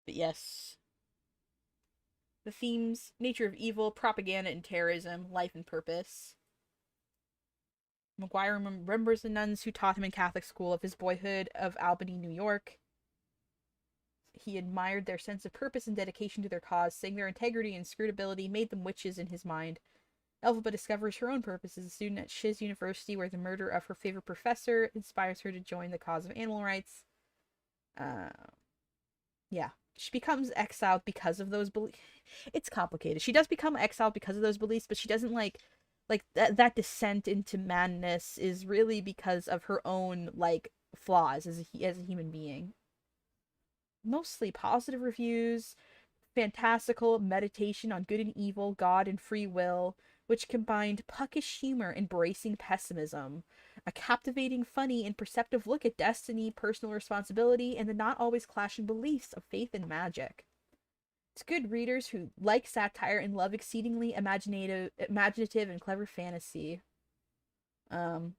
Speaker 1: But yes, the themes: nature of evil, propaganda and terrorism, life and purpose. Maguire remembers the nuns who taught him in Catholic school of his boyhood of Albany, New York. He admired their sense of purpose and dedication to their cause, saying their integrity and inscrutability made them witches in his mind. Elphaba discovers her own purpose as a student at Shiz University, where the murder of her favorite professor inspires her to join the cause of animal rights. Uh, yeah. She becomes exiled because of those beliefs. It's complicated. She does become exiled because of those beliefs, but she doesn't like that descent into madness is really because of her own like flaws as a human being. Mostly positive reviews, fantastical meditation on good and evil, God and free will, which combined puckish humor and bracing pessimism, a captivating, funny, and perceptive look at destiny, personal responsibility, and the not always clashing beliefs of faith and magic. It's good readers who like satire and love exceedingly imaginative and clever fantasy. Um,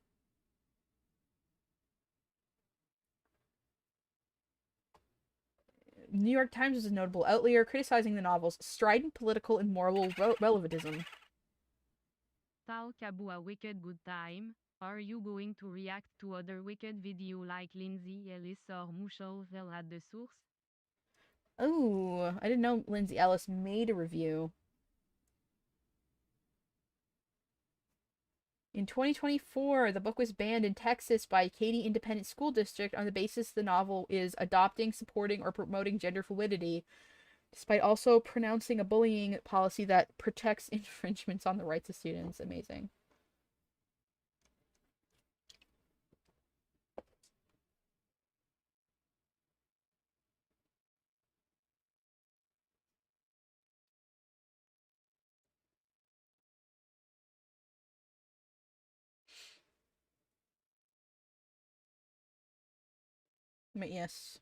Speaker 1: New York Times was a notable outlier, criticizing the novel's strident political and moral relativism.
Speaker 3: Talk about a wicked good time. Are you going to react to other wicked video like Lindsay Ellis or Mouchel at the source?
Speaker 1: Oh, I didn't know Lindsay Ellis made a review. In 2024, the book was banned in Texas by Katy Independent School District on the basis the novel is adopting, supporting, or promoting gender fluidity, despite also pronouncing a bullying policy that protects infringements on the rights of students. Amazing. But yes.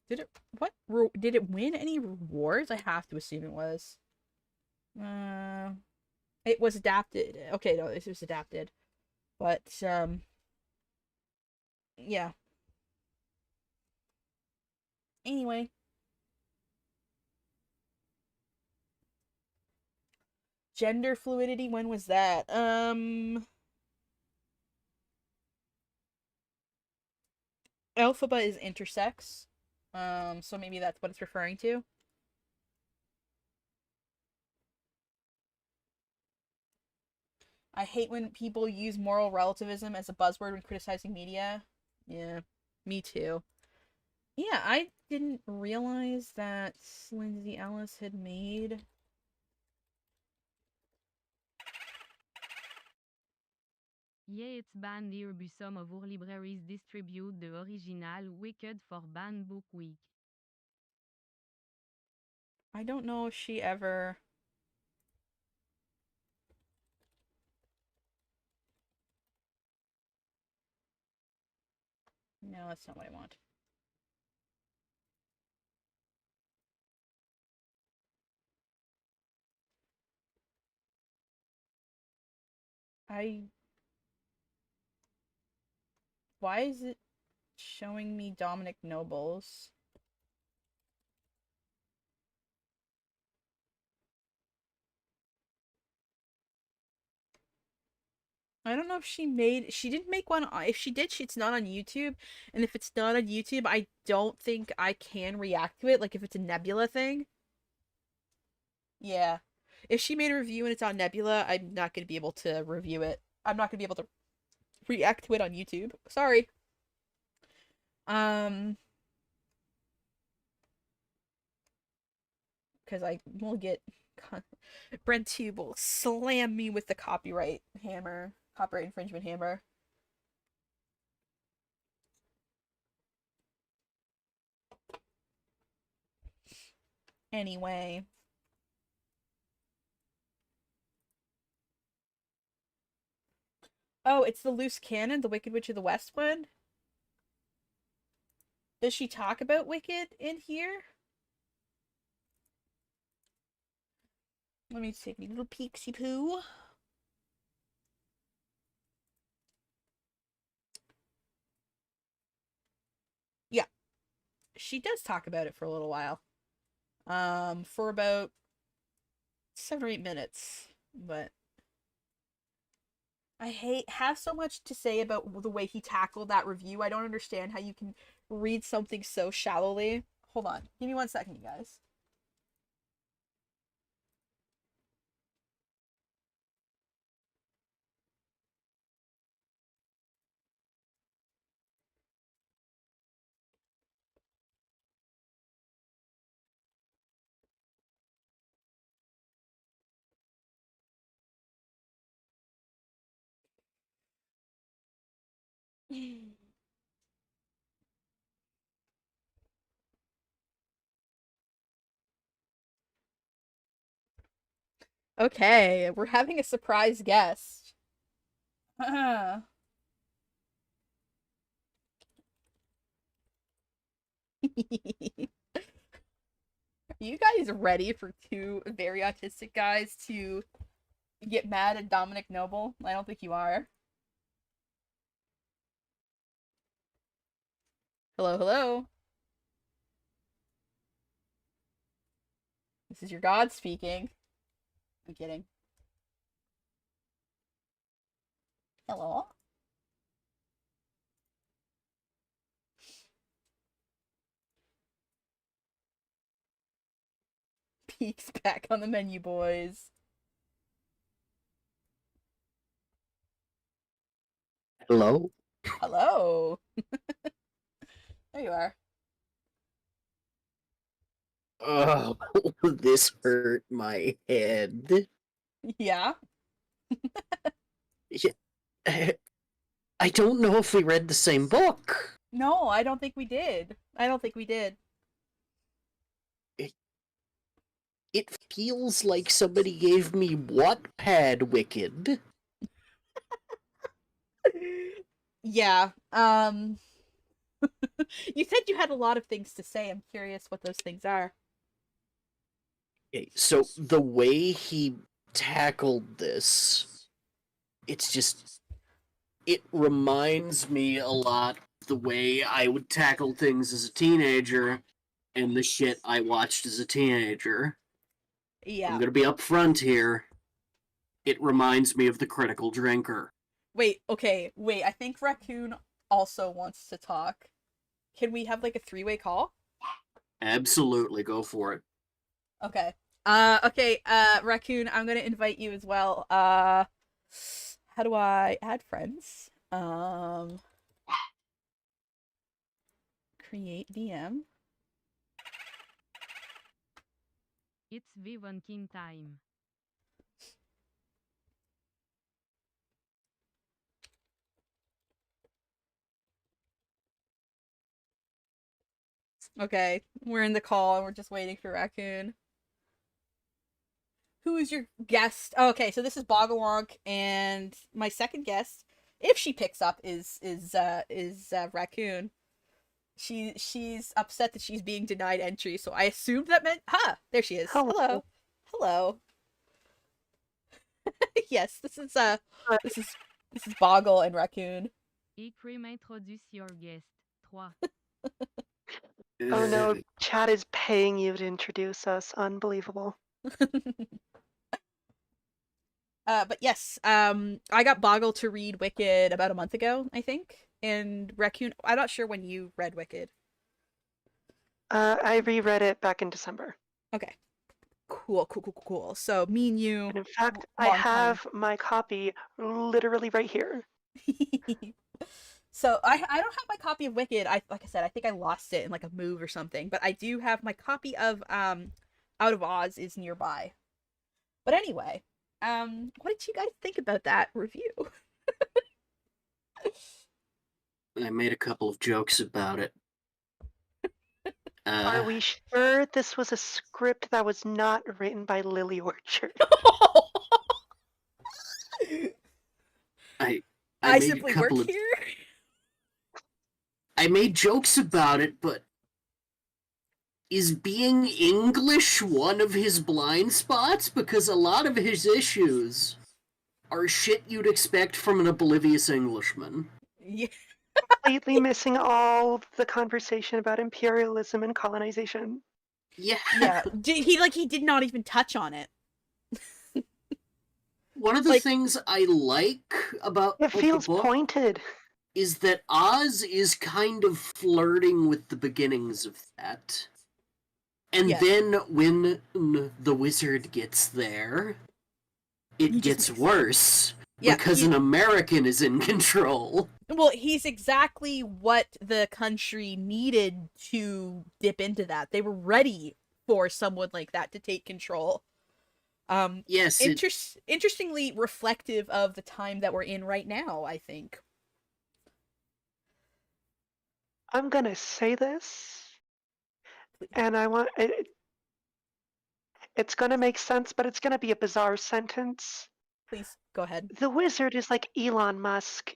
Speaker 1: Did it what did it win any rewards? I have to assume it was. Uh it was adapted. Okay, no, this was adapted. But yeah. Anyway, gender fluidity, when was that? Elphaba is intersex. So maybe that's what it's referring to. I hate when people use moral relativism as a buzzword when criticizing media. Yeah, me too. Yeah, I didn't realize that Lindsay Ellis had made.
Speaker 3: Yeah, it's banned nearby some of our libraries distribute the original Wicked for Banned Book Week.
Speaker 1: I don't know if she ever. No, that's not what I want. I... Why is it showing me Dominic Nobles? I don't know if she didn't make one. If she did, it's not on YouTube. And if it's not on YouTube, I don't think I can react to it. Like if it's a Nebula thing. Yeah. If she made a review and it's on Nebula, I'm not going to be able to review it. I'm not going to be able to react to it on YouTube. Sorry. Um, because I will get BrentTube will slam me with the copyright hammer, copyright infringement hammer. Anyway. Oh, it's the Loose Cannon, the Wicked Witch of the West one? Does she talk about Wicked in here? Let me take a little peeksy poo. Yeah. She does talk about it for a little while. For about 7 or 8 minutes. But I have so much to say about the way he tackled that review. I don't understand how you can read something so shallowly. Hold on. Give me 1 second, you guys. Okay, we're having a surprise guest. Are you guys ready for two very autistic guys to get mad at Dominic Noble? I don't think you are. Hello, hello. This is your god speaking. I'm kidding. Hello? Peaks back on the menu, boys.
Speaker 4: Hello?
Speaker 1: Hello. There you are.
Speaker 4: Oh, this hurt my head.
Speaker 1: Yeah?
Speaker 4: I don't know if we read the same book.
Speaker 1: No, I don't think we did. I don't think we did.
Speaker 4: It feels like somebody gave me Wattpad Wicked.
Speaker 1: Yeah. You said you had a lot of things to say. I'm curious what those things are.
Speaker 4: Okay, so the way he tackled this, it's just... It reminds me a lot of the way I would tackle things as a teenager and the shit I watched as a teenager.
Speaker 1: Yeah.
Speaker 4: I'm gonna be upfront here. It reminds me of The Critical Drinker.
Speaker 1: Wait, okay. Wait, I think Raccoon also wants to talk. Can we have like a three-way call?
Speaker 4: Absolutely, go for it.
Speaker 1: Okay. Raccoon, I'm gonna invite you as well. How do I add friends? Create DM.
Speaker 3: It's Vivonkin time.
Speaker 1: Okay, we're in the call and we're just waiting for Raccoon. Who is your guest? Oh, okay, so this is Bogalonk, and my second guest if she picks up, is Raccoon. She's upset that she's being denied entry, so I assumed that meant, there she is.
Speaker 5: Hello.
Speaker 1: Hello. Yes, this is
Speaker 5: Hi.
Speaker 1: this is Boggle and Raccoon.
Speaker 3: Écrime introduce your guest. 3.
Speaker 5: Oh no, chat is paying you to introduce us. Unbelievable.
Speaker 1: But yes, I got Boggle to read Wicked about a month ago, I think, and Raccoon. I'm not sure when you read Wicked.
Speaker 5: I reread it back in December.
Speaker 1: Okay, cool. So me and you.
Speaker 5: And in fact, I
Speaker 1: long time.
Speaker 5: have my copy literally right here.
Speaker 1: So I don't have my copy of Wicked. Like I said, I think I lost it in like a move or something. But I do have my copy of Out of Oz is nearby. But anyway, what did you guys think about that review?
Speaker 4: I made a couple of jokes about it.
Speaker 5: Are we sure this was a script that was not written by Lily Orchard?
Speaker 4: I made
Speaker 1: simply work here.
Speaker 4: I made jokes about it, but is being English one of his blind spots? Because a lot of his issues are shit you'd expect from an oblivious Englishman.
Speaker 1: Yeah.
Speaker 5: Completely missing all the conversation about imperialism and colonization.
Speaker 1: Yeah. He did not even touch on it.
Speaker 4: One of the things I like about
Speaker 5: It feels
Speaker 4: the book
Speaker 5: pointed.
Speaker 4: is that Oz is kind of flirting with the beginnings of that. And then when the wizard gets there, it gets worse. Because an American is in control.
Speaker 1: Well, he's exactly what the country needed to dip into that. They were ready for someone like that to take control.
Speaker 4: Yes.
Speaker 1: Interestingly reflective of the time that we're in right now, I think.
Speaker 5: I'm gonna say this, and I want it's gonna make sense, but it's gonna be a bizarre sentence.
Speaker 1: Please go ahead.
Speaker 5: The wizard is like Elon Musk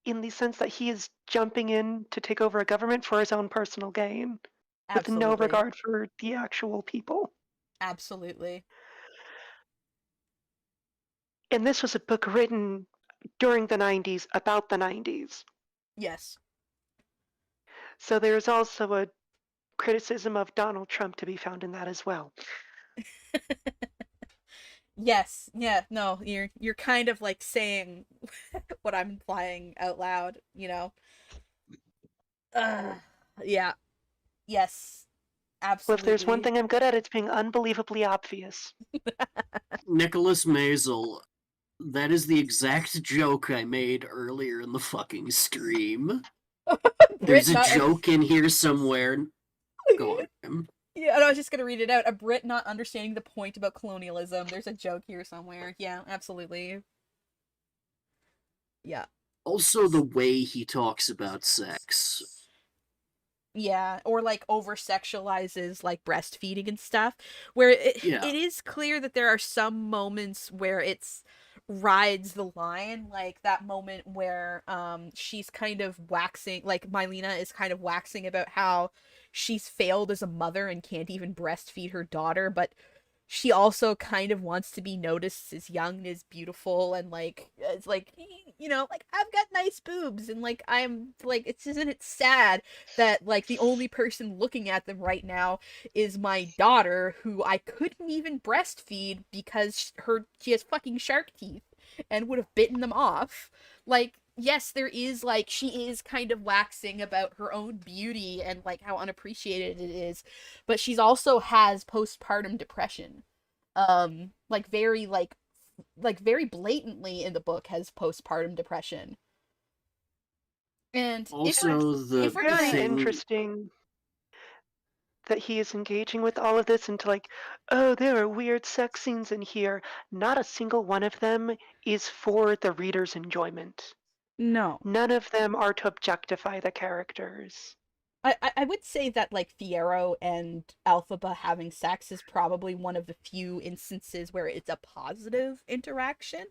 Speaker 5: in the sense that he is jumping in to take over a government for his own personal gain, with no regard for the actual people.
Speaker 1: Absolutely.
Speaker 5: And this was a book written during the 90s, about the 90s.
Speaker 1: Yes.
Speaker 5: So there's also a criticism of Donald Trump to be found in that as well.
Speaker 1: Yes. Yeah. No, you're kind of like saying what I'm implying out loud, you know. Yeah. Yes. Absolutely.
Speaker 5: Well, if there's one thing I'm good at, it's being unbelievably obvious.
Speaker 4: Nicholas Maisel, that is the exact joke I made earlier in the fucking stream. There's a joke in here somewhere. Go on.
Speaker 1: Yeah, I was just gonna read it out. A Brit not understanding the point about colonialism. There's a joke here somewhere. Yeah, absolutely. Yeah.
Speaker 4: Also, the way he talks about sex.
Speaker 1: Yeah, or like over sexualizes like breastfeeding and stuff, where it is clear that there are some moments where it's rides the line, like that moment where she's kind of waxing, like Mylena is kind of waxing about how she's failed as a mother and can't even breastfeed her daughter, but she also kind of wants to be noticed as young and as beautiful, and like it's like, you know, like I've got nice boobs, and like I'm like, isn't it sad that like the only person looking at them right now is my daughter, who I couldn't even breastfeed because she has fucking shark teeth and would have bitten them off. Like, yes, there is like, she is kind of waxing about her own beauty and like how unappreciated it is, but she's also has postpartum depression. Like very blatantly in the book has postpartum depression. And
Speaker 5: also it's very interesting that he is engaging with all of this into like, oh, there are weird sex scenes in here. Not a single one of them is for the reader's enjoyment.
Speaker 1: No.
Speaker 5: None of them are to objectify the characters.
Speaker 1: I would say that like Fiyero and Elphaba having sex is probably one of the few instances where it's a positive interaction.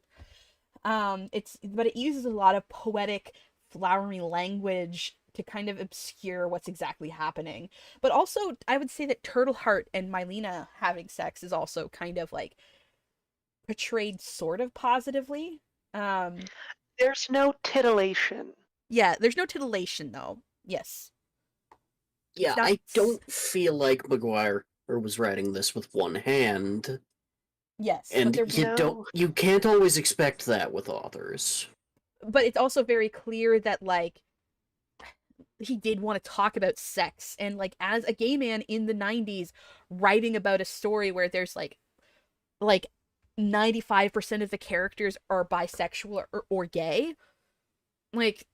Speaker 1: But it uses a lot of poetic, flowery language to kind of obscure what's exactly happening. But also, I would say that Turtleheart and Mylena having sex is also kind of like portrayed sort of positively. Um,
Speaker 5: There's no titillation.
Speaker 1: yeah, there's no titillation though. Yes.
Speaker 4: Yeah,
Speaker 1: It's not
Speaker 4: I don't feel like McGuire was writing this with one hand,
Speaker 1: yes, but
Speaker 4: and
Speaker 1: there
Speaker 5: No.
Speaker 4: you can't always expect that with authors.
Speaker 1: but it's also very clear that like he did want to talk about sex, and like as a gay man in the 90s writing about a story where there's like 95% of the characters are bisexual or gay, like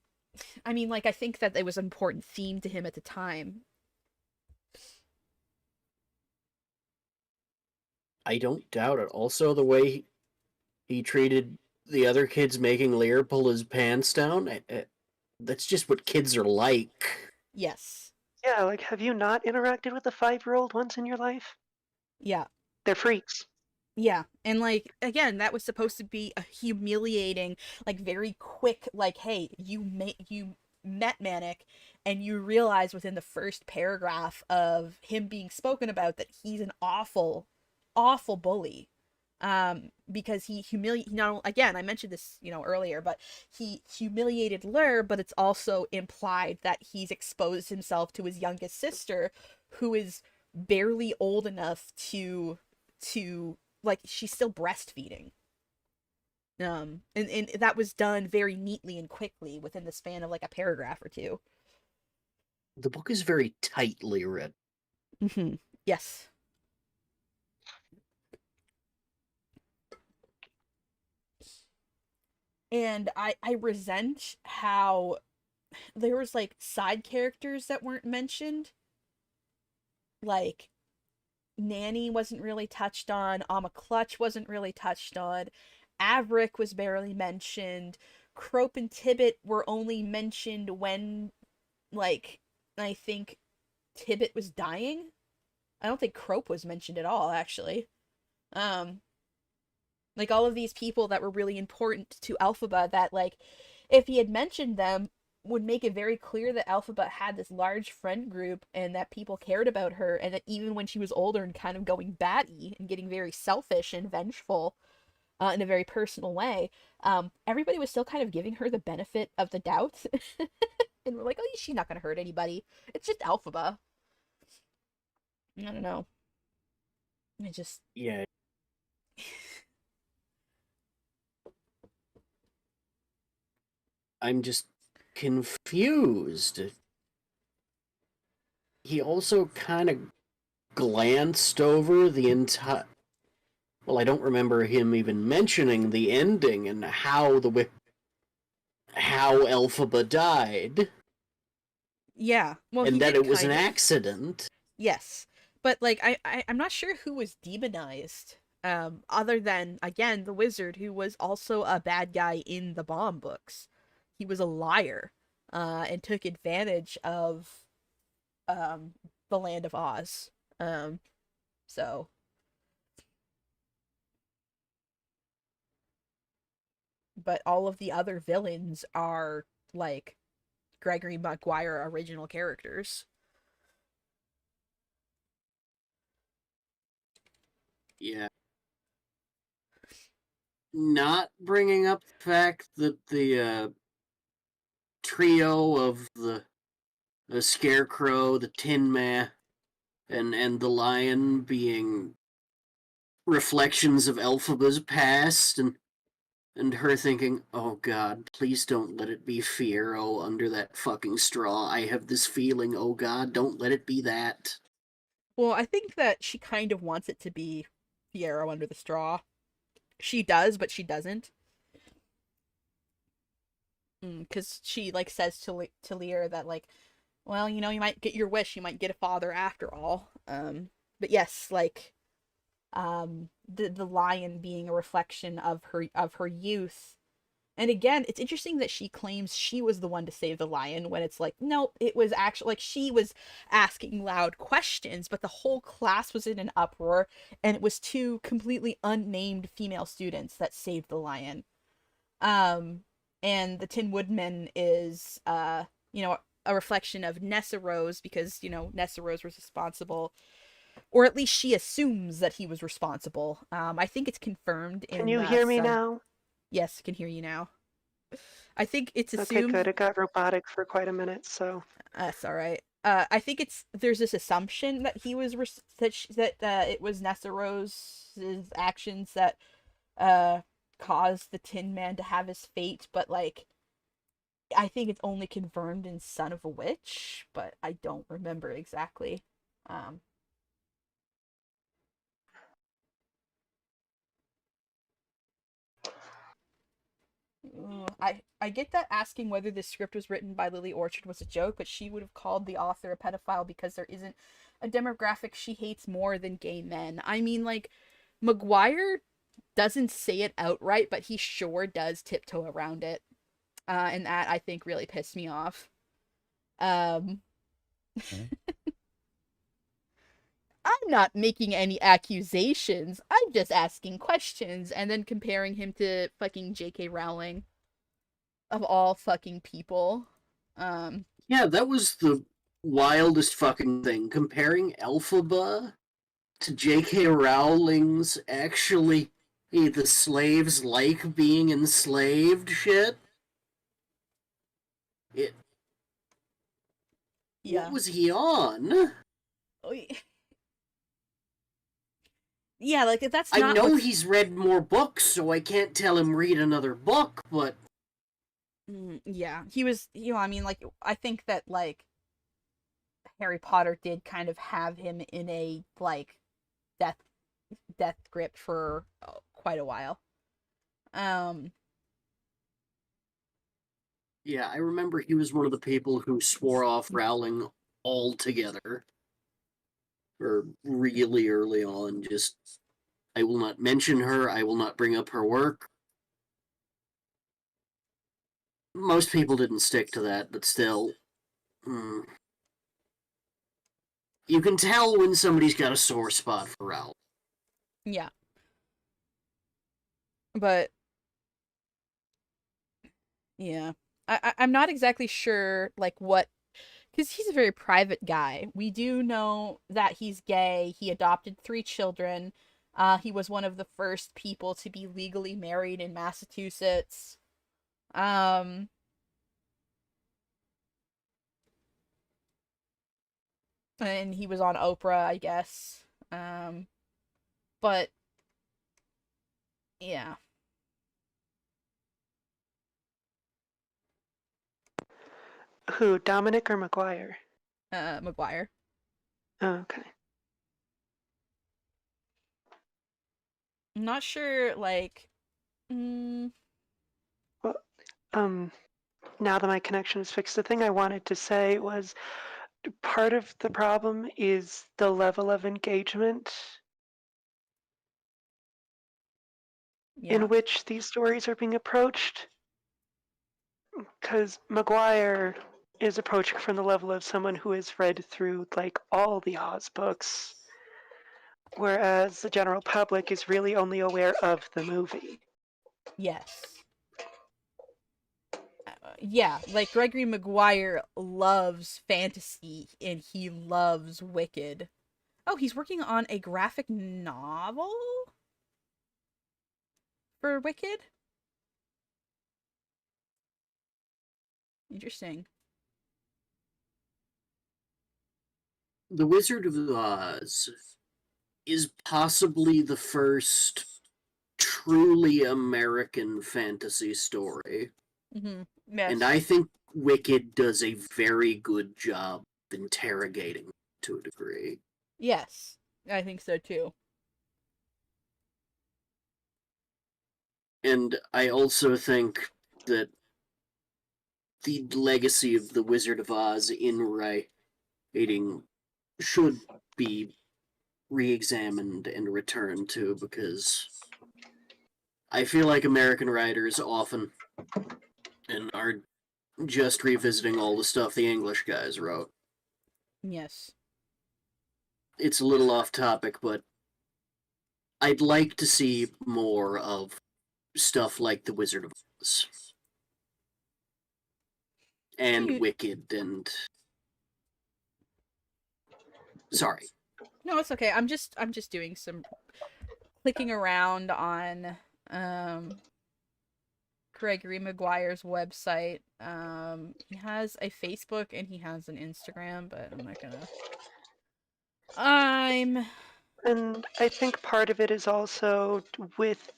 Speaker 1: I mean, like I think that it was an important theme to him at the time.
Speaker 4: I don't doubt it. Also, the way he treated the other kids making Lear pull his pants down, that's just what kids are like.
Speaker 1: Yes.
Speaker 5: Yeah, like, have you not interacted with a 5-year-old once in your life?
Speaker 1: Yeah.
Speaker 5: They're freaks.
Speaker 1: Yeah, and like again, that was supposed to be a humiliating, like very quick, like, hey, you met Manic, and you realize within the first paragraph of him being spoken about that he's an awful, awful bully. Because he humiliated, not again, I mentioned this, earlier, but he humiliated Lur, but it's also implied that he's exposed himself to his youngest sister, who is barely old enough to like she's still breastfeeding. And that was done very neatly and quickly within the span of like a paragraph or two.
Speaker 4: The book is very tightly written.
Speaker 1: Mm-hmm. Yes. And I resent how there was like side characters that weren't mentioned. Like Nanny wasn't really touched on, Alma Clutch wasn't really touched on, Averick was barely mentioned, Crope and Tibbet were only mentioned when, like, I think Tibbet was dying. I don't think Crope was mentioned at all, actually. Um, like all of these people that were really important to Elphaba that, like, if he had mentioned them, would make it very clear that Elphaba had this large friend group and that people cared about her, and that even when she was older and kind of going batty and getting very selfish and vengeful in a very personal way, everybody was still kind of giving her the benefit of the doubt. And we're like, oh, she's not going to hurt anybody. It's just Elphaba. I don't know. I just.
Speaker 4: Yeah. I'm just confused. He also kind of glanced over the entire. Well, I don't remember him even mentioning the ending and how Elphaba died.
Speaker 1: Yeah. Well,
Speaker 4: and
Speaker 1: he
Speaker 4: that
Speaker 1: did
Speaker 4: it was an
Speaker 1: kind of.
Speaker 4: accident.
Speaker 1: Yes. But like I'm not sure who was demonized. Other than again the wizard, who was also a bad guy in the Bomb books. He was a liar, and took advantage of the land of Oz. So but all of the other villains are like Gregory Maguire original characters.
Speaker 4: Yeah. Not bringing up the fact that the trio of the Scarecrow, the Tin Man, and the Lion being reflections of Elphaba's past, and her thinking, oh god, please don't let it be fear, oh, under that fucking straw, I have this feeling, oh god, don't let it be that.
Speaker 1: Well, I think that she kind of wants it to be the arrow under the straw. She does, but she doesn't. Because she like says to Lear that like, well, you might get your wish, you might get a father after all. But yes, like, the lion being a reflection of her youth. And again, it's interesting that she claims she was the one to save the lion when it's like, no, it was actually like she was asking loud questions, but the whole class was in an uproar, and it was two completely unnamed female students that saved the lion. And the Tin Woodman is, you know, a reflection of Nessa Rose because, you know, Nessa Rose was responsible, or at least she assumes that he was responsible. I think it's confirmed
Speaker 5: Can
Speaker 1: in
Speaker 5: you hear me
Speaker 1: Son.
Speaker 5: now?
Speaker 1: Yes, I can hear you now. I think it's
Speaker 5: Okay, good.
Speaker 1: assumed.
Speaker 5: It got robotic for quite a minute, so.
Speaker 1: That's all right. I think there's this assumption that he was it was Nessa Rose's actions that uh caused the Tin Man to have his fate, but like I think it's only confirmed in Son of a Witch, but I don't remember exactly. Um I get that asking whether this script was written by Lily Orchard was a joke, but she would have called the author a pedophile because there isn't a demographic she hates more than gay men. I mean, like, McGuire doesn't say it outright, but he sure does tiptoe around it. And that I think really pissed me off. Um, I'm not making any accusations. I'm just asking questions and then comparing him to fucking J.K. Rowling of all fucking people.
Speaker 4: Yeah, that was the wildest fucking thing. Comparing Elphaba to J.K. Rowling's actually the slaves like being enslaved shit. It.
Speaker 1: Yeah.
Speaker 4: What was he on?
Speaker 1: Yeah, like that's
Speaker 4: I
Speaker 1: not.
Speaker 4: know he's read more books, so I can't tell him read another book, but
Speaker 1: Yeah, he was. You know, I mean, like I think that like Harry Potter did kind of have him in a like death grip for quite a while.
Speaker 4: Yeah, I remember he was one of the people who swore off Rowling altogether. Or really early on, just, I will not mention her, I will not bring up her work. Most people didn't stick to that, but still. You can tell when somebody's got a sore spot for Rowling.
Speaker 1: Yeah. But yeah. I'm not exactly sure like what, because he's a very private guy. We do know that he's gay. He adopted 3 children. He was one of the first people to be legally married in Massachusetts. Um, and he was on Oprah, I guess. But yeah.
Speaker 5: Who, Dominic or McGuire?
Speaker 1: McGuire.
Speaker 5: Oh, okay.
Speaker 1: I'm not sure, like,
Speaker 5: Well, now that my connection is fixed, the thing I wanted to say was part of the problem is the level of engagement
Speaker 1: yeah.
Speaker 5: in which these stories are being approached. Because McGuire is approaching from the level of someone who has read through like all the Oz books, whereas the general public is really only aware of the movie.
Speaker 1: Yes. Yeah, like Gregory Maguire loves fantasy and he loves Wicked. Oh, he's working on a graphic novel for Wicked? Interesting.
Speaker 4: The Wizard of Oz is possibly the first truly American fantasy story.
Speaker 1: Mm-hmm. Yes.
Speaker 4: And I think Wicked does a very good job of interrogating to a degree.
Speaker 1: Yes, I think so too.
Speaker 4: And I also think that the legacy of the Wizard of Oz in writing should be re-examined and returned to, because I feel like American writers often and are just revisiting all the stuff the English guys wrote.
Speaker 1: Yes.
Speaker 4: It's a little off topic, but I'd like to see more of stuff like The Wizard of Oz. And Wicked and sorry.
Speaker 1: No, it's okay. I'm just doing some clicking around on Gregory Maguire's website. He has a Facebook and he has an Instagram, but I'm not gonna.
Speaker 5: And I think part of it is also with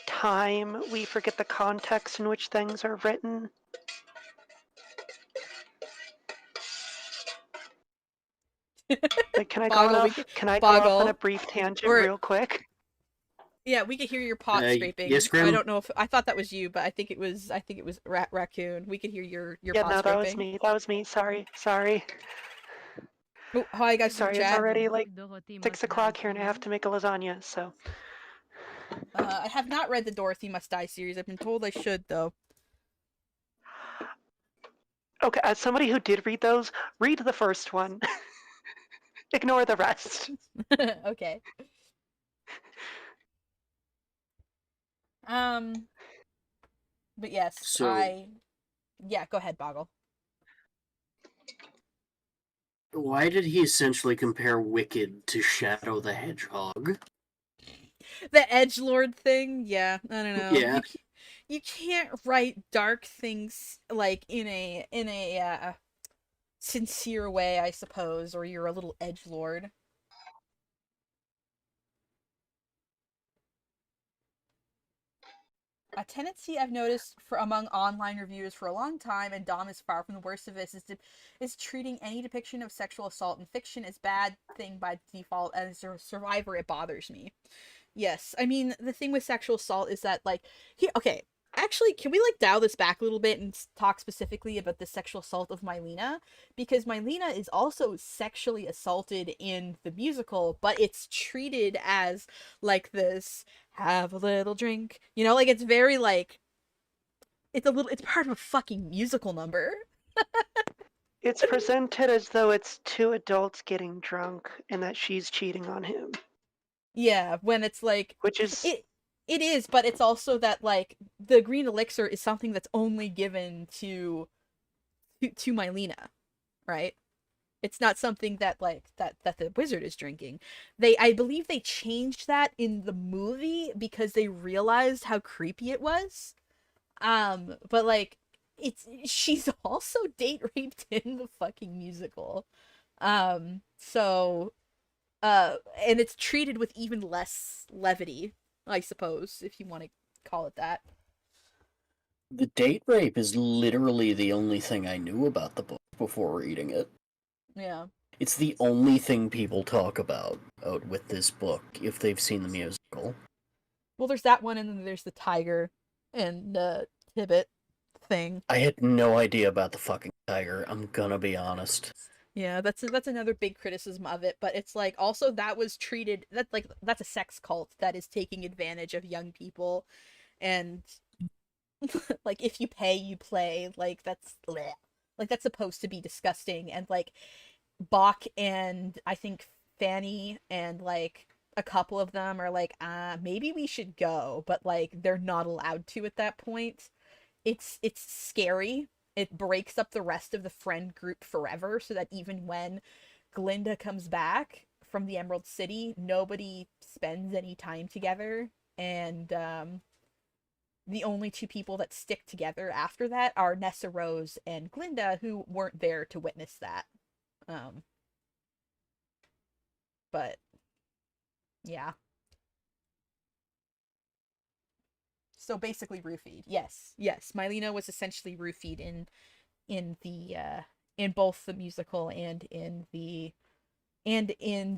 Speaker 5: time, we forget the context in which things are written. Like, can I go
Speaker 1: Boggle,
Speaker 5: off? Can I go off on a
Speaker 1: Boggle.
Speaker 5: brief tangent
Speaker 1: Or
Speaker 5: real quick?
Speaker 1: yeah, we could hear your pot scraping.
Speaker 4: Yes, Grim?
Speaker 1: I don't know if I thought that was you, but I think it was raccoon. We could hear your
Speaker 5: Yeah,
Speaker 1: pot
Speaker 5: no,
Speaker 1: scraping.
Speaker 5: that was me. That was me. Sorry.
Speaker 1: Oh, hi guys,
Speaker 5: Sorry,
Speaker 1: chat.
Speaker 5: it's already like
Speaker 3: Dorothy
Speaker 5: 6
Speaker 3: Must
Speaker 5: o'clock
Speaker 3: Die
Speaker 5: here and I have to make a lasagna, so.
Speaker 1: I have not read the Dorothy Must Die series. I've been told I should, though.
Speaker 5: Okay, as somebody who did read those, read the first one. Ignore the rest.
Speaker 1: Okay. But yes,
Speaker 4: So
Speaker 1: yeah, go ahead, Boggle.
Speaker 4: why did he essentially compare Wicked to Shadow the Hedgehog?
Speaker 1: The edgelord thing, yeah, I don't know.
Speaker 4: Yeah.
Speaker 1: You can't write dark things like in a sincere way, I suppose, or you're a little edgelord. A tendency I've noticed for among online reviewers for a long time, and Dom is far from the worst of this, is treating any depiction of sexual assault in fiction as bad thing by default. As a survivor, it bothers me. Yes, I mean the thing with sexual assault is that okay, actually, can we dial this back a little bit and talk specifically about the sexual assault of Mylena? Because Mylena is also sexually assaulted in the musical, but it's treated as this have a little drink, it's very it's part of a fucking musical number.
Speaker 5: It's presented as though it's two adults getting drunk and that she's cheating on him.
Speaker 1: Yeah, when it's
Speaker 5: which is
Speaker 1: it is, but it's also that the green elixir is something that's only given to Mylena, right? It's not something that that the wizard is drinking. I believe they changed that in the movie because they realized how creepy it was. But she's also date raped in the fucking musical. So and it's treated with even less levity, I suppose, if you want to call it that.
Speaker 4: The date rape is literally the only thing I knew about the book before reading it.
Speaker 1: Yeah.
Speaker 4: It's the only thing people talk about with this book, if they've seen the musical.
Speaker 1: Well, there's that one, and then there's the tiger and Tibbet thing.
Speaker 4: I had no idea about the fucking tiger, I'm gonna be honest.
Speaker 1: Yeah, that's another big criticism of it, but it's also that was treated that's a sex cult that is taking advantage of young people, and if you pay, you play, that's bleh. That's supposed to be disgusting, and Bach and I think Fanny and a couple of them are maybe we should go, but they're not allowed to at that point. It's scary. It breaks up the rest of the friend group forever, so that even when Glinda comes back from the Emerald City, nobody spends any time together, and the only two people that stick together after that are Nessa Rose and Glinda, who weren't there to witness that. But yeah. So basically roofied. Yes. Mylena was essentially roofied in both the musical and in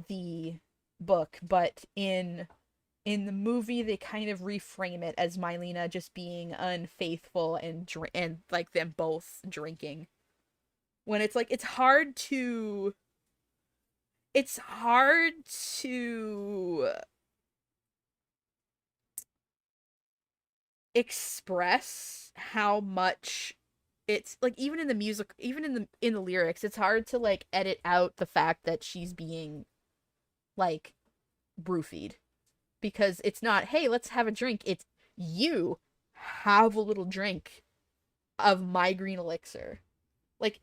Speaker 1: the book, but in the movie they kind of reframe it as Mylena just being unfaithful and them both drinking. When it's hard to express how much it's even in the music, even in the lyrics, it's hard to edit out the fact that she's being roofied, because it's not, hey, let's have a drink, it's you have a little drink of my green elixir. Like,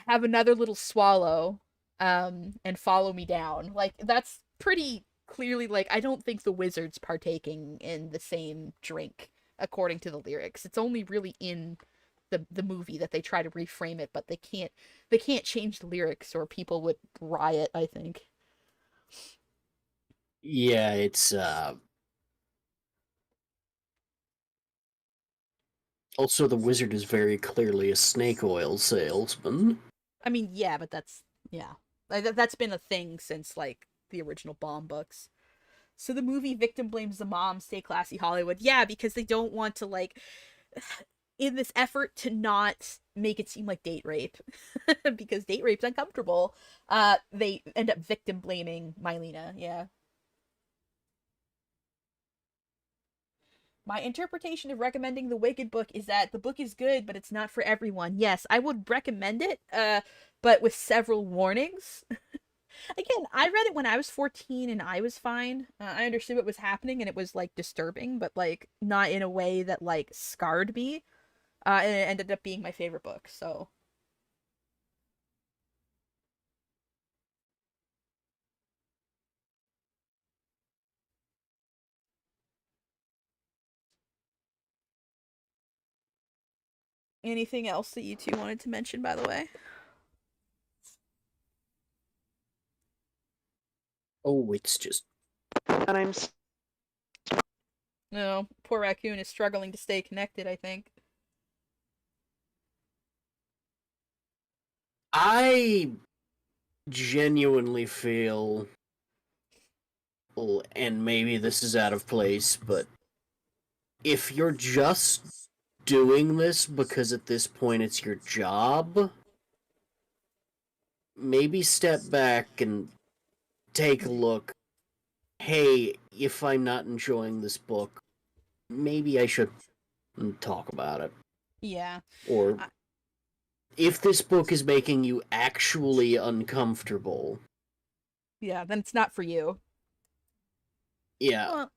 Speaker 1: have another little swallow, and follow me down. Like, that's pretty clearly, like, I don't think the wizard's partaking in the same drink, according to the lyrics. It's only really in the movie that they try to reframe it, but they can't change the lyrics or people would riot, I think.
Speaker 4: Yeah, it's also the wizard is very clearly a snake oil salesman.
Speaker 1: I mean, yeah, but yeah. That's been a thing since, like, the original Bomb books. So the movie victim blames the mom, Stay Classy Hollywood. Yeah, because they don't want to, like, in this effort to not make it seem like date rape, because date rape's uncomfortable, they end up victim blaming Mylena, yeah. My interpretation of recommending the Wicked book is that the book is good, but it's not for everyone. Yes, I would recommend it, but with several warnings. Again, I read it when I was 14 and I was fine. I understood what was happening and it was, like, disturbing, but, like, not in a way that, like, scarred me. And it ended up being my favorite book, so. Anything else that you two wanted to mention, by the way?
Speaker 4: Oh, it's just
Speaker 5: And I'm
Speaker 1: No, poor raccoon is struggling to stay connected, I think.
Speaker 4: I genuinely feel, and maybe this is out of place, but if you're just doing this because at this point it's your job, maybe step back and take a look. Hey, if I'm not enjoying this book, maybe I should talk about it.
Speaker 1: Yeah.
Speaker 4: Or if this book is making you actually uncomfortable.
Speaker 1: Yeah, then it's not for you.
Speaker 4: Yeah.
Speaker 1: Well,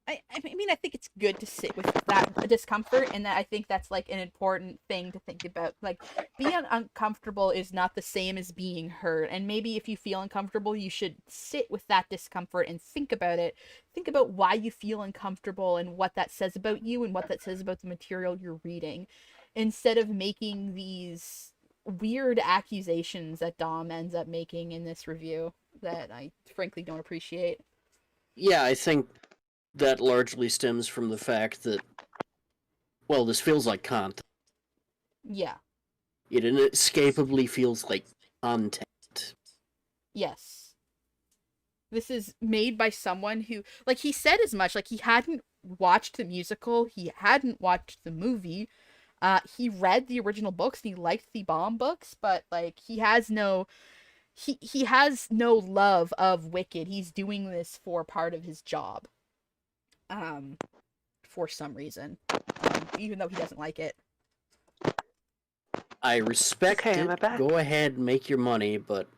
Speaker 1: I mean, I think it's good to sit with that discomfort, and that I think that's, like, an important thing to think about. Like, being uncomfortable is not the same as being hurt, and maybe if you feel uncomfortable, you should sit with that discomfort and think about it. Think about why you feel uncomfortable and what that says about you and what that says about the material you're reading, instead of making these weird accusations that Dom ends up making in this review that I frankly don't appreciate.
Speaker 4: Yeah, I think that largely stems from the fact that, well, this feels like content.
Speaker 1: Yeah.
Speaker 4: It inescapably feels like content.
Speaker 1: Yes. This is made by someone who, like, he said as much, like, he hadn't watched the musical, he hadn't watched the movie. He read the original books and he liked the Bomb books, but, like, he has no love of Wicked. He's doing this for part of his job. For some reason. Even though he doesn't like it.
Speaker 4: I respect
Speaker 5: Okay, am I
Speaker 4: it.
Speaker 5: back?
Speaker 4: Go ahead, make your money, but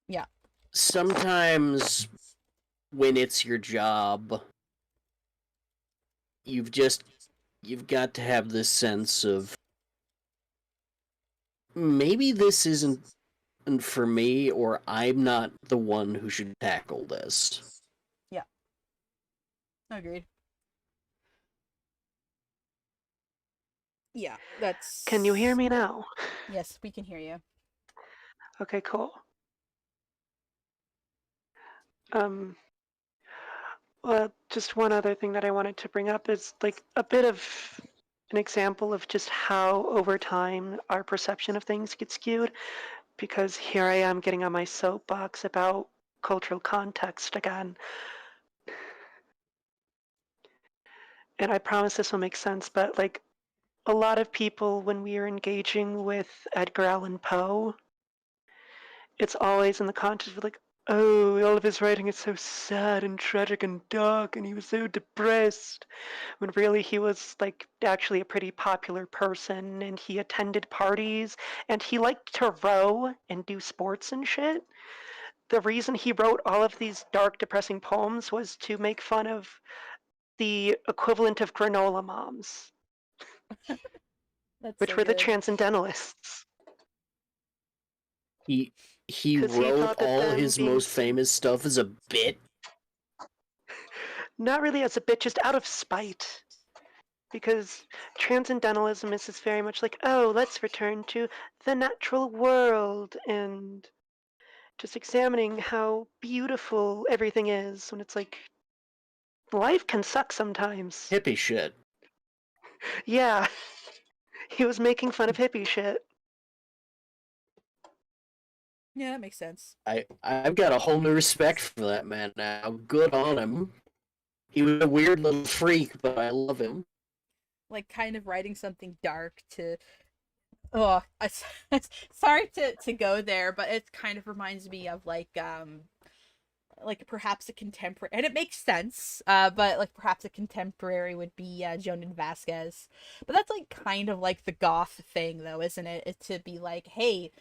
Speaker 1: Yeah.
Speaker 4: sometimes when it's your job, you've got to have this sense of maybe this isn't for me, or I'm not the one who should tackle this.
Speaker 1: Yeah. Agreed. Yeah, that's...
Speaker 5: Can you hear me now?
Speaker 1: Yes, we can hear you.
Speaker 5: Okay, cool. Well, just one other thing that I wanted to bring up is, like, a bit of an example of just how over time our perception of things gets skewed, because here I am getting on my soapbox about cultural context again. And I promise this will make sense, but, like, a lot of people, when we are engaging with Edgar Allan Poe, it's always in the context of, like, oh, all of his writing is so sad and tragic and dark, and he was so depressed. When really he was, like, actually a pretty popular person, and he attended parties, and he liked to row and do sports and shit. the reason he wrote all of these dark, depressing poems was to make fun of the equivalent of granola moms,
Speaker 1: That's
Speaker 5: which
Speaker 1: so
Speaker 5: were the
Speaker 1: good.
Speaker 5: transcendentalists.
Speaker 4: He
Speaker 5: Because he
Speaker 4: wrote
Speaker 5: thought that
Speaker 4: all
Speaker 5: them
Speaker 4: his
Speaker 5: being
Speaker 4: most famous stuff as a bit.
Speaker 5: not really as a bit, just out of spite. Because transcendentalism is just very much like, oh, let's return to the natural world and just examining how beautiful everything is. When it's like, life can suck sometimes.
Speaker 4: Hippie shit.
Speaker 5: Yeah, he was making fun of hippie shit.
Speaker 1: Yeah, that makes sense.
Speaker 4: I've got a whole new respect for that man now. Good on him. He was a weird little freak, but I love him.
Speaker 1: Like, kind of writing something dark to. Oh, sorry to go there, but it kind of reminds me of like perhaps a contemporary, and it makes sense. But like perhaps a contemporary would be Jonan Vasquez. But that's like kind of like the goth thing, though, isn't it? It's to be like, hey,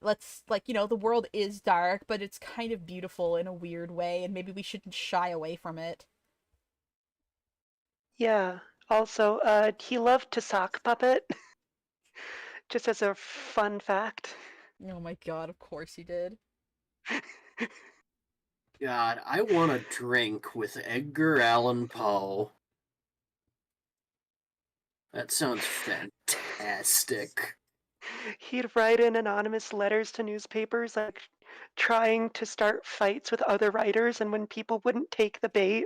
Speaker 1: let's like the world is dark, but it's kind of beautiful in a weird way, and maybe we shouldn't shy away from it.
Speaker 5: Yeah. Also, he loved to sock puppet, just as a fun fact.
Speaker 1: Oh my god, of course he did.
Speaker 4: God, I want a drink with Edgar Allan Poe. That sounds fantastic.
Speaker 5: He'd write in anonymous letters to newspapers, like trying to start fights with other writers, and when people wouldn't take the bait,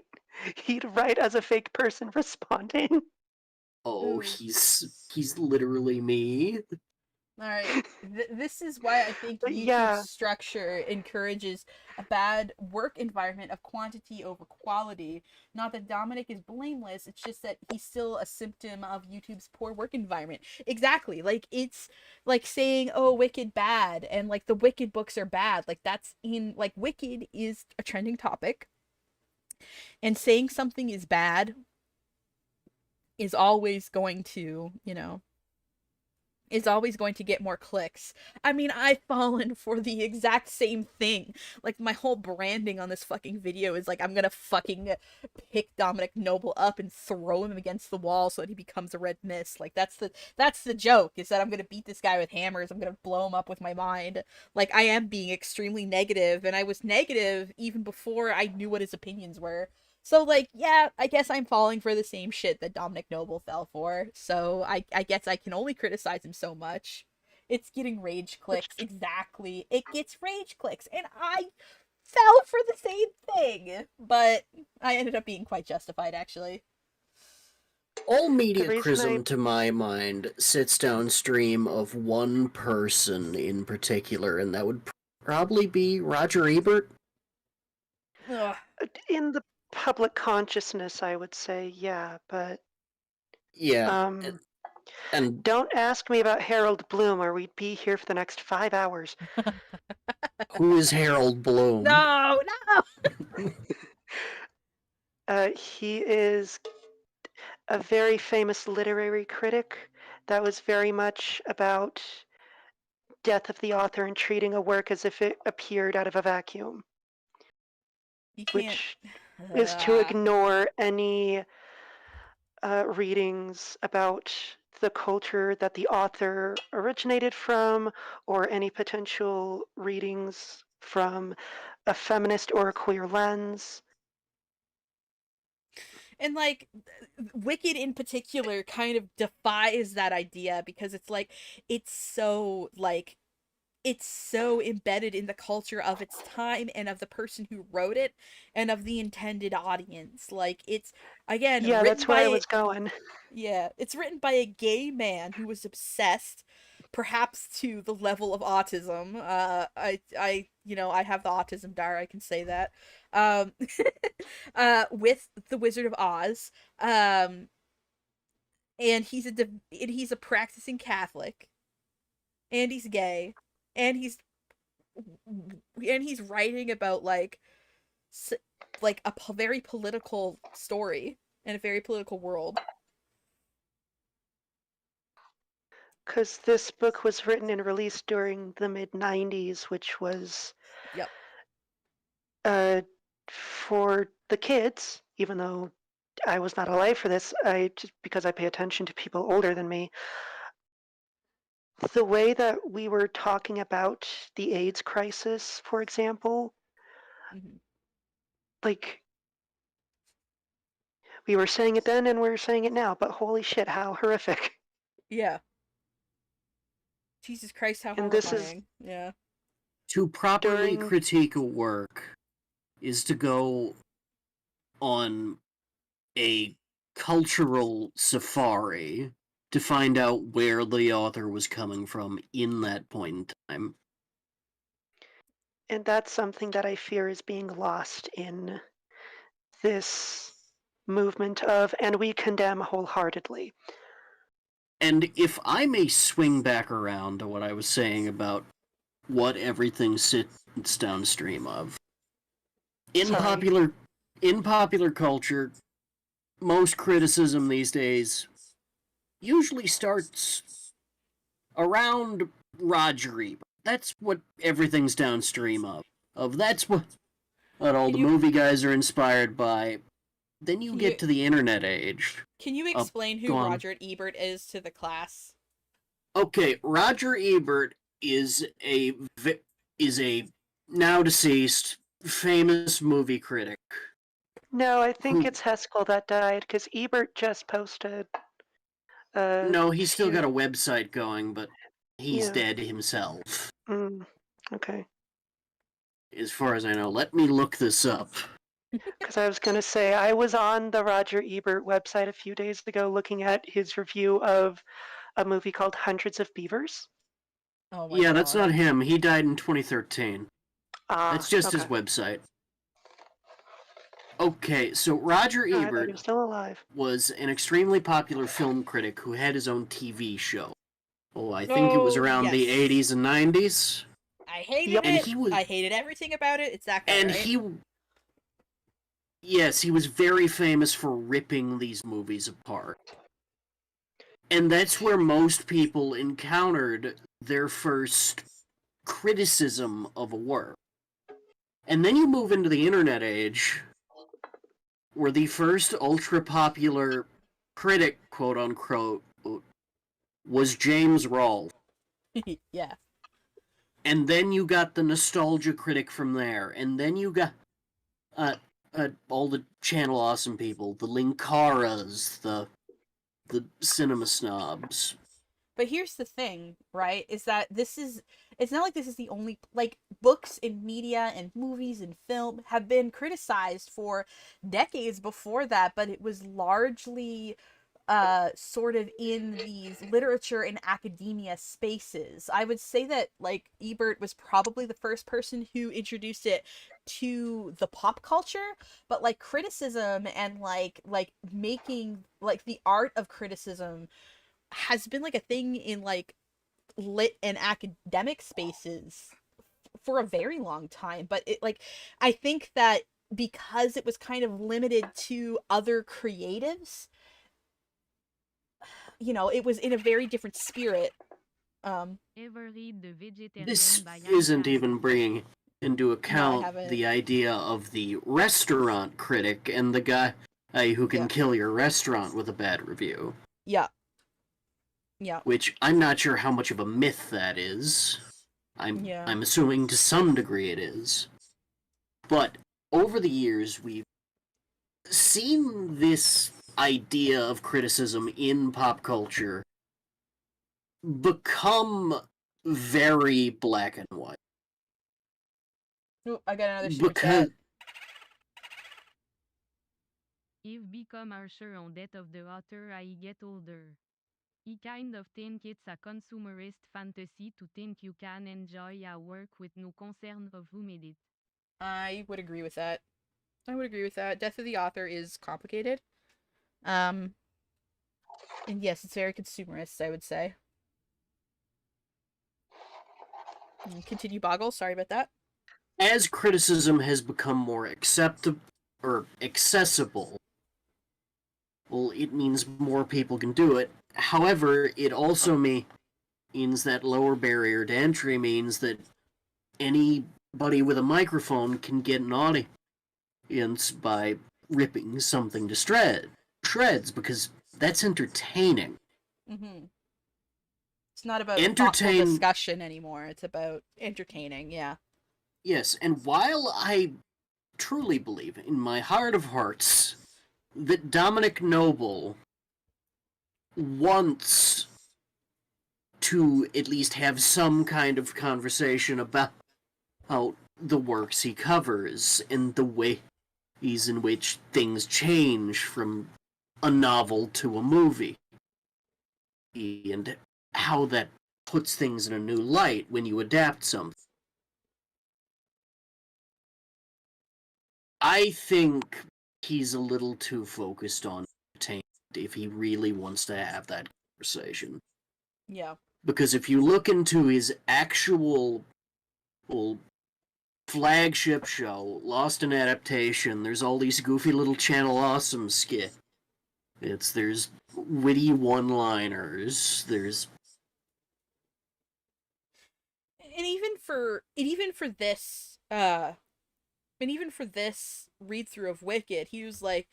Speaker 5: he'd write as a fake person responding.
Speaker 4: Oh,
Speaker 1: Ooh.
Speaker 4: he's literally me.
Speaker 1: All right. This is why I think
Speaker 5: But
Speaker 1: YouTube's
Speaker 5: yeah,
Speaker 1: structure encourages a bad work environment of quantity over quality. Not that Dominic is blameless, it's just that he's still a symptom of YouTube's poor work environment. Exactly. Like, it's like saying, oh, Wicked bad, and like the Wicked books are bad. Like, that's in, like, Wicked is a trending topic, and saying something is bad is always going to, is always going to get more clicks. I mean, I've fallen for the exact same thing. Like, my whole branding on this fucking video is like, I'm gonna fucking pick Dominic Noble up and throw him against the wall so that he becomes a red mist. Like, that's the joke, is that I'm gonna beat this guy with hammers, I'm gonna blow him up with my mind. Like, I am being extremely negative, and I was negative even before I knew what his opinions were. So, like, yeah, I guess I'm falling for the same shit that Dominic Noble fell for. So I guess I can only criticize him so much. It's getting rage clicks. Exactly. It gets rage clicks. And I fell for the same thing. But I ended up being quite justified, actually.
Speaker 4: All
Speaker 5: the
Speaker 4: media
Speaker 5: reason
Speaker 4: prism, to my mind, sits downstream of one person in particular, and that would probably be Roger Ebert.
Speaker 1: Ugh.
Speaker 5: in the public consciousness, I would say, yeah, but
Speaker 4: Yeah, and
Speaker 5: don't ask me about Harold Bloom, or we'd be here for the next 5 hours.
Speaker 4: who is Harold Bloom?
Speaker 1: No, no!
Speaker 5: He is a very famous literary critic that was very much about death of the author and treating a work as if it appeared out of a vacuum,
Speaker 1: You can't.
Speaker 5: which is to ignore any readings about the culture that the author originated from, or any potential readings from a feminist or a queer lens.
Speaker 1: And like Wicked in particular kind of defies that idea, because it's like it's so embedded in the culture of its time and of the person who wrote it and of the intended audience. Like, it's, again,
Speaker 5: Yeah,
Speaker 1: written
Speaker 5: that's where I
Speaker 1: by,
Speaker 5: was going.
Speaker 1: yeah, it's written by a gay man who was obsessed, perhaps to the level of autism. I have the autism dar, I can say that. Um, with the Wizard of Oz. And he's a practicing Catholic, and he's gay, and he's writing about like a very political story in a very political world.
Speaker 5: Because this book was written and released during the mid 90s, which was
Speaker 1: Yep.
Speaker 5: for the kids, even though I was not alive for this, just because I pay attention to people older than me, the way that we were talking about the AIDS crisis, for example,
Speaker 1: Mhm.
Speaker 5: like we were saying it then and we're saying it now, but holy shit, how horrific.
Speaker 1: Yeah. Jesus Christ, how
Speaker 5: And this is
Speaker 1: horrifying. Yeah.
Speaker 4: To properly
Speaker 5: during
Speaker 4: critique a work is to go on a cultural safari to find out where the author was coming from in that point in time.
Speaker 5: and that's something that I fear is being lost in this movement of, and we condemn wholeheartedly.
Speaker 4: And if I may swing back around to what I was saying about what everything sits downstream of. In
Speaker 5: Sorry.
Speaker 4: popular culture, most criticism these days usually starts around Roger Ebert. That's what everything's downstream of. That's what all the movie guys are inspired by. Then you get to the internet age.
Speaker 1: Can you explain who
Speaker 4: go on.
Speaker 1: Roger Ebert is to the class?
Speaker 4: Okay, Roger Ebert is a now deceased famous movie critic.
Speaker 5: No, I think it's Haskell that died because Ebert just posted.
Speaker 4: No, he's still got a website going, but he's
Speaker 5: Yeah.
Speaker 4: dead himself.
Speaker 5: Okay.
Speaker 4: As far as I know. Let me look this up.
Speaker 5: Because I was going to say, I was on the Roger Ebert website a few days ago looking at his review of a movie called Hundreds of Beavers.
Speaker 1: Oh my
Speaker 4: Yeah,
Speaker 1: God.
Speaker 4: that's not him. He died in 2013. That's just
Speaker 5: Okay.
Speaker 4: his website. Okay, so Roger
Speaker 5: I thought he
Speaker 4: Ebert
Speaker 5: was still alive.
Speaker 4: was an extremely popular film critic who had his own TV show. Oh, I think it was around the 80s and 90s.
Speaker 1: I hated
Speaker 5: Yep.
Speaker 1: it.
Speaker 4: And he was,
Speaker 1: I hated everything about it. It's that guy,
Speaker 4: and
Speaker 1: right?
Speaker 4: Yes, he was very famous for ripping these movies apart. And that's where most people encountered their first criticism of a work. And then you move into the internet age, where the first ultra-popular critic, quote-unquote, was James Rawls.
Speaker 1: Yeah.
Speaker 4: And then you got the nostalgia critic from there. And then you got all the Channel Awesome people, the Linkaras, the cinema snobs.
Speaker 1: But here's the thing, right? Is that it's not like this is the only, like, books and media and movies and film have been criticized for decades before that, but it was largely sort of in these literature and academia spaces. I would say that, like, Ebert was probably the first person who introduced it to the pop culture, but like criticism and like making, like, the art of criticism has been like a thing in like lit and academic spaces for a very long time. But it, like, I think that because it was kind of limited to other creatives, you know, it was in a very different spirit.
Speaker 4: This isn't even bringing into account the idea of the restaurant critic and the guy who can kill your restaurant with a bad review.
Speaker 1: Yeah. Yeah.
Speaker 4: Which I'm not sure how much of a myth that is. I'm assuming to some degree it is. But over the years, we've seen this idea of criticism in pop culture become very black and white.
Speaker 1: Ooh, I got another super chat.
Speaker 3: You've become harsher on death of the author as you get older. I kind of think it's a consumerist fantasy to think you can enjoy a work with no concern of who made it.
Speaker 1: I would agree with that. Death of the author is complicated. And yes, it's very consumerist, I would say. Continue, Boggle. Sorry about that.
Speaker 4: As criticism has become more acceptable or accessible, well, it means more people can do it. However, it also means that lower barrier to entry means that any anybody with a microphone can get an audience by ripping something to shreds, because that's entertaining.
Speaker 1: Mm-hmm. It's not about thoughtful discussion anymore. It's about entertaining, yeah.
Speaker 4: Yes, and while I truly believe in my heart of hearts that Dominic Noble wants to at least have some kind of conversation about the works he covers and the ways in which things change from a novel to a movie, and how that puts things in a new light when you adapt something. I think he's a little too focused on entertainment if he really wants to have that conversation.
Speaker 1: Yeah.
Speaker 4: Because if you look into his actual flagship show, Lost in Adaptation, there's all these goofy little Channel Awesome skits. There's witty one-liners, there's...
Speaker 1: And even for this read-through of Wicked, he was like,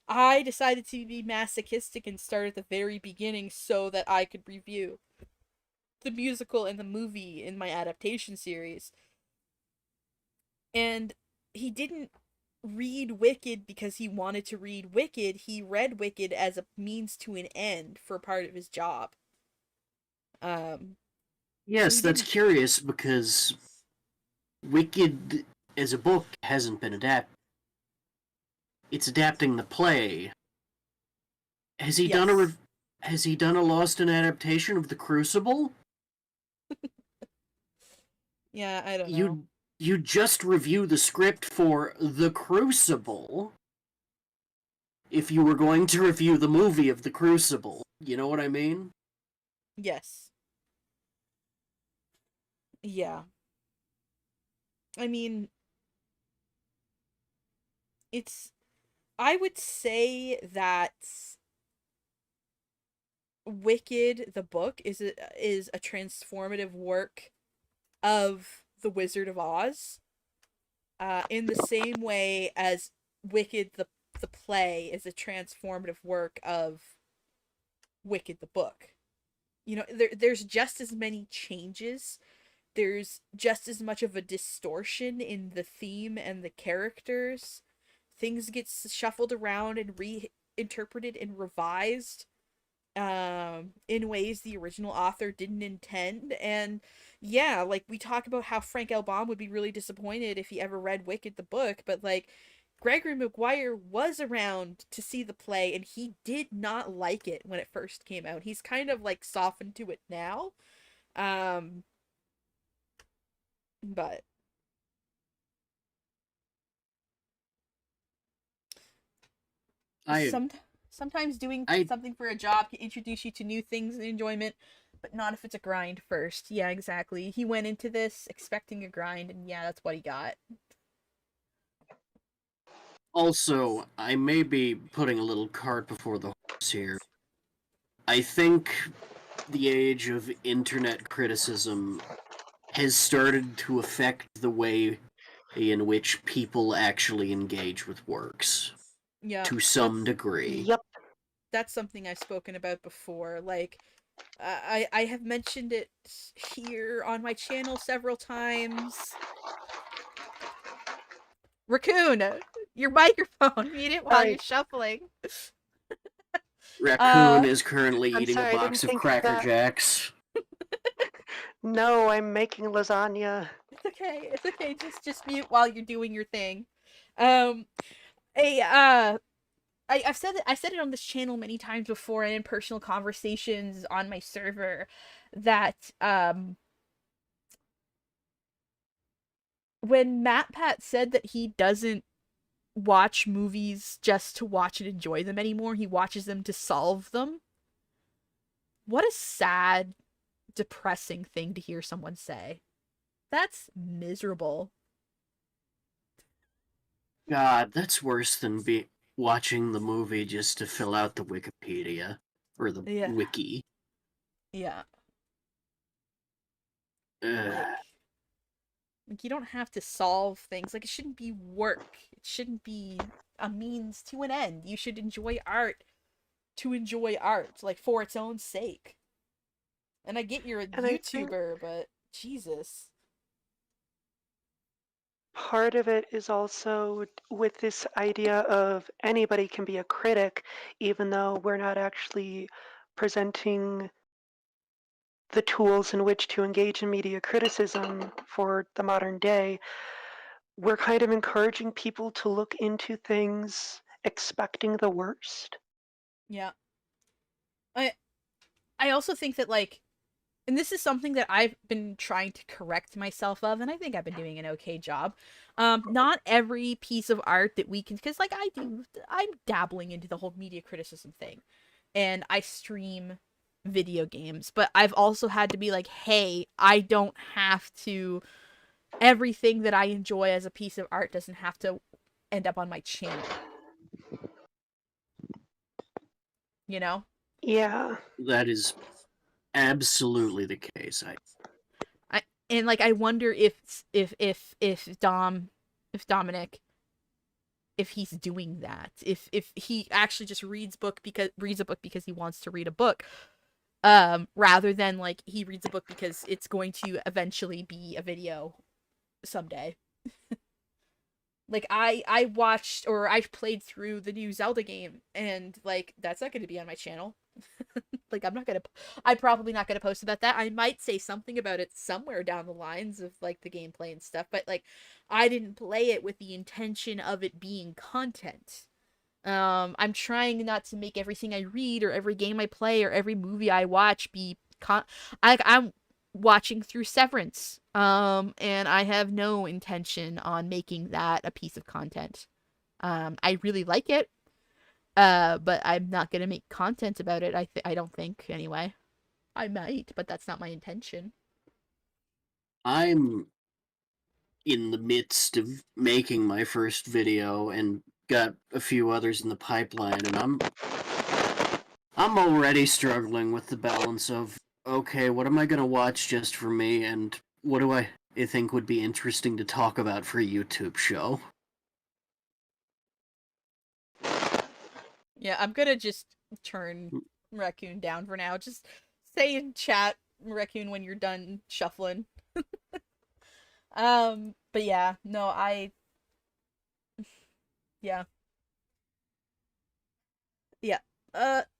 Speaker 1: I decided to be masochistic and start at the very beginning so that I could review the musical and the movie in my adaptation series. And he didn't read Wicked because he wanted to read Wicked. He read Wicked as a means to an end for part of his job.
Speaker 4: Yes,
Speaker 1: so
Speaker 4: that's curious, because Wicked as a book hasn't been adapted. It's adapting the play. Has he done a Lost in Adaptation of The Crucible?
Speaker 1: Yeah, I don't know.
Speaker 4: You just review the script for The Crucible if you were going to review the movie of The Crucible. You know what I mean?
Speaker 1: Yes. Yeah. I mean, I would say that Wicked, the book, is a transformative work of The Wizard of Oz, in the same way as Wicked, the play, is a transformative work of Wicked, the book. You know, there's just as many changes. There's just as much of a distortion in the theme and the characters. Things get shuffled around and reinterpreted and revised in ways the original author didn't intend. And yeah, like, we talk about how Frank L. Baum would be really disappointed if he ever read Wicked the book, but like, Gregory Maguire was around to see the play and he did not like it when it first came out. He's kind of like softened to it now. But sometimes doing something for a job can introduce you to new things and enjoyment, but not if it's a grind first. Yeah, exactly. He went into this expecting a grind, and yeah, that's what he got.
Speaker 4: Also, I may be putting a little cart before the horse here. I think the age of internet criticism has started to affect the way in which people actually engage with works.
Speaker 1: Yeah.
Speaker 4: To some degree.
Speaker 5: Yep.
Speaker 1: That's something I've spoken about before. Like, I have mentioned it here on my channel several times. Raccoon, your microphone. Mute it while you're shuffling.
Speaker 4: Raccoon is currently eating a box of Cracker Jacks.
Speaker 5: No, I'm making lasagna.
Speaker 1: It's okay. It's okay. Just mute while you're doing your thing. I've said it on this channel many times before and in personal conversations on my server that when MatPat said that he doesn't watch movies just to watch and enjoy them anymore, he watches them to solve them. What a sad, depressing thing to hear someone say. That's miserable.
Speaker 4: God, that's worse than watching the movie just to fill out the Wikipedia or the wiki.
Speaker 1: Yeah.
Speaker 4: Ugh.
Speaker 1: Like, you don't have to solve things. Like, it shouldn't be work. It shouldn't be a means to an end. You should enjoy art to enjoy art, like, for its own sake. And I get you're a
Speaker 5: And I think
Speaker 1: YouTuber, but Jesus.
Speaker 5: part of it is also with this idea of anybody can be a critic, even though we're not actually presenting the tools in which to engage in media criticism for the modern day. We're kind of encouraging people to look into things expecting the worst.
Speaker 1: Yeah. I I also think that, like, and this is something that I've been trying to correct myself of, and I think I've been doing an okay job. Not every piece of art that we can, because, like, I'm dabbling into the whole media criticism thing, and I stream video games, but I've also had to be like, hey, I don't have to, everything that I enjoy as a piece of art doesn't have to end up on my channel, you know?
Speaker 5: Yeah.
Speaker 4: That is absolutely the case.
Speaker 1: I and like I wonder if Dominic, if he's doing that, if he actually just reads a book because he wants to read a book, rather than like he reads a book because it's going to eventually be a video someday. Like I watched, or I played through the new Zelda game, and like that's not going to be on my channel. Like, I'm probably not gonna post about that. I might say something about it somewhere down the lines of like the gameplay and stuff, but like I didn't play it with the intention of it being content. I'm trying not to make everything I read or every game I play or every movie I watch be I'm watching through Severance. And I have no intention on making that a piece of content. I really like it. But I'm not gonna make content about it. I don't think anyway. I might, but that's not my intention.
Speaker 4: I'm in the midst of making my first video and got a few others in the pipeline, and I'm already struggling with the balance of, okay, what am I gonna watch just for me, and what do I think would be interesting to talk about for a YouTube show?
Speaker 1: Yeah, I'm gonna just turn Raccoon down for now. Just say in chat, Raccoon, when you're done shuffling. But yeah, no, yeah. Yeah.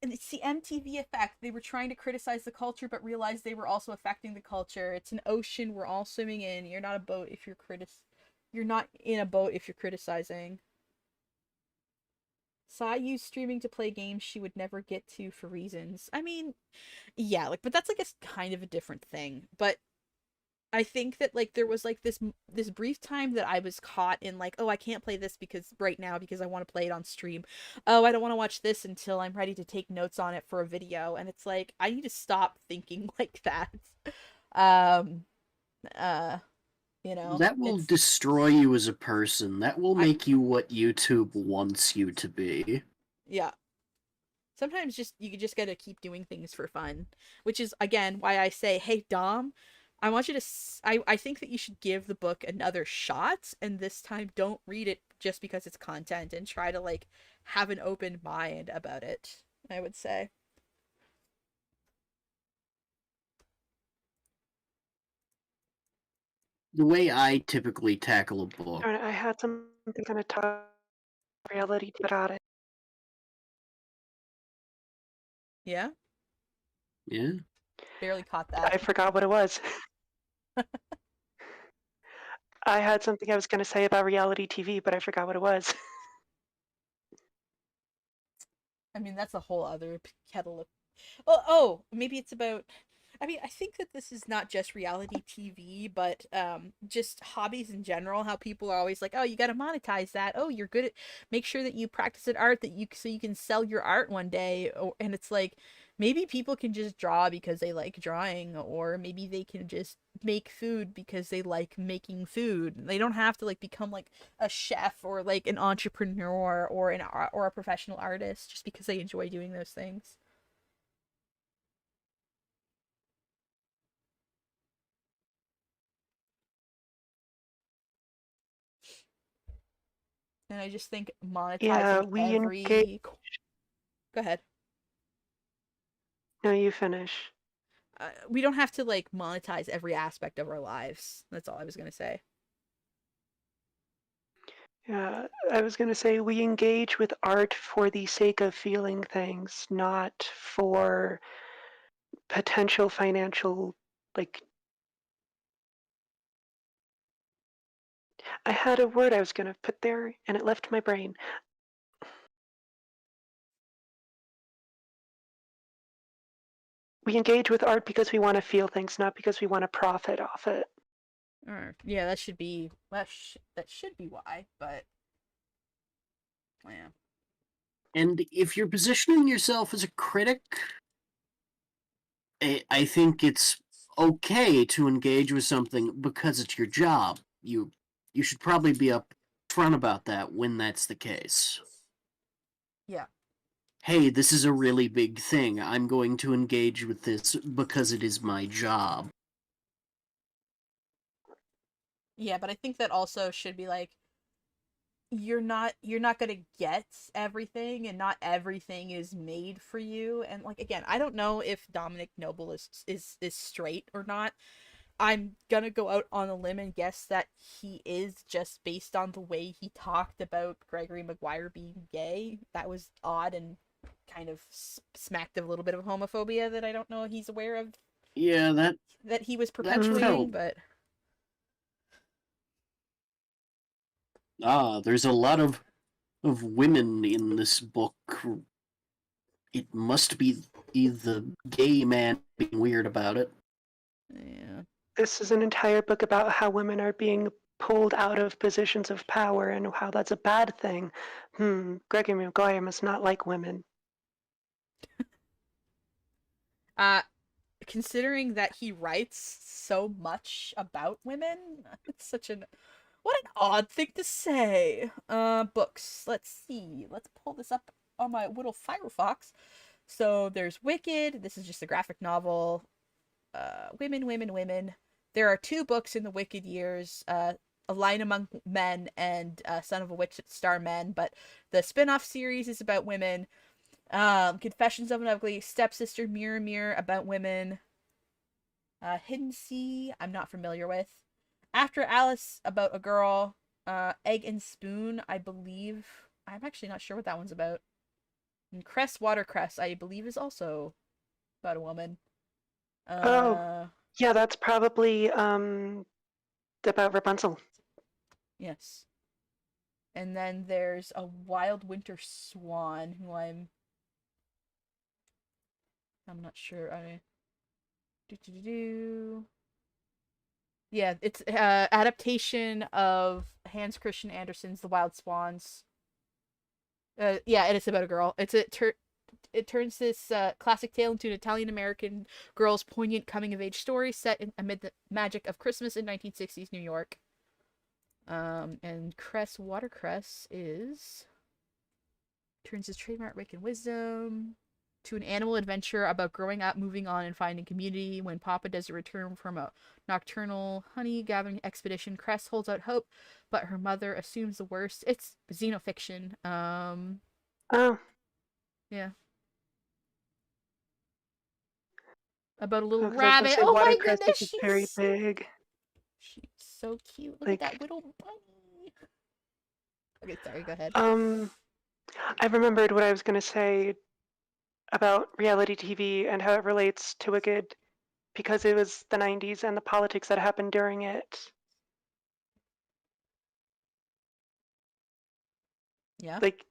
Speaker 1: It's the MTV effect. They were trying to criticize the culture, but realized they were also affecting the culture. It's an ocean we're all swimming in. You're not a boat if you're not in a boat if you're criticizing. Saw you streaming to play games she would never get to for reasons. I mean, yeah, like, but that's like a kind of a different thing. But I think that like there was like this brief time that I was caught in like, oh, I can't play this because right now because I want to play it on stream. Oh, I don't want to watch this until I'm ready to take notes on it for a video. And it's like I need to stop thinking like that. Um uh
Speaker 4: That will
Speaker 1: it's
Speaker 4: destroy you as a person. That will
Speaker 1: I
Speaker 4: make you what YouTube wants you to be.
Speaker 1: yeah. Sometimes just you just gotta keep doing things for fun, which is again why I say, hey Dom, I want you to. I think that you should give the book another shot, and this time don't read it just because it's content, and try to like have an open mind about it. I would say.
Speaker 4: The way I typically tackle a book.
Speaker 5: Darn it, I had something kind of talk reality about it.
Speaker 1: Yeah,
Speaker 4: Yeah.
Speaker 1: barely caught
Speaker 5: I
Speaker 1: that.
Speaker 5: forgot what it was. I had something I was going to say about reality TV, but I forgot what it was.
Speaker 1: I mean, that's a whole other kettle of. Oh, maybe it's about. I mean, I think that this is not just reality TV, but just hobbies in general. How people are always like, "Oh, you got to monetize that. Oh, you're good at. Make sure that you practice at art that you so you can sell your art one day." And it's like maybe people can just draw because they like drawing, or maybe they can just make food because they like making food. They don't have to like become like a chef or like an entrepreneur or or a professional artist just because they enjoy doing those things. And I just think
Speaker 5: Yeah,
Speaker 1: monetizing
Speaker 5: we engage.
Speaker 1: every. Go ahead.
Speaker 5: No, you finish.
Speaker 1: We don't have to like monetize every aspect of our lives. That's all I was gonna say.
Speaker 5: Yeah, I was going to say we engage with art for the sake of feeling things, not for potential financial, like, I had a word I was going to put there and it left my brain. We engage with art because we want to feel things, not because we want to profit off it.
Speaker 1: Or yeah, that should be that should be why. But yeah,
Speaker 4: And if you're positioning yourself as a critic, I think it's okay to engage with something because it's your job. You should probably be upfront about that when that's the case.
Speaker 1: yeah,
Speaker 4: Hey, this is a really big thing. I'm going to engage with this because it is my job.
Speaker 1: yeah. But I think that also should be like you're not gonna get everything, and not everything is made for you. And like again, I don't know if Dominic Noble is straight or not. I'm gonna go out on a limb and guess that he is, just based on the way he talked about Gregory Maguire being gay. That was odd and kind of smacked of a little bit of homophobia that I don't know he's aware of
Speaker 4: Yeah,
Speaker 1: that he was
Speaker 4: that
Speaker 1: perpetuating.
Speaker 4: felt.
Speaker 1: But
Speaker 4: There's a lot of women in this book. It must be the gay man being weird about it.
Speaker 1: yeah,
Speaker 5: This is an entire book about how women are being pulled out of positions of power and how that's a bad thing. Gregory Maguire must not like women.
Speaker 1: uh considering that he writes so much about women, it's such an what an odd thing to say. Books. Let's see. Let's pull this up on my little Firefox. So there's Wicked. This is just a graphic novel. Women, women, women. There are two books in the Wicked years. A Line Among Men and Son of a Witch That Star Men. But the spin-off series is about women. Confessions of an Ugly, Stepsister, Mirror Mirror, about women. Hidden Sea, I'm not familiar with. After Alice, about a girl. Egg and Spoon, I believe. I'm actually not sure what that one's about. And Cress Watercress, I believe, is also about a woman.
Speaker 5: Oh,
Speaker 1: Uh,
Speaker 5: yeah, that's probably about Rapunzel.
Speaker 1: yes. And then there's a Wild Winter Swan, who I'm not sure. Yeah, it's adaptation of Hans Christian Andersen's The Wild Swans. Yeah, it is about a girl. It turns this classic tale into an Italian American girl's poignant coming of age story set amid the magic of Christmas in 1960s New York. And Cress Watercress turns his trademark wit and wisdom to an animal adventure about growing up, moving on, and finding community. When Papa does a return from a nocturnal honey gathering expedition, Cress holds out hope, but her mother assumes the worst. It's xenofiction.
Speaker 5: Oh,
Speaker 1: Yeah. About a
Speaker 5: oh,
Speaker 1: little
Speaker 5: 'cause I was gonna
Speaker 1: rabbit.
Speaker 5: say
Speaker 1: Oh my
Speaker 5: watercress
Speaker 1: goodness,
Speaker 5: is very big.
Speaker 1: she's so cute. Look at that
Speaker 5: Like,
Speaker 1: little bunny. Okay, sorry, go ahead.
Speaker 5: I remembered what I was gonna say about reality TV and how it relates to Wicked because it was the 90s and the politics that happened during it.
Speaker 1: Yeah.
Speaker 5: Like,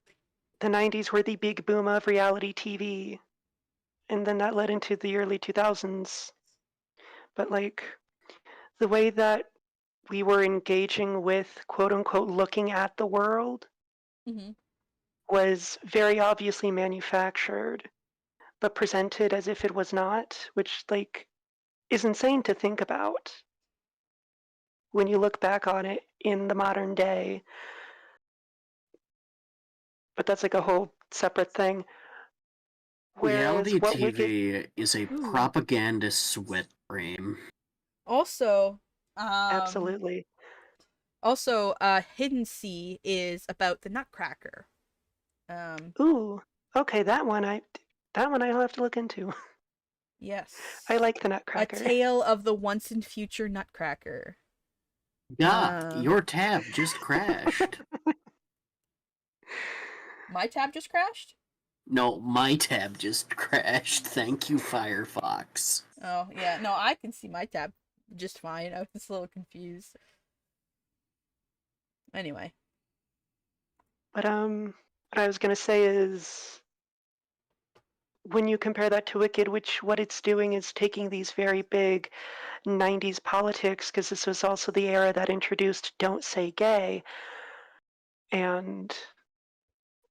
Speaker 5: the 90s were the big boom of reality TV, and then that led into the early 2000s. But, like, the way that we were engaging with quote unquote looking at the world
Speaker 1: Mm-hmm.
Speaker 5: was very obviously manufactured, but presented as if it was not, which, like, is insane to think about when you look back on it in the modern day. But that's like a whole separate thing. Whereas
Speaker 4: Reality
Speaker 5: what Wicked,
Speaker 4: TV is a
Speaker 1: Ooh.
Speaker 4: propaganda sweat dream.
Speaker 1: Also, um,
Speaker 5: absolutely.
Speaker 1: Also, Hidden Sea is about the Nutcracker.
Speaker 5: Ooh, okay, that one I'll have to look into. I
Speaker 1: Yes.
Speaker 5: like the
Speaker 1: A
Speaker 5: Nutcracker.
Speaker 1: Tale of the Once and Future Nutcracker.
Speaker 4: Doc,
Speaker 1: Uh,
Speaker 4: your tab just crashed.
Speaker 1: my tab just crashed?
Speaker 4: No, my tab just crashed. Thank you, Firefox.
Speaker 1: Oh, yeah. No, I can see my tab just fine. I was a little confused. Anyway.
Speaker 5: But what I was gonna say is when you compare that to Wicked, which what it's doing is taking these very big 90s politics, because this was also the era that introduced Don't Say Gay, and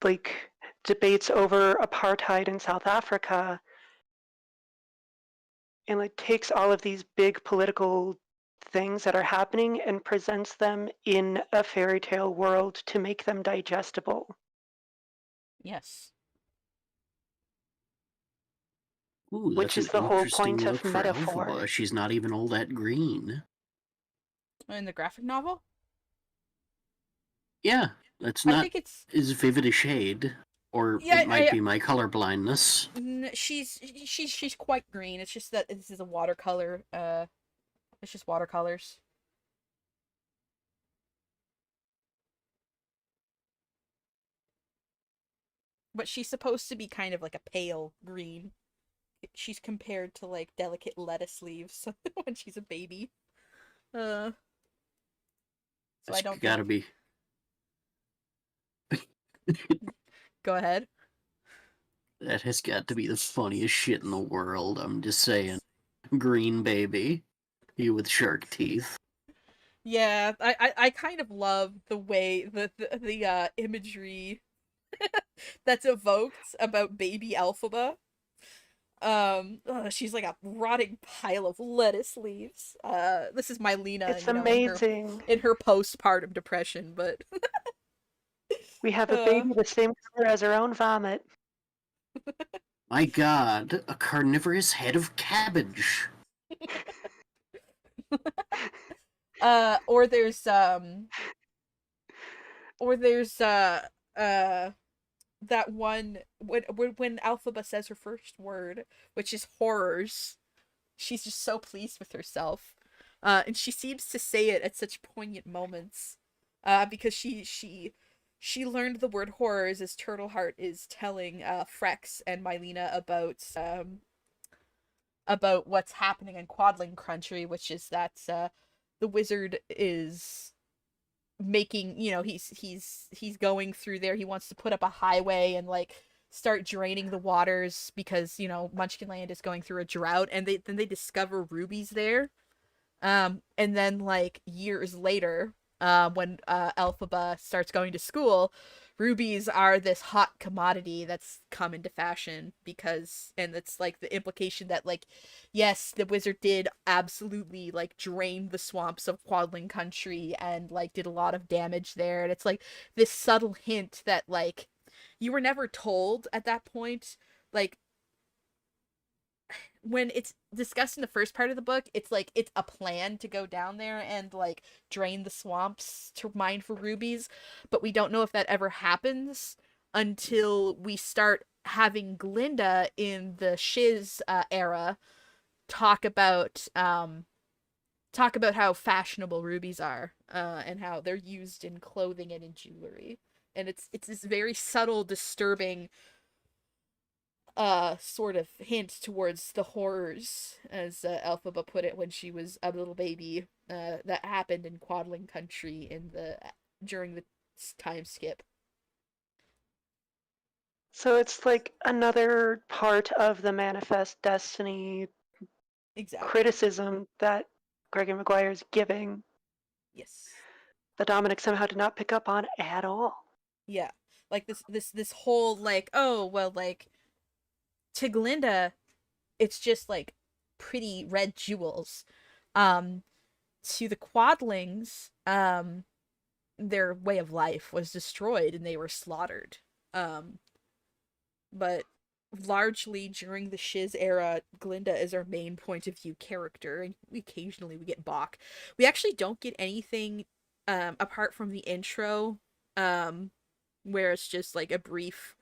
Speaker 5: like debates over apartheid in South Africa, and like takes all of these big political things that are happening and presents them in a fairy tale world to make them digestible.
Speaker 1: Yes.
Speaker 4: Ooh,
Speaker 5: Which
Speaker 4: that's an
Speaker 5: is the whole
Speaker 4: interesting
Speaker 5: point of
Speaker 4: look for
Speaker 5: metaphor.
Speaker 4: Elphaba. She's not even all that green.
Speaker 1: In the graphic novel?
Speaker 4: Yeah, that's
Speaker 1: I
Speaker 4: not
Speaker 1: think it's
Speaker 4: as vivid a shade. Or
Speaker 1: yeah,
Speaker 4: it might be my color blindness.
Speaker 1: she's quite green. It's just that this is a watercolor. It's just watercolors. But she's supposed to be kind of like a pale green. She's compared to like delicate lettuce leaves when she's a baby. Uh, so I
Speaker 4: That's
Speaker 1: don't
Speaker 4: gotta
Speaker 1: think.
Speaker 4: be.
Speaker 1: Go ahead.
Speaker 4: That has got to be the funniest shit in the world. I'm just saying. Green baby. You with shark teeth.
Speaker 1: Yeah, I kind of love the way the imagery that's evoked about baby Elphaba. She's like a rotting pile of lettuce leaves. This is Mylena,
Speaker 5: It's
Speaker 1: in
Speaker 5: amazing.
Speaker 1: her postpartum depression, but
Speaker 5: We have a
Speaker 1: uh
Speaker 5: baby the same color as our own vomit.
Speaker 4: My god, a carnivorous head of cabbage.
Speaker 1: uh or there's um or there's that one when Elphaba says her first word, which is horrors. She's just so pleased with herself. And she seems to say it at such poignant moments. Because she learned the word horrors as Turtleheart is telling Frex and Mylena about what's happening in Quadling Country, which is that the wizard is making, he's going through there. He wants to put up a highway and like start draining the waters because Munchkinland is going through a drought, and they discover rubies there. And then like years later, when Elphaba starts going to school, rubies are this hot commodity that's come into fashion and it's like the implication that like, yes, the wizard did absolutely like drain the swamps of Quadling Country and like did a lot of damage there. And it's like this subtle hint that like you were never told at that point, like when it's discussed in the first part of the book, it's like it's a plan to go down there and like drain the swamps to mine for rubies, but we don't know if that ever happens until we start having Glinda in the Shiz era talk about how fashionable rubies are, and how they're used in clothing and in jewelry, and it's this very subtle, disturbing sort of hint towards the horrors, as Elphaba put it when she was a little baby, that happened in Quadling Country during the time skip.
Speaker 5: So it's like another part of the Manifest Destiny
Speaker 1: Exactly.
Speaker 5: criticism that Gregory Maguire is giving
Speaker 1: Yes.
Speaker 5: that Dominic somehow did not pick up on at all.
Speaker 1: Yeah. Like this whole like, oh well, like to Glinda, it's just like pretty red jewels. Um, to the Quadlings, their way of life was destroyed and they were slaughtered. Um, but largely during the Shiz era, Glinda is our main point of view character, and occasionally we get Bach. We actually don't get anything apart from the intro, where it's just like a brief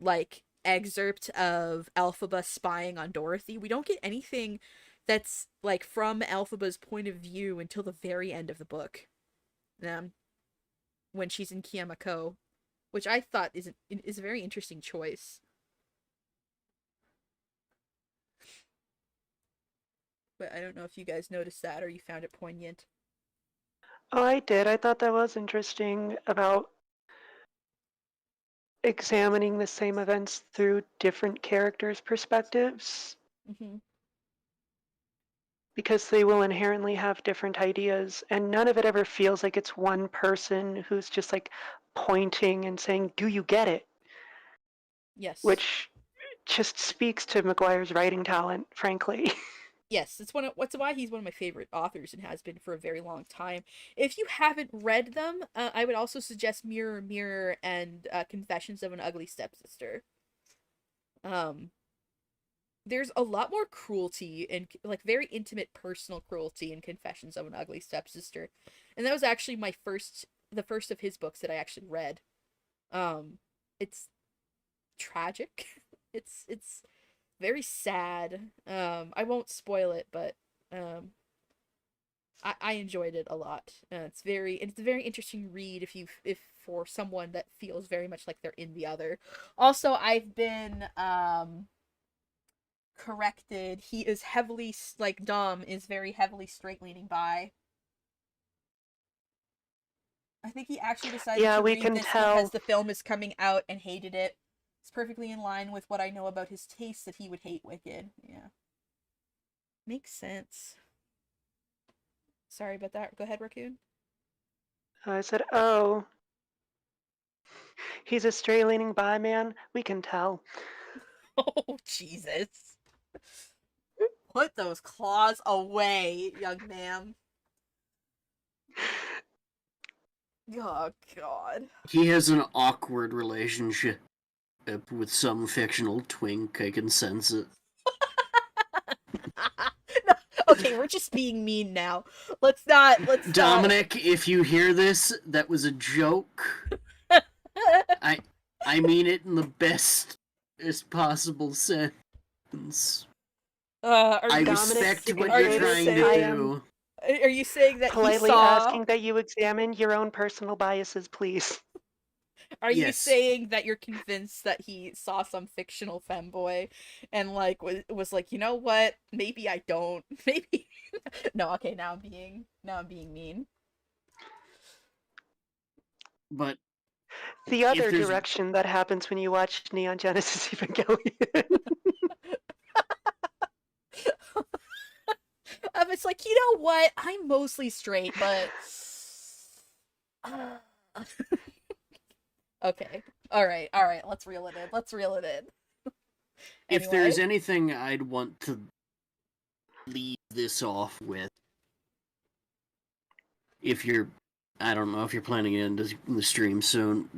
Speaker 1: like excerpt of Elphaba spying on Dorothy, we don't get anything that's like from Elphaba's point of view until the very end of the book. When she's in Kiamako, which I thought is a very interesting choice. But I don't know if you guys noticed that or you found it poignant.
Speaker 5: Oh, I did. I thought that was interesting about examining the same events through different characters' perspectives.
Speaker 1: Mm-hmm.
Speaker 5: Because they will inherently have different ideas, and none of it ever feels like it's one person who's just like pointing and saying, "Do you get it?"
Speaker 1: Yes.
Speaker 5: Which just speaks to McGuire's writing talent, frankly.
Speaker 1: Yes, it's why he's one of my favorite authors and has been for a very long time. If you haven't read them, I would also suggest Mirror Mirror and Confessions of an Ugly Stepsister. There's a lot more cruelty and like very intimate personal cruelty in Confessions of an Ugly Stepsister. And that was actually the first of his books that I actually read. It's tragic. It's very sad. I won't spoil it, but I enjoyed it a lot. It's a very interesting read if for someone that feels very much like they're in the other. Also, I've been corrected. He is heavily like Dom is very heavily straight leaning bi. I think he actually decided
Speaker 5: Yeah,
Speaker 1: to
Speaker 5: we
Speaker 1: read
Speaker 5: can
Speaker 1: this
Speaker 5: tell.
Speaker 1: because the film is coming out and hated it. It's perfectly in line with what I know about his taste that he would hate Wicked. Yeah. Makes sense. Sorry about that. Go ahead, Raccoon.
Speaker 5: I said, "Oh, he's a straight-leaning bi man. We can tell."
Speaker 1: Oh, Jesus. Put those claws away, young man. Oh, God.
Speaker 4: He has an awkward relationship with some fictional twink. I can sense it.
Speaker 1: No, okay, we're just being mean now. Let's not.
Speaker 4: Dominic, if you hear this, that was a joke. I mean it in the best possible sense. I respect what you're trying to do.
Speaker 1: Are you saying that
Speaker 5: politely
Speaker 1: he saw...
Speaker 5: asking that you examine your own personal biases, please?
Speaker 1: Are you
Speaker 4: Yes.
Speaker 1: saying that you're convinced that he saw some fictional femboy and like was like, you know what? Maybe I don't. Maybe no. Okay, now I'm being mean.
Speaker 4: But
Speaker 5: the other direction that happens when you watch Neon Genesis Evangelion.
Speaker 1: It's like, you know what? I'm mostly straight, but okay. All right. Let's reel it in.
Speaker 4: If there's anything I'd want to leave this off with, I don't know if you're planning to end the stream soon.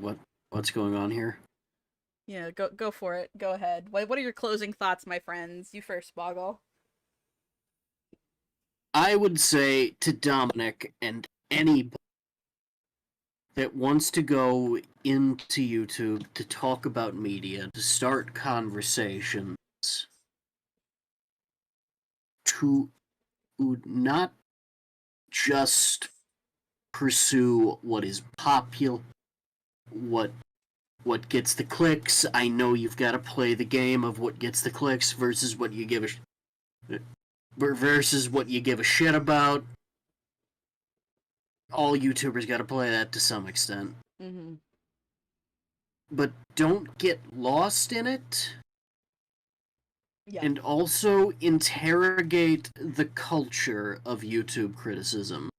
Speaker 4: What's going on here?
Speaker 1: Yeah, go for it. Go ahead. What are your closing thoughts, my friends? You first, Boggle.
Speaker 4: I would say to Dominic and anybody that wants to go into YouTube to talk about media, to start conversations, to not just pursue what is popular, what gets the clicks. I know you've got to play the game of what gets the clicks versus what you give a shit about. All YouTubers got to play that to some extent.
Speaker 1: Mm-hmm.
Speaker 4: But don't get lost in it.
Speaker 1: Yeah.
Speaker 4: And also interrogate the culture of YouTube criticism.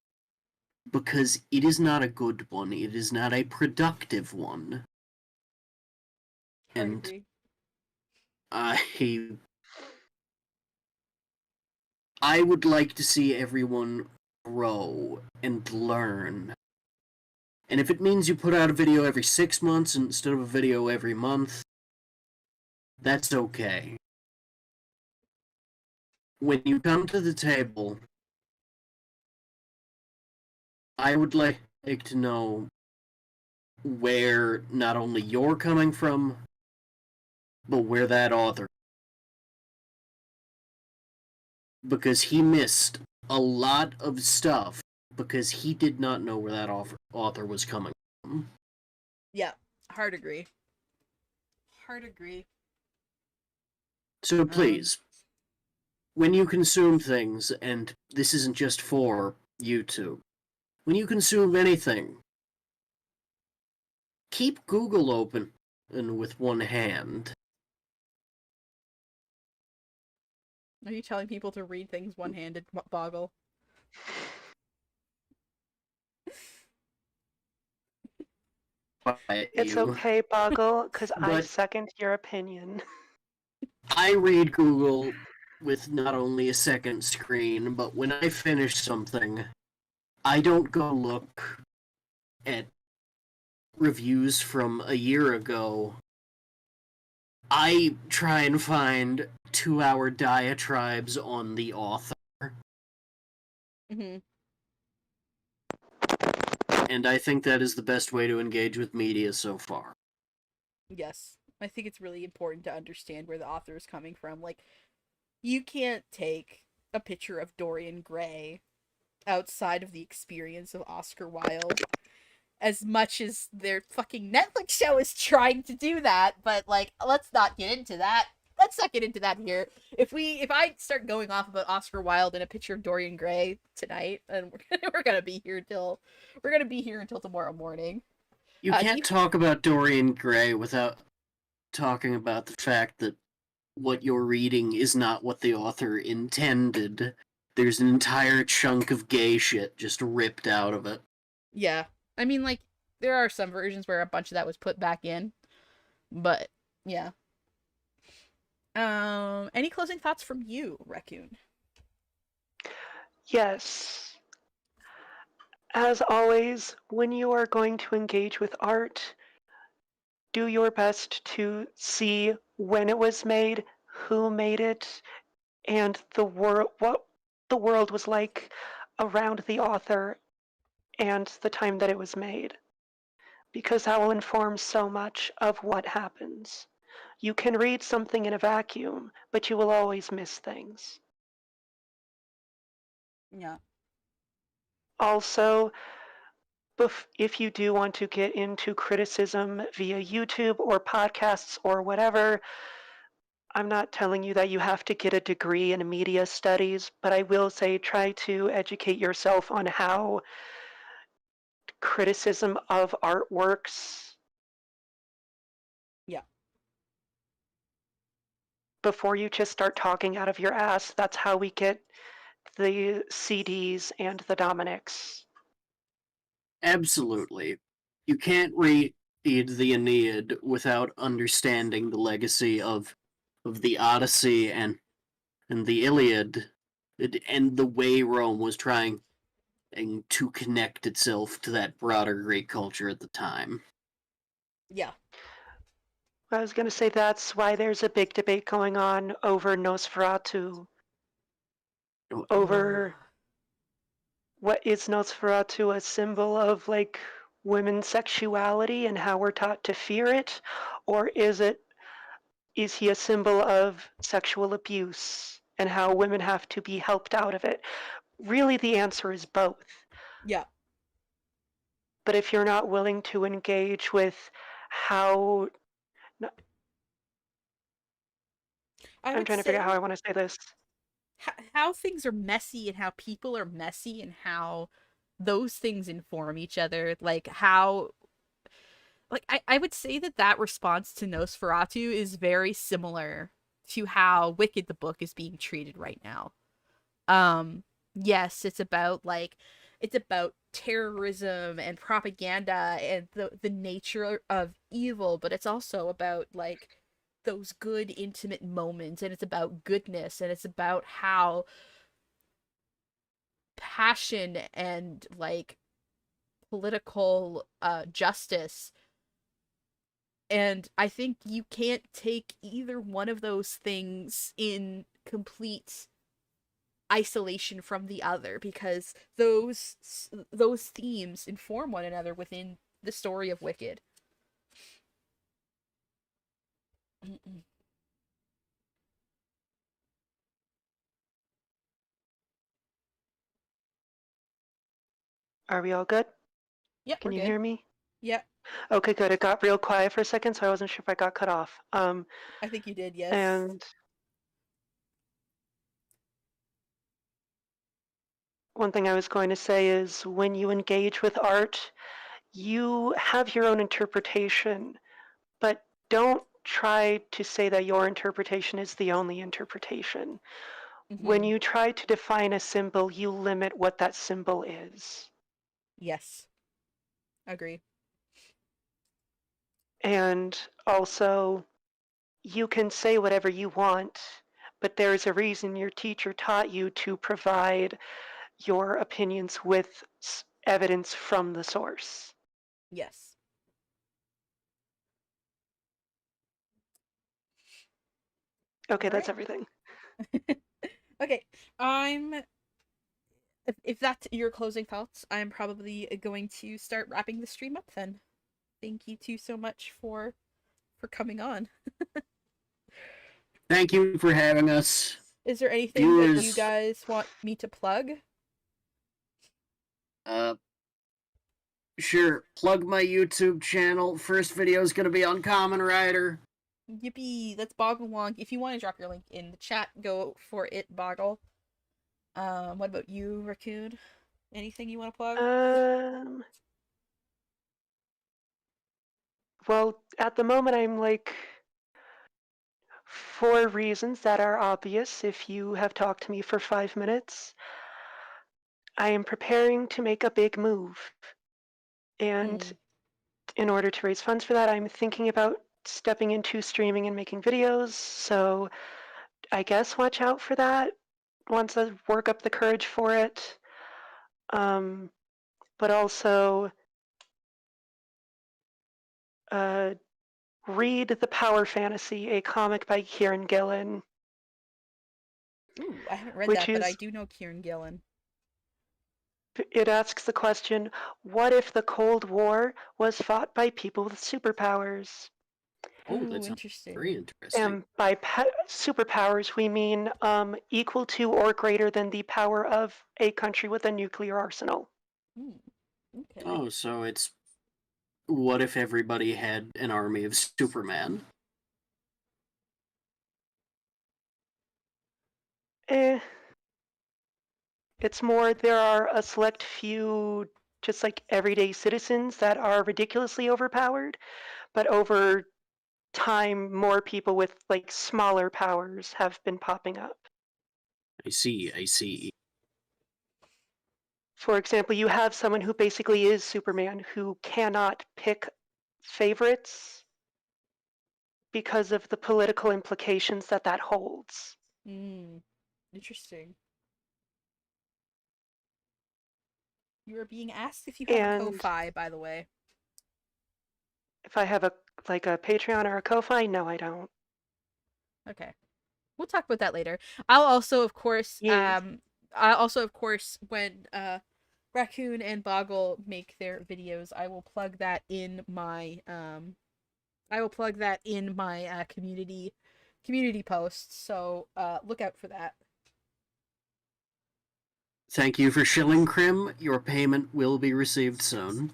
Speaker 4: Because it is not a good one. It is not a productive one. And I would like to see everyone grow and learn. And if it means you put out a video every 6 months instead of a video every month, that's okay. When you come to the table, I would like like to know where not only you're coming from, but where that author, because he missed a lot of stuff because he did not know where that author was coming from.
Speaker 1: Yeah, hard agree. Hard agree.
Speaker 4: So please, when you consume things, and this isn't just for YouTube, when you consume anything, keep Google open and with one hand.
Speaker 1: Are you telling people to read things one-handed, Boggle?
Speaker 5: It's okay, Boggle, because I
Speaker 4: But-
Speaker 5: second your opinion.
Speaker 4: I read Google with not only a second screen, but when I finish something, I don't go look at reviews from a year ago. I try and find 2-hour diatribes on the author.
Speaker 1: Mm-hmm.
Speaker 4: And I think that is the best way to engage with media so far.
Speaker 1: Yes. I think it's really important to understand where the author is coming from. Like, you can't take a picture of Dorian Gray outside of the experience of Oscar Wilde, as much as their fucking Netflix show is trying to do that, but, like, let's not get into that. Let's not get into that here. If I start going off about Oscar Wilde and a picture of Dorian Gray tonight, then we're gonna be here until tomorrow morning.
Speaker 4: You can't talk about Dorian Gray without talking about the fact that what you're reading is not what the author intended. There's an entire chunk of gay shit just ripped out of it.
Speaker 1: Yeah. I mean, like, there are some versions where a bunch of that was put back in, but yeah. Any closing thoughts from you, Raccoon?
Speaker 5: Yes. As always, when you are going to engage with art, do your best to see when it was made, who made it, and what the world was like around the author and the time that it was made. Because that will inform so much of what happens. You can read something in a vacuum, but you will always miss things.
Speaker 1: Yeah.
Speaker 5: Also, if you do want to get into criticism via YouTube or podcasts or whatever, I'm not telling you that you have to get a degree in media studies, but I will say try to educate yourself on how criticism of art works.
Speaker 1: Yeah.
Speaker 5: Before you just start talking out of your ass. That's how we get the CDs and the Dominics.
Speaker 4: Absolutely. You can't read the Aeneid without understanding the legacy of the Odyssey and the Iliad, and the way Rome was trying to connect itself to that broader Greek culture at the time.
Speaker 1: Yeah.
Speaker 5: I was going to say that's why there's a big debate going on over Nosferatu. Over what is Nosferatu a symbol of, like, women's sexuality and how we're taught to fear it, or is he a symbol of sexual abuse and how women have to be helped out of it? Really, the answer is both.
Speaker 1: Yeah.
Speaker 5: But if you're not willing to engage with how, I'm trying to figure out how I want to say this.
Speaker 1: How things are messy and how people are messy and how those things inform each other. Like, how, like, I would say that response to Nosferatu is very similar to how Wicked the book is being treated right now. Yes, it's about terrorism and propaganda and the nature of evil, but it's also about, like, those good intimate moments, and it's about goodness, and it's about how passion and, like, political justice. And I think you can't take either one of those things in complete isolation from the other, because those themes inform one another within the story of Wicked. Mm-mm.
Speaker 5: Are we all good?
Speaker 1: Yep,
Speaker 5: Can
Speaker 1: we're
Speaker 5: you
Speaker 1: good.
Speaker 5: hear me?
Speaker 1: Yep,
Speaker 5: Okay, good. It got real quiet for a second, so I wasn't sure if I got cut off.
Speaker 1: I think you did, yes.
Speaker 5: And one thing I was going to say is when you engage with art, you have your own interpretation, but don't try to say that your interpretation is the only interpretation. When you try to define a symbol, you limit what that symbol is.
Speaker 1: Yes. Agree.
Speaker 5: And also, you can say whatever you want, but there's a reason your teacher taught you to provide your opinions with evidence from the source.
Speaker 1: Yes.
Speaker 5: Okay,
Speaker 1: All
Speaker 5: that's
Speaker 1: right.
Speaker 5: everything.
Speaker 1: Okay, if that's your closing thoughts, I'm probably going to start wrapping the stream up then. Thank you two so much for coming on.
Speaker 4: Thank you for having us.
Speaker 1: Is there anything that you
Speaker 4: Viewers,
Speaker 1: guys want me to plug?
Speaker 4: Sure, plug my YouTube channel. First video is gonna be on Kamen Rider.
Speaker 1: Yippee! Let's boggle along. If you want to drop your link in the chat, go for it, Boggle. What about you, Raccoon? Anything you want to plug?
Speaker 5: Well, at the moment, I'm like, for reasons that are obvious, if you have talked to me for 5 minutes, I am preparing to make a big move. And in order to raise funds for that, I'm thinking about stepping into streaming and making videos. So I guess watch out for that once I work up the courage for it. But also read The Power Fantasy, a comic by Kieran Gillen.
Speaker 1: Ooh, I haven't read
Speaker 5: which
Speaker 1: that, but I
Speaker 5: is,
Speaker 1: do know Kieran Gillen.
Speaker 5: it asks the question, what if the Cold War was fought by people with superpowers?
Speaker 4: Oh,
Speaker 1: Ooh,
Speaker 4: that's
Speaker 1: interesting.
Speaker 4: very interesting.
Speaker 5: And by superpowers, we mean equal to or greater than the power of a country with a nuclear arsenal.
Speaker 1: Okay.
Speaker 4: Oh, so it's what if everybody had an army of Superman?
Speaker 5: It's more, there are a select few just like everyday citizens that are ridiculously overpowered, but over time, more people with like smaller powers have been popping up.
Speaker 4: I see, I see.
Speaker 5: For example, you have someone who basically is Superman who cannot pick favorites because of the political implications that that holds.
Speaker 1: Interesting. You are being asked if you have
Speaker 5: And
Speaker 1: a Ko-Fi, by the way.
Speaker 5: if I have a Patreon or a Ko-Fi, no, I don't.
Speaker 1: Okay. We'll talk about that later. I'll also, of course,
Speaker 5: Yes.
Speaker 1: when Raccoon and Boggle make their videos, I will plug that in my community posts. So look out for that.
Speaker 4: Thank you for shilling, Krim. Your payment will be received soon.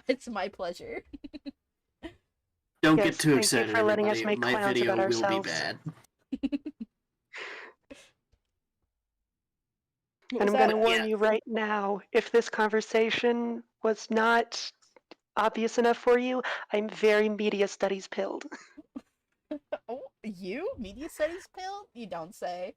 Speaker 1: It's my pleasure.
Speaker 4: Don't
Speaker 5: Yes,
Speaker 4: get too
Speaker 5: thank
Speaker 4: excited,
Speaker 5: you for letting us
Speaker 4: everybody.
Speaker 5: make
Speaker 4: My
Speaker 5: clowns
Speaker 4: video
Speaker 5: about
Speaker 4: will be
Speaker 5: ourselves.
Speaker 4: bad.
Speaker 5: And I'm going to warn you right now, if this conversation was not obvious enough for you, I'm very media studies pilled.
Speaker 1: Oh, you? Media studies pill? You don't say.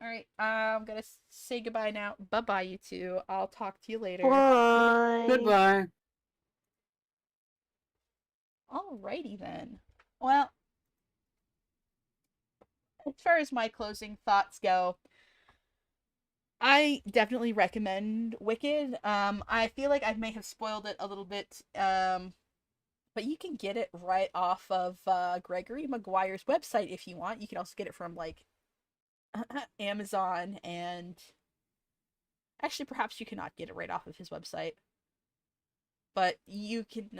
Speaker 1: Alright, I'm gonna say goodbye now. Bye-bye, you two. I'll talk to you later.
Speaker 5: Bye.
Speaker 4: Goodbye.
Speaker 1: Alrighty then. Well, as far as my closing thoughts go, I definitely recommend Wicked. I feel like I may have spoiled it a little bit, but you can get it right off of Gregory Maguire's website if you want. You can also get it from like Amazon, and actually perhaps you cannot get it right off of his website, but you can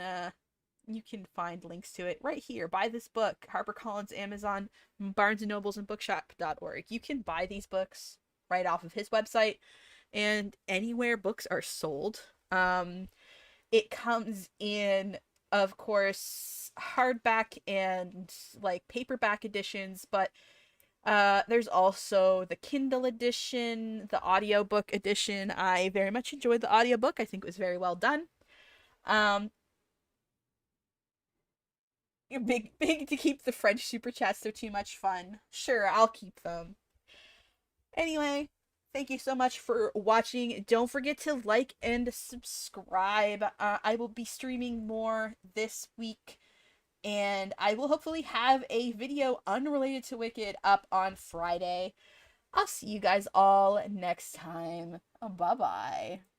Speaker 1: find links to it right here. Buy this book, HarperCollins, Amazon, Barnes and Nobles, and Bookshop.org. You can buy these books right off of his website and anywhere books are sold. It comes in, of course, hardback and like paperback editions, but there's also the Kindle edition, the audiobook edition. I very much enjoyed the audiobook. I think it was very well done. Um, big to keep the French super chats. They're too much fun. Sure, I'll keep them. Anyway, thank you so much for watching. Don't forget to like and subscribe. I will be streaming more this week, and I will hopefully have a video unrelated to Wicked up on Friday. I'll see you guys all next time. Bye-bye.